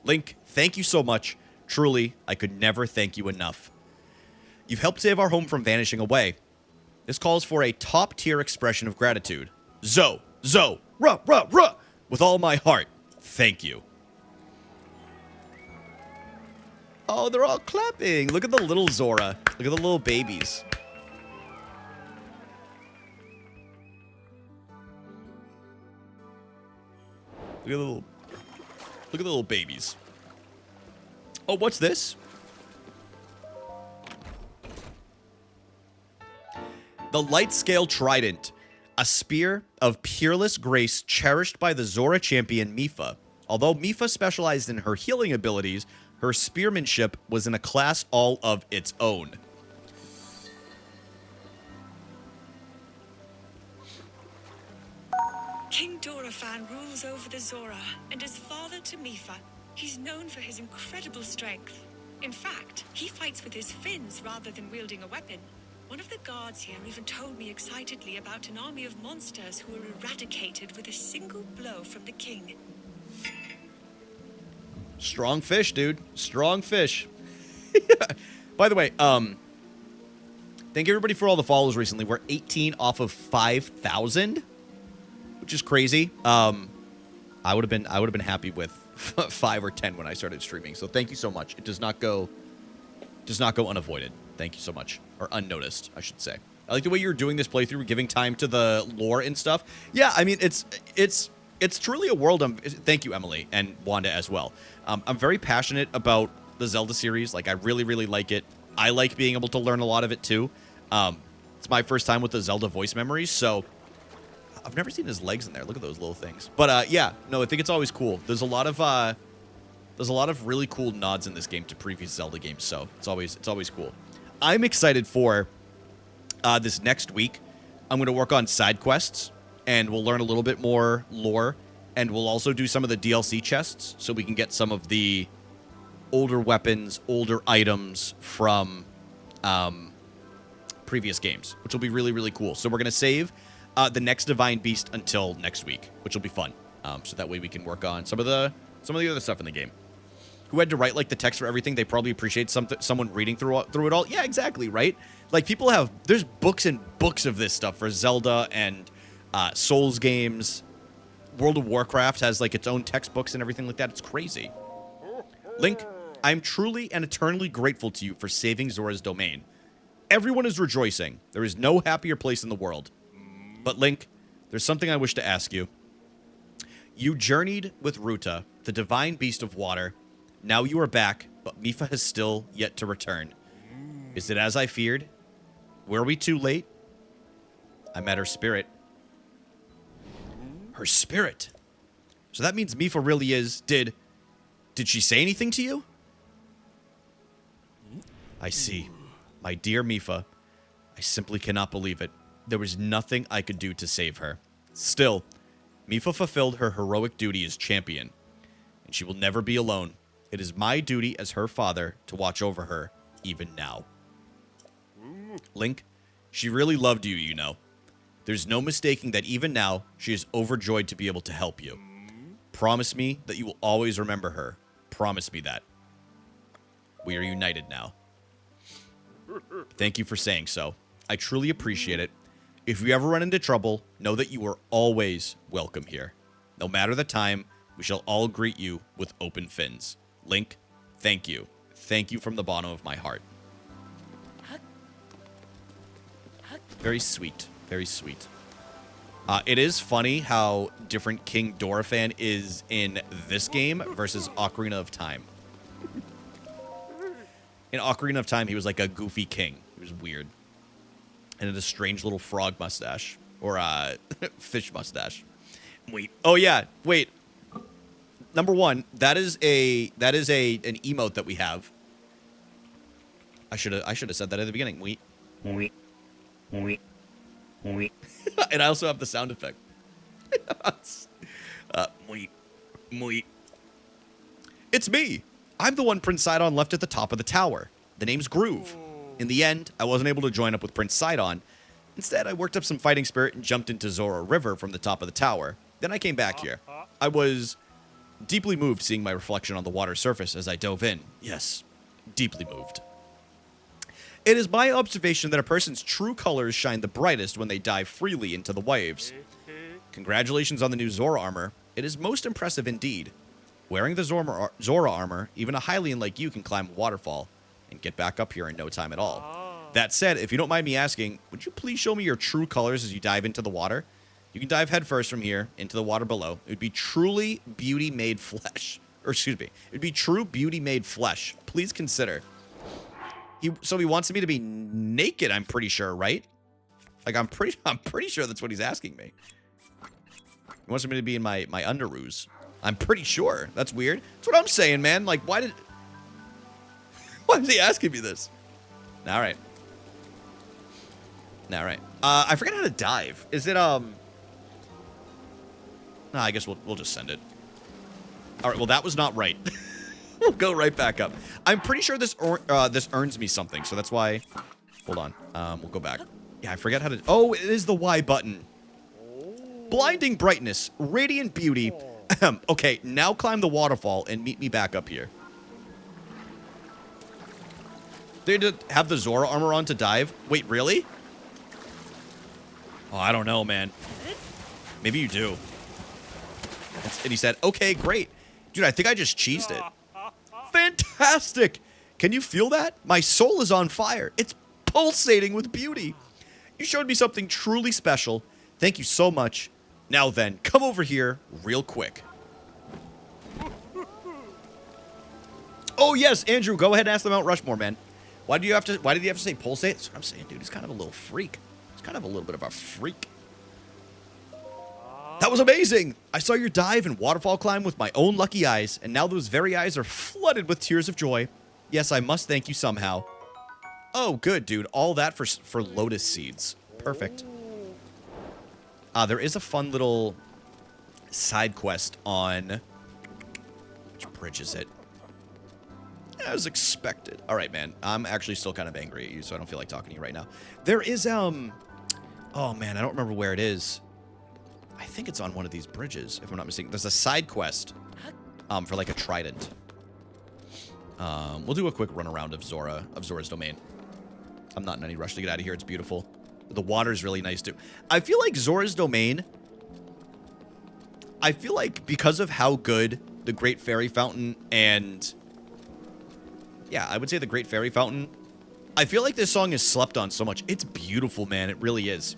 Link, thank you so much. Truly, I could never thank you enough. You've helped save our home from vanishing away. This calls for a top-tier expression of gratitude. Zo, ruh, ruh, ruh. With all my heart, thank you. Oh, they're all clapping. Look at the little Zora. Look at the little babies. Look at the little babies. Oh, what's this? The Light Scale Trident, a spear of peerless grace cherished by the Zora champion Mipha. Although Mipha specialized in her healing abilities, her spearmanship was in a class all of its own. King Dorephan rules over the Zora and is father to Mipha. He's known for his incredible strength. In fact, He fights with his fins rather than wielding a weapon. One of the guards here even told me excitedly about an army of monsters who were eradicated with a single blow from the king. Strong fish, dude. Strong fish. By the way, thank everybody for all the follows recently. We're 18 off of 5,000, which is crazy. I would have been happy with 5 or 10 when I started streaming. So thank you so much. It does not go unavoided. Thank you so much, or unnoticed, I should say. I like the way you're doing this playthrough, giving time to the lore and stuff. Yeah, I mean it's truly a world. Thank you, Emily and Wanda as well. I'm very passionate about the Zelda series. Like, I really, really like it. I like being able to learn a lot of it too. It's my first time with the Zelda voice memories, so I've never seen his legs in there. Look at those little things. But yeah, no, I think it's always cool. There's a lot of really cool nods in this game to previous Zelda games, so it's always cool. I'm excited for this next week. I'm going to work on side quests, and we'll learn a little bit more lore, and we'll also do some of the DLC chests, so we can get some of the older weapons, older items from previous games, which will be really, really cool. So we're going to save the next Divine Beast until next week, which will be fun. So that way we can work on some of the other stuff in the game. Who had to write like the text for everything? They probably appreciate someone reading through it all. Yeah, exactly, right? Like, there's books and books of this stuff for Zelda and Souls games. World of Warcraft has like its own textbooks and everything like that. It's crazy. Link, I'm truly and eternally grateful to you for saving Zora's domain. Everyone is rejoicing. There is no happier place in the world. But Link, there's something I wish to ask you. You journeyed with Ruta, the divine beast of water. Now you are back, but Mipha has still yet to return. Is it as I feared? Were we too late? I met her spirit. Her spirit? So that means Mipha really is... Did she say anything to you? I see. My dear Mipha, I simply cannot believe it. There was nothing I could do to save her. Still, Mipha fulfilled her heroic duty as champion, and she will never be alone. It is my duty as her father to watch over her, even now. Link, she really loved you, you know. There's no mistaking that even now, she is overjoyed to be able to help you. Promise me that you will always remember her. Promise me that. We are united now. Thank you for saying so. I truly appreciate it. If you ever run into trouble, know that you are always welcome here. No matter the time, we shall all greet you with open fins. Link, thank you. Thank you from the bottom of my heart. Very sweet. Very sweet. It is funny how different King Dorephan is in this game versus Ocarina of Time. In Ocarina of Time, he was like a goofy king. He was weird. And had a strange little frog mustache. Or fish mustache. Wait. Oh, yeah. Wait. Number one, that is an emote that we have. I should have said that at the beginning. Wait. And I also have the sound effect. It's me. I'm the one Prince Sidon left at the top of the tower. The name's Groove. In the end, I wasn't able to join up with Prince Sidon. Instead, I worked up some fighting spirit and jumped into Zora River from the top of the tower. Then I came back here. I was deeply moved seeing my reflection on the water surface as I dove in. Yes, deeply moved. It is my observation that a person's true colors shine the brightest when they dive freely into the waves. Congratulations on the new Zora armor. It is most impressive indeed. Wearing the Zora armor, even a Hylian like you can climb a waterfall and get back up here in no time at all. That said, if you don't mind me asking, would you please show me your true colors as you dive into the water? You can dive headfirst from here into the water below. It would be truly beauty made flesh. Or excuse me, it would be true beauty made flesh. Please consider. So he wants me to be naked, I'm pretty sure, right? Like, I'm pretty sure that's what he's asking me. He wants me to be in my underoos. I'm pretty sure. That's weird. That's what I'm saying, man. Like, why is he asking me this? All right. All right. I forgot how to dive. Is it, No, I guess we'll just send it. All right, well, that was not right. We'll go right back up. I'm pretty sure this earns me something, so that's why. Hold on. We'll go back. Yeah, I forget how to. Oh, it is the Y button. Blinding brightness, radiant beauty. Okay, now climb the waterfall and meet me back up here. They had to have the Zora armor on to dive. Wait, really? Oh, I don't know, man. Maybe you do. And he said, okay, great. Dude, I think I just cheesed it. Fantastic! Can you feel that? My soul is on fire. It's pulsating with beauty. You showed me something truly special. Thank you so much. Now then, come over here real quick. Oh, yes, Andrew, go ahead and ask the Mount Rushmore, man. Why did you have to say pulsate? That's what I'm saying, dude. He's kind of a little freak. He's kind of a little bit of a freak. That was amazing! I saw your dive and waterfall climb with my own lucky eyes, and now those very eyes are flooded with tears of joy. Yes, I must thank you somehow. Oh, good, dude. All that for lotus seeds. Perfect. There is a fun little side quest on... Which bridge is it? As expected. All right, man. I'm actually still kind of angry at you, so I don't feel like talking to you right now. There is, Oh, man, I don't remember where it is. I think it's on one of these bridges, if I'm not mistaken. There's a side quest for like a trident. We'll do a quick run around of Zora's domain. I'm not in any rush to get out of here. It's beautiful. The water's really nice too. I feel like Zora's domain, I feel like because of how good the Great Fairy Fountain and... Yeah, I would say the Great Fairy Fountain. I feel like this song is slept on so much. It's beautiful, man. It really is.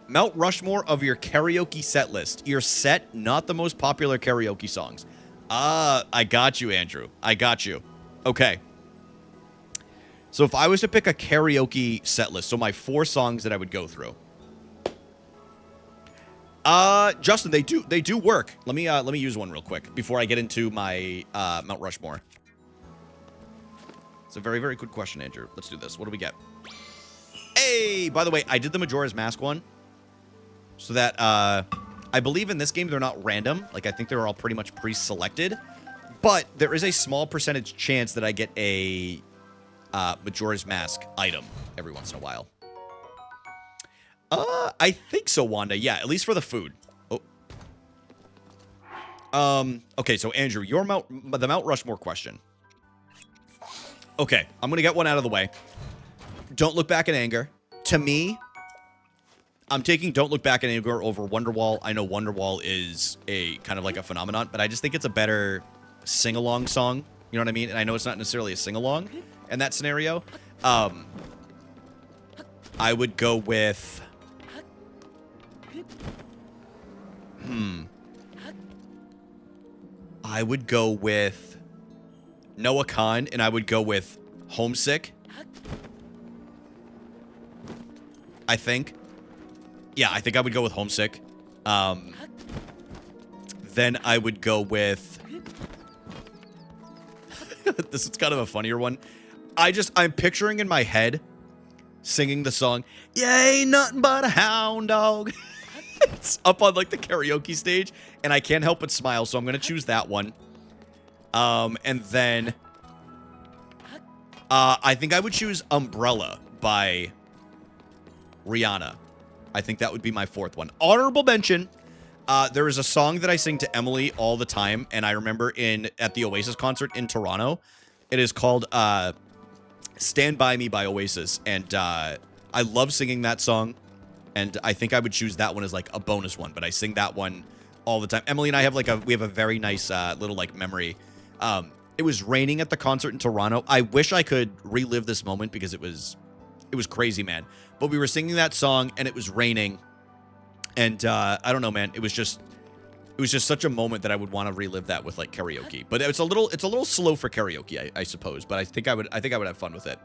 Mount Rushmore of your karaoke set list. Your set, not the most popular karaoke songs. I got you, Andrew. I got you. Okay. So if I was to pick a karaoke set list, so my 4 songs that I would go through. Justin, they do work. Let me use one real quick before I get into my Mount Rushmore. It's a very, very good question, Andrew. Let's do this. What do we get? Hey, by the way, I did the Majora's Mask one. So that, I believe in this game they're not random. Like, I think they're all pretty much pre-selected. But there is a small percentage chance that I get a Majora's Mask item every once in a while. I think so, Wanda. Yeah, at least for the food. Oh. Okay, so Andrew, the Mount Rushmore question. Okay, I'm going to get one out of the way. Don't Look Back in Anger. To me, I'm taking Don't Look Back in Anger over Wonderwall. I know Wonderwall is a kind of like a phenomenon, but I just think it's a better sing-along song. You know what I mean? And I know it's not necessarily a sing-along in that scenario. I would go with... I would go with Noah Khan, and I would go with Homesick. I think. Yeah, I think I would go with Homesick. Then I would go with... This is kind of a funnier one. I'm picturing in my head singing the song, "You ain't nothing but a hound dog." It's up on like the karaoke stage, and I can't help but smile, so I'm going to choose that one. And then I think I would choose Umbrella by Rihanna. I think that would be my 4th one. Honorable mention, there is a song that I sing to Emily all the time, and I remember at the Oasis concert in Toronto. It is called Stand By Me by Oasis, and I love singing that song, and I think I would choose that one as like a bonus one, but I sing that one all the time. Emily and I have we have a very nice little like memory. It was raining at the concert in Toronto. I wish I could relive this moment because it was crazy, man. But we were singing that song and it was raining, and I don't know, man. It was just such a moment that I would want to relive that with like karaoke. But it's a little slow for karaoke, I suppose. But I think I would have fun with it.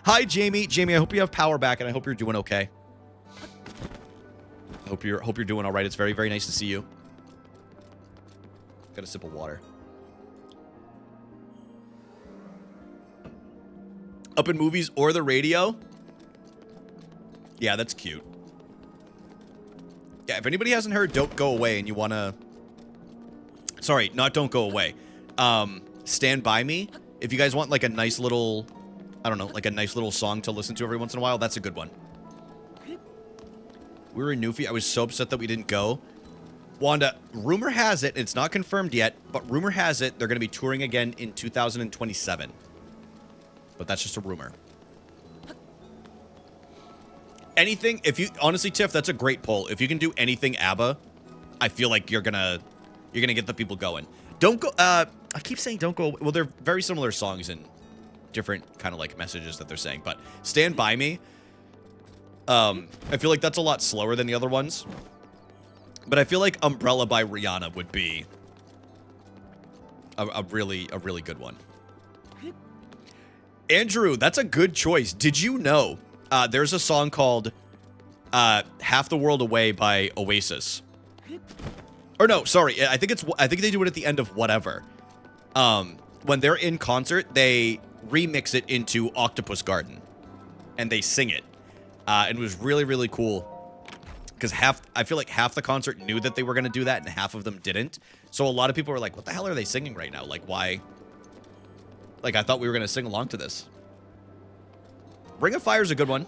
Hi, Jamie. Jamie, I hope you have power back, and I hope you're doing okay. I hope you're doing all right. It's very, very nice to see you. Got a sip of water. Up in movies or the radio? Yeah, that's cute. Yeah, if anybody hasn't heard Don't Go Away and you want to... Sorry, not Don't Go Away. Stand By Me. If you guys want like a nice little, I don't know, like a nice little song to listen to every once in a while, that's a good one. We were in Newfie. I was so upset that we didn't go. Wanda, rumor has it, it's not confirmed yet, but rumor has it they're going to be touring again in 2027. But that's just a rumor. Anything, if you, honestly, Tiff, that's a great poll. If you can do anything ABBA, I feel like you're gonna get the people going. Don't go, I keep saying don't go, well, they're very similar songs and different kind of like messages that they're saying, but Stand By Me, I feel like that's a lot slower than the other ones. But I feel like Umbrella by Rihanna would be a really good one. Andrew, that's a good choice. Did you know there's a song called Half the World Away by Oasis? Or no, sorry. I think they do it at the end of Whatever. When they're in concert, they remix it into Octopus Garden. And they sing it. And it was really, really cool. Because I feel like half the concert knew that they were going to do that and half of them didn't. So a lot of people were like, what the hell are they singing right now? Like, why? Like, I thought we were going to sing along to this. Ring of Fire is a good one.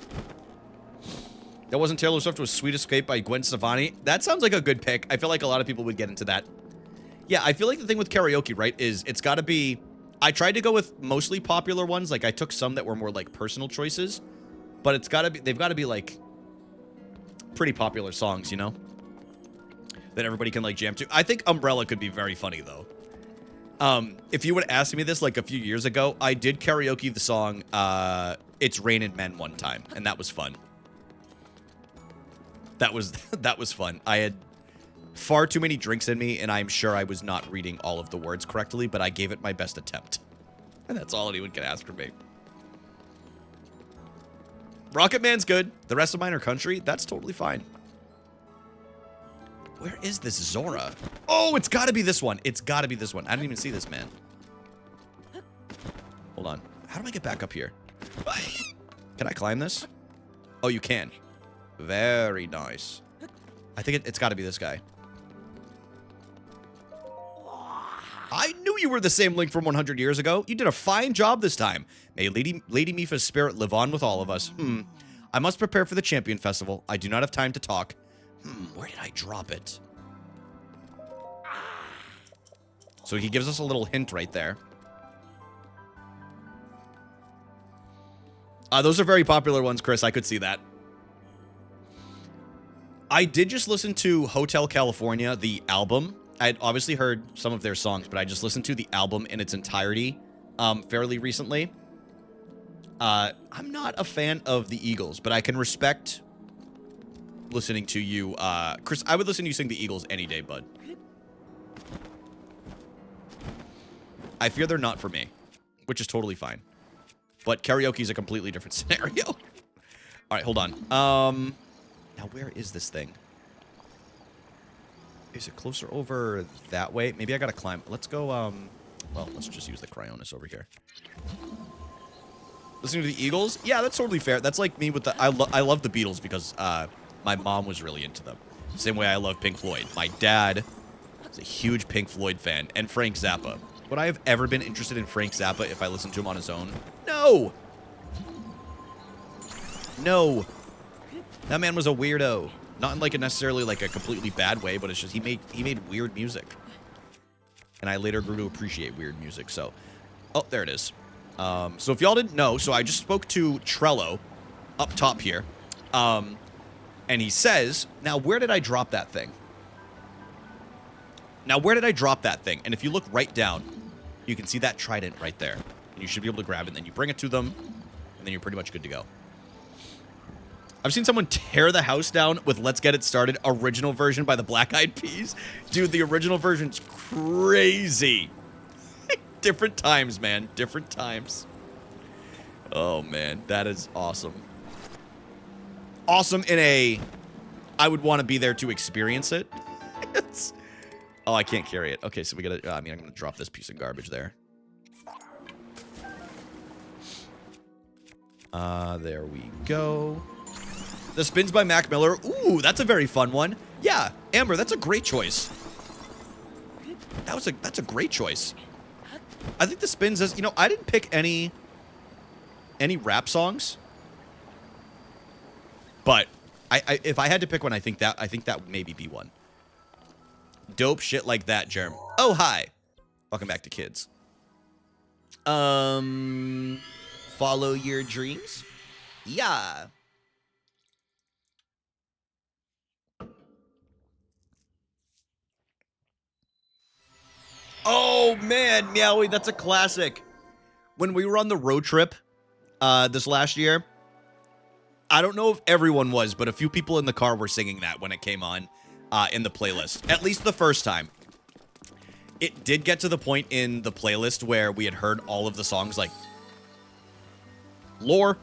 That wasn't Taylor Swift, was Sweet Escape by Gwen Stefani. That sounds like a good pick. I feel like a lot of people would get into that. Yeah, I feel like the thing with karaoke, right, is it's got to be... I tried to go with mostly popular ones. Like, I took some that were more, like, personal choices. But it's got to be... They've got to be, like... pretty popular songs, you know, that everybody can like jam to. I think Umbrella could be very funny though. If you would have asked me this like a few years ago, I did karaoke the song It's Raining Men one time, and that was fun. That was fun. I had far too many drinks in me, and I'm sure I was not reading all of the words correctly, but I gave it my best attempt. And that's all anyone can ask from me. Rocket Man's good. The rest of mine are country. That's totally fine. Where is this Zora? Oh, it's got to be this one. It's got to be this one. I didn't even see this, man. Hold on. How do I get back up here? Can I climb this? Oh, you can. Very nice. I think it's got to be this guy. I knew you were the same Link from 100 years ago. You did a fine job this time. May Lady Mifa's spirit live on with all of us. I must prepare for the Champion Festival. I do not have time to talk. Where did I drop it? So he gives us a little hint right there. Those are very popular ones, Chris. I could see that. I did just listen to Hotel California, the album. I had obviously heard some of their songs, but I just listened to the album in its entirety fairly recently. I'm not a fan of the Eagles, but I can respect listening to you. Chris, I would listen to you sing the Eagles any day, bud. I fear they're not for me, which is totally fine. But karaoke is a completely different scenario. All right, hold on. Now, where is this thing? Is it closer over that way? Maybe I gotta climb. Let's go, well, let's just use the Cryonis over here. Listening to the Eagles? Yeah, that's totally fair. That's like me with the... I love the Beatles because my mom was really into them. Same way I love Pink Floyd. My dad is a huge Pink Floyd fan. And Frank Zappa. Would I have ever been interested in Frank Zappa if I listened to him on his own? No! No. That man was a weirdo. Not in like a necessarily like a completely bad way, but it's just he made weird music. And I later grew to appreciate weird music, so... Oh, there it is. So if y'all didn't know, so I just spoke to Trello up top here. And he says, now where did I drop that thing? Now where did I drop that thing? And if you look right down, you can see that trident right there. And you should be able to grab it, and then you bring it to them, and then you're pretty much good to go. I've seen someone tear the house down with Let's Get It Started, original version by the Black Eyed Peas. Dude, the original version's crazy. Different times, man. Different times. Oh, man. That is awesome. Awesome in a... I would want to be there to experience it. Oh, I can't carry it. Okay, so we gotta... I mean, I'm gonna drop this piece of garbage there. There we go. The Spins by Mac Miller. Ooh, that's a very fun one. Yeah, Amber, that's a great choice. That's a great choice. I think the spins is, you know, I didn't pick any rap songs. But if I had to pick one, I think that would maybe be one. Dope shit like that, Jerem. Oh, hi. Welcome back to Kids. Follow your dreams? Yeah. Oh, man, Meowie, that's a classic. When we were on the road trip this last year, I don't know if everyone was, but a few people in the car were singing that when it came on in the playlist. At least the first time. It did get to the point in the playlist where we had heard all of the songs, like, lore.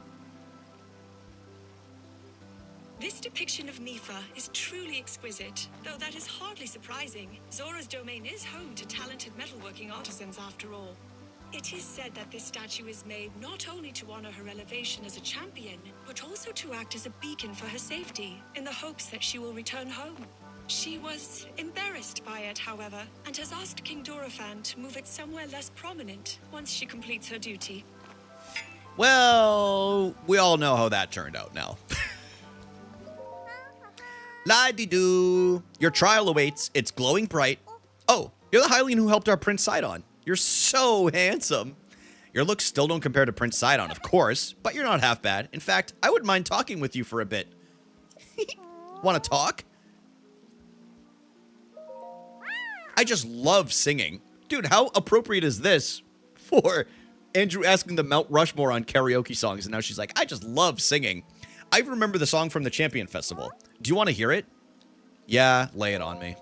This depiction of Mifa is truly exquisite, though that is hardly surprising. Zora's domain is home to talented metalworking artisans after all. It is said that this statue is made not only to honor her elevation as a champion, but also to act as a beacon for her safety, in the hopes that she will return home. She was embarrassed by it, however, and has asked King Dorephan to move it somewhere less prominent once she completes her duty. Well, we all know how that turned out now. La-de-doo. Your trial awaits. It's glowing bright. Oh, you're the Hylian who helped our Prince Sidon. You're so handsome. Your looks still don't compare to Prince Sidon, of course, but you're not half bad. In fact, I wouldn't mind talking with you for a bit. Want to talk? I just love singing. Dude, how appropriate is this for Andrew asking the Mount Rushmore on karaoke songs, and now she's like, I just love singing. I remember the song from the Champion Festival. Do you want to hear it? Yeah, lay it on me.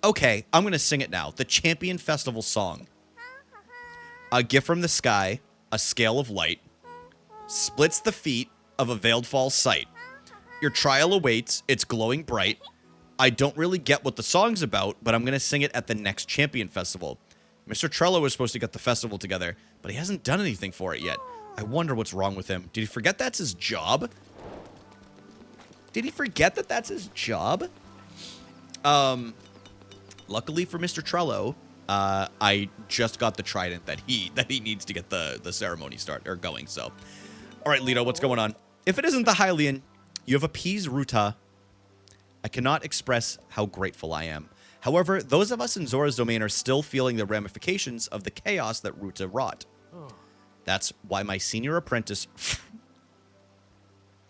Okay, I'm going to sing it now. The Champion Festival song. A gift from the sky, a scale of light, splits the feet of a veiled false sight. Your trial awaits, it's glowing bright. I don't really get what the song's about, but I'm going to sing it at the next Champion Festival. Mr. Trello was supposed to get the festival together, but he hasn't done anything for it yet. I wonder what's wrong with him. Did he forget that's his job? Did he forget that that's his job? Luckily for Mr. Trello, I just got the trident that he needs to get the ceremony going. So, all right, Leto, what's going on? If it isn't the Hylian, you have appeased Ruta. I cannot express how grateful I am. However, those of us in Zora's domain are still feeling the ramifications of the chaos that Ruta wrought. That's why my senior apprentice,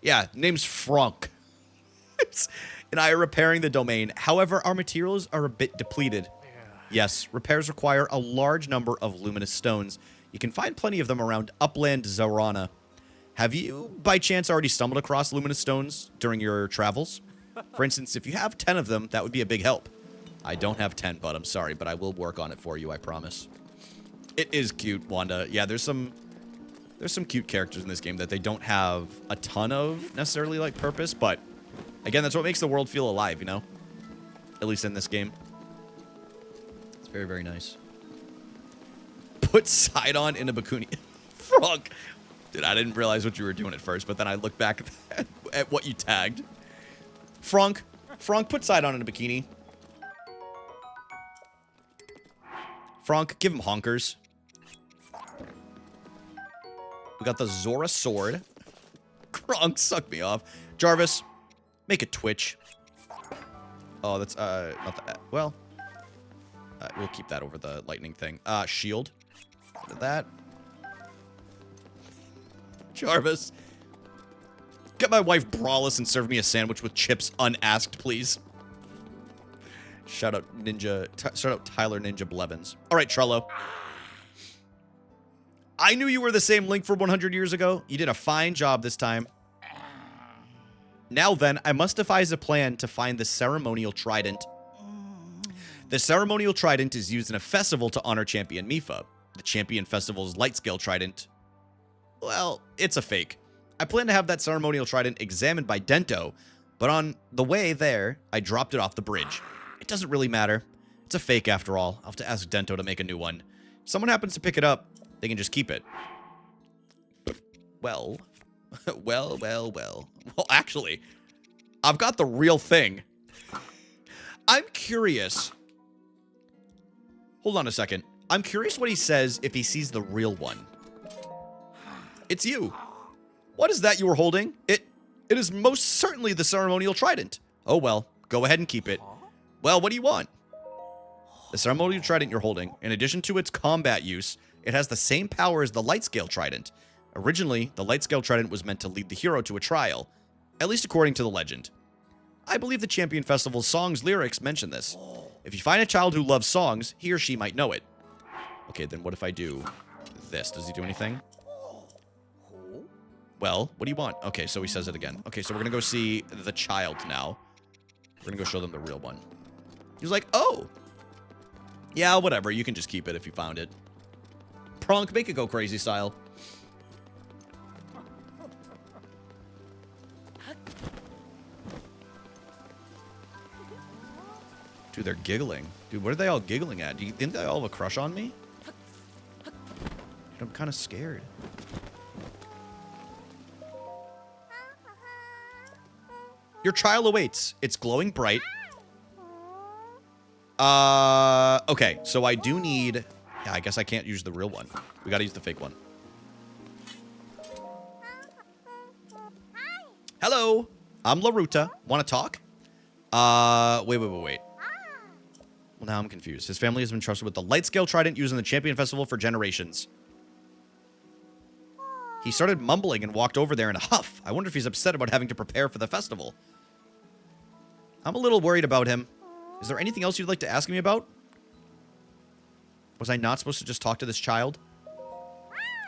yeah, name's Frank, and I are repairing the domain. However, our materials are a bit depleted. Yes, repairs require a large number of luminous stones. You can find plenty of them around Upland Zorana. Have you, by chance, already stumbled across luminous stones during your travels? For instance, if you have 10 of them, that would be a big help. I don't have 10, but I'm sorry, but I will work on it for you, I promise. It is cute, Wanda. Yeah, there's some cute characters in this game that they don't have a ton of necessarily like purpose, but again, that's what makes the world feel alive, you know? At least in this game. It's very, very nice. Put Sidon in a bikini. Frog. Dude, I didn't realize what you were doing at first, but then I looked back at what you tagged. Frank, put Sidon in a bikini. Frank, give him honkers. We got the Zora sword. Kronk, suck me off. Jarvis, make a twitch. Oh, that's, not that. Well, we'll keep that over the lightning thing. Shield. Look at that. Jarvis, get my wife Brawless and serve me a sandwich with chips unasked, please. Shout out Tyler Ninja Blevins. All right, Trello. I knew you were the same Link for 100 years ago. You did a fine job this time. Now then, I must devise a plan to find the ceremonial trident. The ceremonial trident is used in a festival to honor Champion Mifa. The Champion Festival's light scale trident, well, it's a fake. I plan to have that ceremonial trident examined by Dento, but on the way there, I dropped it off the bridge. It doesn't really matter. It's a fake after all. I'll have to ask Dento to make a new one. If someone happens to pick it up, they can just keep it. Well, well, actually, I've got the real thing. I'm curious. Hold on a second. I'm curious what he says if he sees the real one. It's you. What is that you were holding? It is most certainly the ceremonial trident. Oh, well, go ahead and keep it. Well, what do you want? The ceremonial trident you're holding, in addition to its combat use, it has the same power as the light scale trident. Originally, the light scale trident was meant to lead the hero to a trial, at least according to the legend. I believe the Champion Festival's song's lyrics mention this. If you find a child who loves songs, he or she might know it. Okay, then what if I do this? Does he do anything? Well, what do you want? Okay, so he says it again. Okay, so we're gonna go see the child now. We're gonna go show them the real one. He's like, oh. Yeah, whatever. You can just keep it if you found it. Pronk, make it go crazy style. Dude, they're giggling. Dude, what are they all giggling at? Do you think they all have a crush on me? Dude, I'm kind of scared. Your trial awaits. It's glowing bright. Okay, so I do need... Yeah, I guess I can't use the real one. We gotta use the fake one. Hello, I'm Laruta. Want to talk? Wait. Well, now I'm confused. His family has been trusted with the light scale trident used in the Champion Festival for generations. He started mumbling and walked over there in a huff. I wonder if he's upset about having to prepare for the festival. I'm a little worried about him. Is there anything else you'd like to ask me about? Was I not supposed to just talk to this child?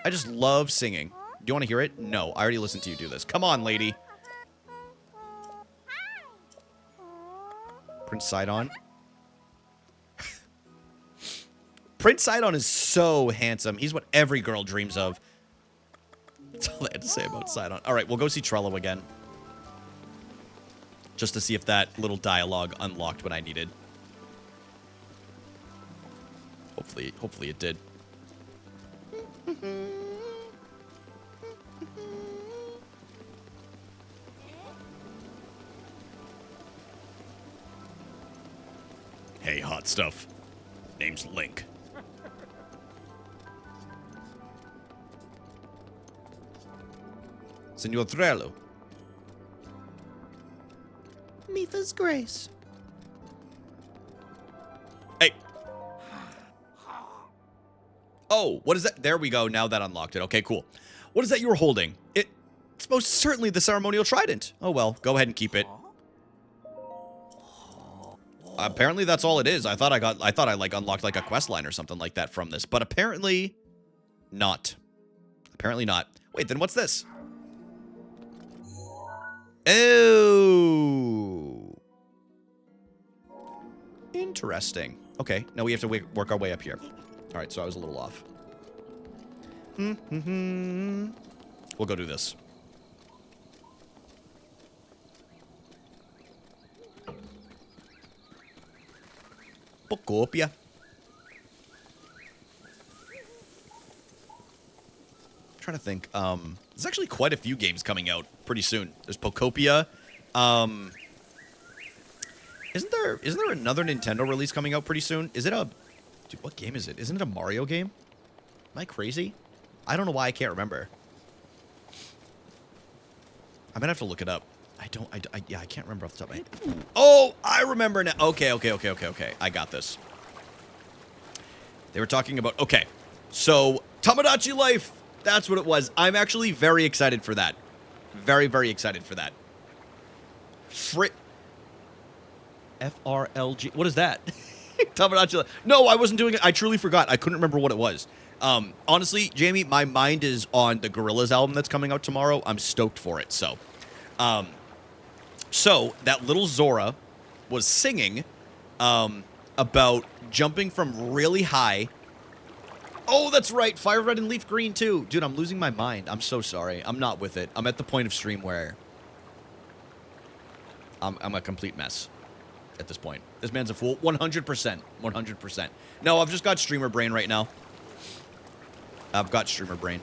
I just love singing. Do you want to hear it? No, I already listened to you do this. Come on, lady. Prince Sidon. Prince Sidon is so handsome. He's what every girl dreams of. That's all I had to say about Sidon. All right, we'll go see Trello again. Just to see if that little dialogue unlocked what I needed. Hopefully it did. Hey, hot stuff. Name's Link. Senor Trello. Mifa's Grace. Hey. Oh, what is that? There we go. Now that unlocked it. Okay, cool. What is that you were holding? It's most certainly the ceremonial trident. Oh, well, go ahead and keep it. Apparently that's all it is. I thought I like unlocked like a quest line or something like that from this, but apparently not. Apparently not. Wait, then what's this? Oh. Interesting. Okay, now we have to work our way up here. All right, so I was a little off. We'll go do this. Pocopia. Trying to think. There's actually quite a few games coming out pretty soon. There's Pocopia. Isn't there another Nintendo release coming out pretty soon? Is it a... Dude, what game is it? Isn't it a Mario game? Am I crazy? I don't know why I can't remember. I'm gonna have to look it up. Yeah, I can't remember off the top of my head. Oh, I remember now. Okay. I got this. They were talking about... Okay, so Tamagotchi Life. That's what it was. I'm actually very excited for that. Very, very excited for that. FRLG. What is that? Tamagotchi Life. No, I wasn't doing it. I truly forgot. I couldn't remember what it was. Honestly, Jamie, my mind is on the Gorillaz album that's coming out tomorrow. I'm stoked for it. So that little Zora was singing about jumping from really high. Oh, that's right. Fire red and leaf green, too. Dude, I'm losing my mind. I'm so sorry. I'm not with it. I'm at the point of stream where I'm a complete mess at this point. This man's a fool. 100%. 100%. No, I've just got streamer brain right now. I've got streamer brain.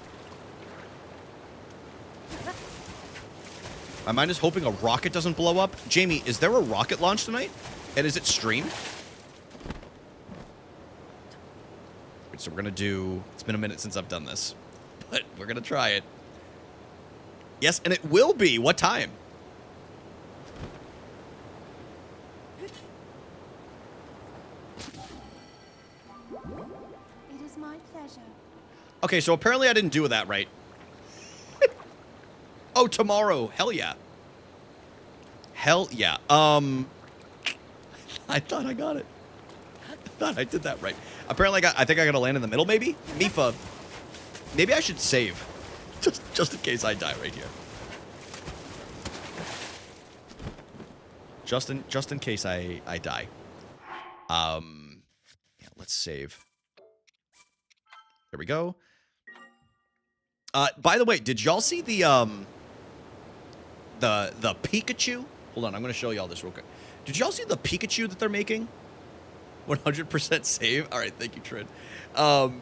My mind is hoping a rocket doesn't blow up. Jamie, is there a rocket launch tonight? And is it streamed? so we're going to do... It's been a minute since I've done this, but we're going to try it. Yes, and it will be. What time? It is my pleasure. Okay, so apparently I didn't do that right. Oh, tomorrow. Hell yeah. Hell yeah. I thought I got it. I thought I did that right. Apparently I think I got to land in the middle, maybe? Mifa. Maybe I should save. Just in case I die right here. Just in case I die. Yeah, let's save. There we go. By the way, did y'all see the Pikachu? Hold on, I'm gonna show y'all this real quick. Did y'all see the Pikachu that they're making? 100% save. All right, thank you, Trin. Hold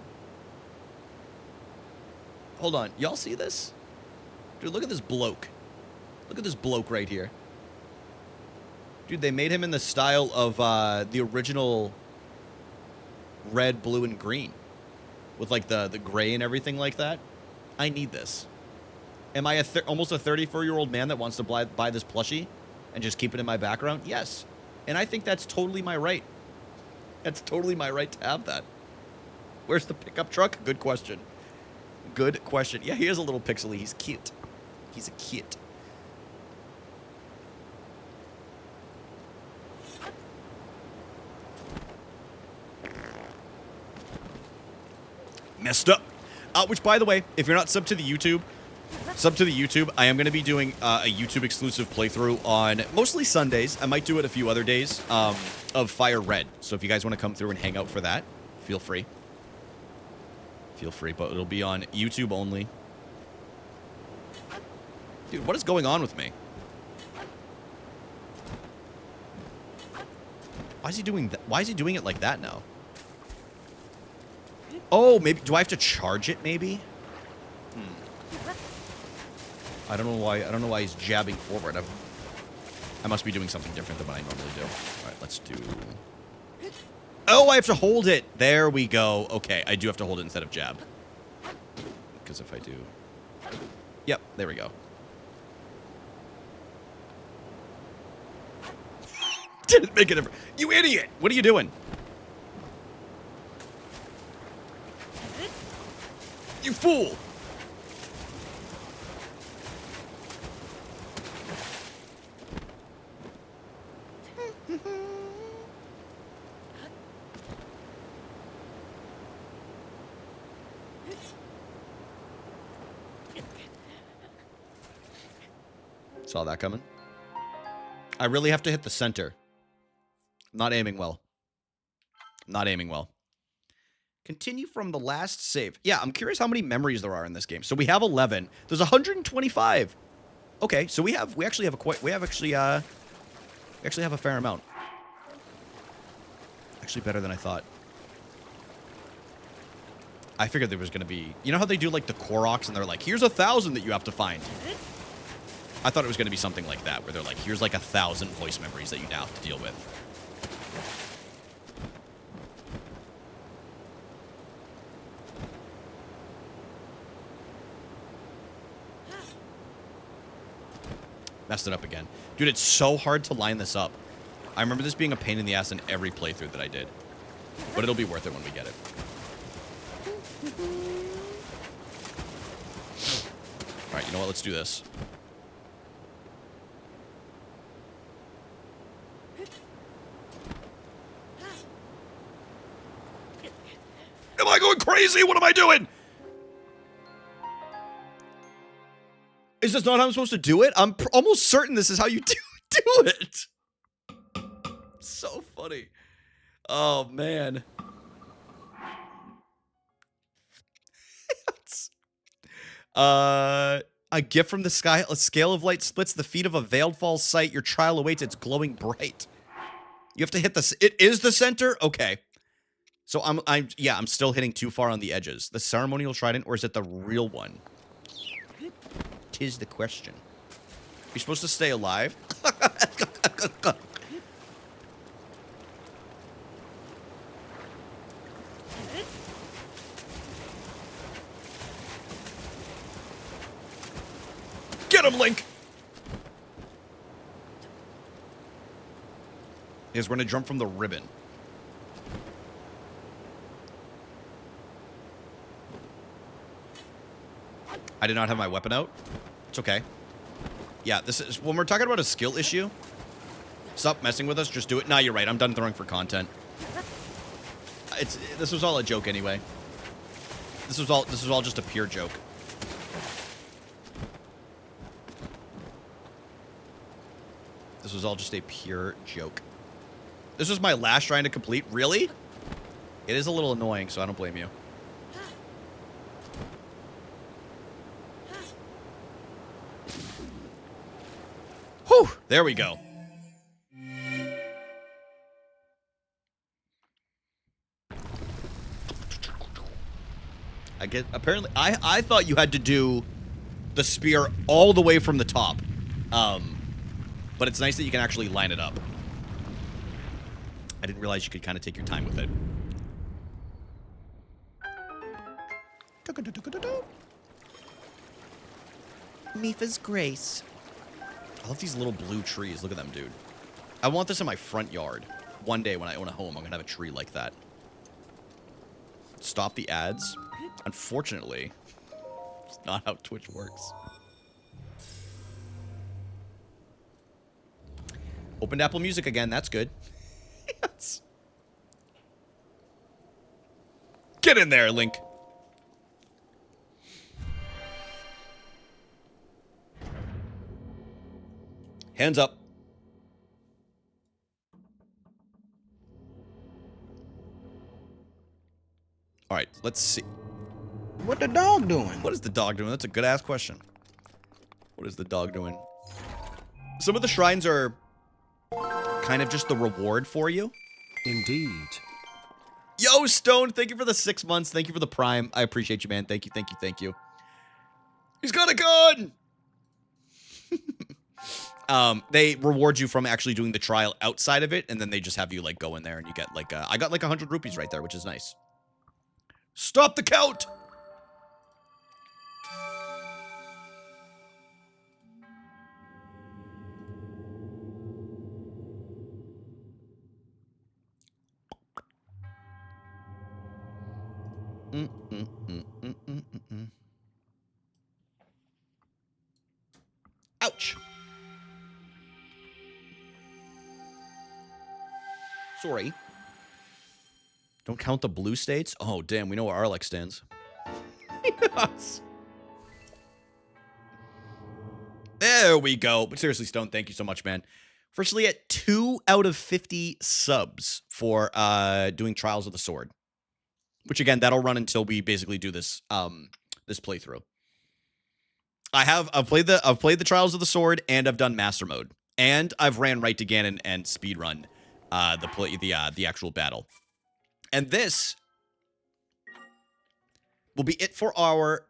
on, y'all see this? Dude, look at this bloke. Look at this bloke right here. Dude, they made him in the style of the original red, blue, and green. With, like, the gray and everything like that. I need this. Am I almost a 34-year-old man that wants to buy this plushie and just keep it in my background? Yes. And I think that's totally my right. That's totally my right to have that. Where's the pickup truck? Good question. Good question. Yeah, he is a little pixely. He's cute. He's a cute. Messed up. Which, by the way, if you're not subbed to the YouTube, I am going to be doing a YouTube exclusive playthrough on mostly Sundays. I might do it a few other days of Fire Red. So if you guys want to come through and hang out for that, feel free. Feel free, but it'll be on YouTube only. Dude, what is going on with me? Why is he doing that? Why is he doing it like that now? Oh, maybe... Do I have to charge it, maybe? I don't know why he's jabbing forward. I must be doing something different than what I normally do. All right, let's do... Oh, I have to hold it. There we go. Okay, I do have to hold it instead of jab. Because if I do... Yep, there we go. Didn't make a difference. You idiot! What are you doing? You fool! Saw that coming. I really have to hit the center. Not aiming well. Not aiming well. Continue from the last save. Yeah, I'm curious how many memories there are in this game. So we have 11. There's 125. Okay, so we actually have a fair amount. Actually better than I thought. I figured there was going to be... You know how they do like the Koroks and they're like, here's 1,000 that you have to find. I thought it was going to be something like that, where they're like, here's like 1,000 voice memories that you now have to deal with. Messed it up again. Dude, it's so hard to line this up. I remember this being a pain in the ass in every playthrough that I did. But it'll be worth it when we get it. Alright, you know what? Let's do this. Am I going crazy? What am I doing? Is this not how I'm supposed to do it? I'm almost certain this is how you do it. So funny. Oh, man. A gift from the sky. A scale of light splits the feet of a veiled falls sight. Your trial awaits. It's glowing bright. You have to hit the... It is the center? Okay. So I'm still hitting too far on the edges. The ceremonial trident, or is it the real one? 'Tis the question. You're supposed to stay alive? Get him, Link! Is we're gonna jump from the ribbon. I did not have my weapon out. It's okay. Yeah, this is when we're talking about a skill issue. Stop messing with us. Just do it. Nah, you're right. I'm done throwing for content. This was all a joke anyway. This was all just a pure joke. This was all just a pure joke. This was my last trying to complete. Really? It is a little annoying, so I don't blame you. Whew, there we go. Apparently, I thought you had to do the spear all the way from the top. But it's nice that you can actually line it up. I didn't realize you could kind of take your time with it. Mifa's Grace. I love these little blue trees. Look at them, dude. I want this in my front yard. One day when I own a home, I'm going to have a tree like that. Stop the ads. Unfortunately, it's not how Twitch works. Opened Apple Music again. That's good. Yes. Get in there, Link. Hands up. All right, let's see. What the dog doing? What is the dog doing? That's a good ass question. What is the dog doing? Some of the shrines are kind of just the reward for you. Indeed. Yo, Stone, thank you for the 6 months. Thank you for the Prime. I appreciate you, man. Thank you, thank you, thank you. He's got a gun! They reward you from actually doing the trial outside of it, and then they just have you, like, go in there, and you get, like, I got, like, 100 rupees right there, which is nice. Stop the count! Ouch. Sorry. Don't count the blue states? Oh, damn, we know where Arlex stands. Yes. There we go. But seriously, Stone, thank you so much, man. Firstly, at 2 out of 50 subs for doing Trials of the Sword. Which, again, that'll run until we basically do this this playthrough. I've played the Trials of the Sword, and I've done Master Mode. And I've ran right to Ganon and speedrun the actual battle. And this will be it for our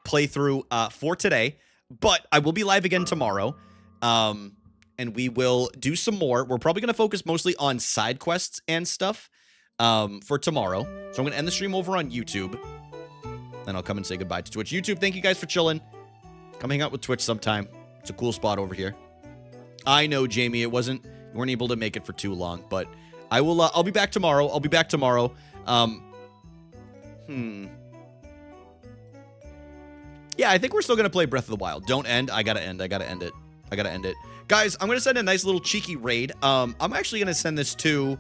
playthrough for today. But I will be live again tomorrow. And we will do some more. We're probably going to focus mostly on side quests and stuff for tomorrow. So I'm going to end the stream over on YouTube. Then I'll come and say goodbye to Twitch. YouTube, thank you guys for chilling. Come hang out with Twitch sometime. It's a cool spot over here. I know, Jamie, you weren't able to make it for too long, but I will, I'll be back tomorrow. Yeah, I think we're still going to play Breath of the Wild. Don't end. I gotta end it. Guys, I'm going to send a nice little cheeky raid. I'm actually going to send this to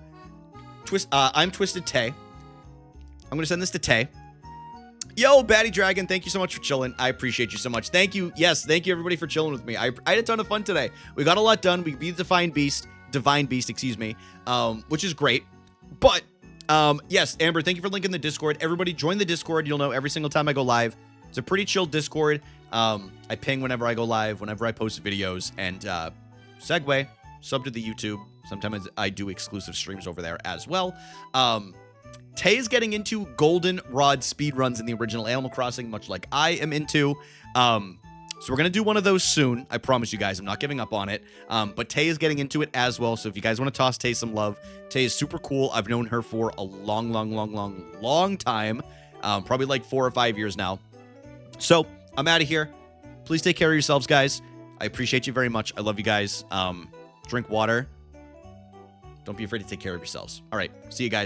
I'm Twisted Tay. I'm going to send this to Tay. Yo, Batty Dragon, thank you so much for chilling. I appreciate you so much. Thank you. Yes, thank you everybody for chilling with me. I had a ton of fun today. We got a lot done. We beat the Divine Beast, excuse me, which is great. But, yes, Amber, thank you for linking the Discord. Everybody join the Discord. You'll know every single time I go live. It's a pretty chill Discord. I ping whenever I go live, whenever I post videos, and segue, sub to the YouTube. Sometimes I do exclusive streams over there as well. Tay is getting into golden rod speedruns in the original Animal Crossing, much like I am into. So we're going to do one of those soon. I promise you guys, I'm not giving up on it. But Tay is getting into it as well. So if you guys want to toss Tay some love, Tay is super cool. I've known her for a long time. Probably like 4 or 5 years now. So I'm out of here. Please take care of yourselves, guys. I appreciate you very much. I love you guys. Drink water. Don't be afraid to take care of yourselves. All right. See you guys.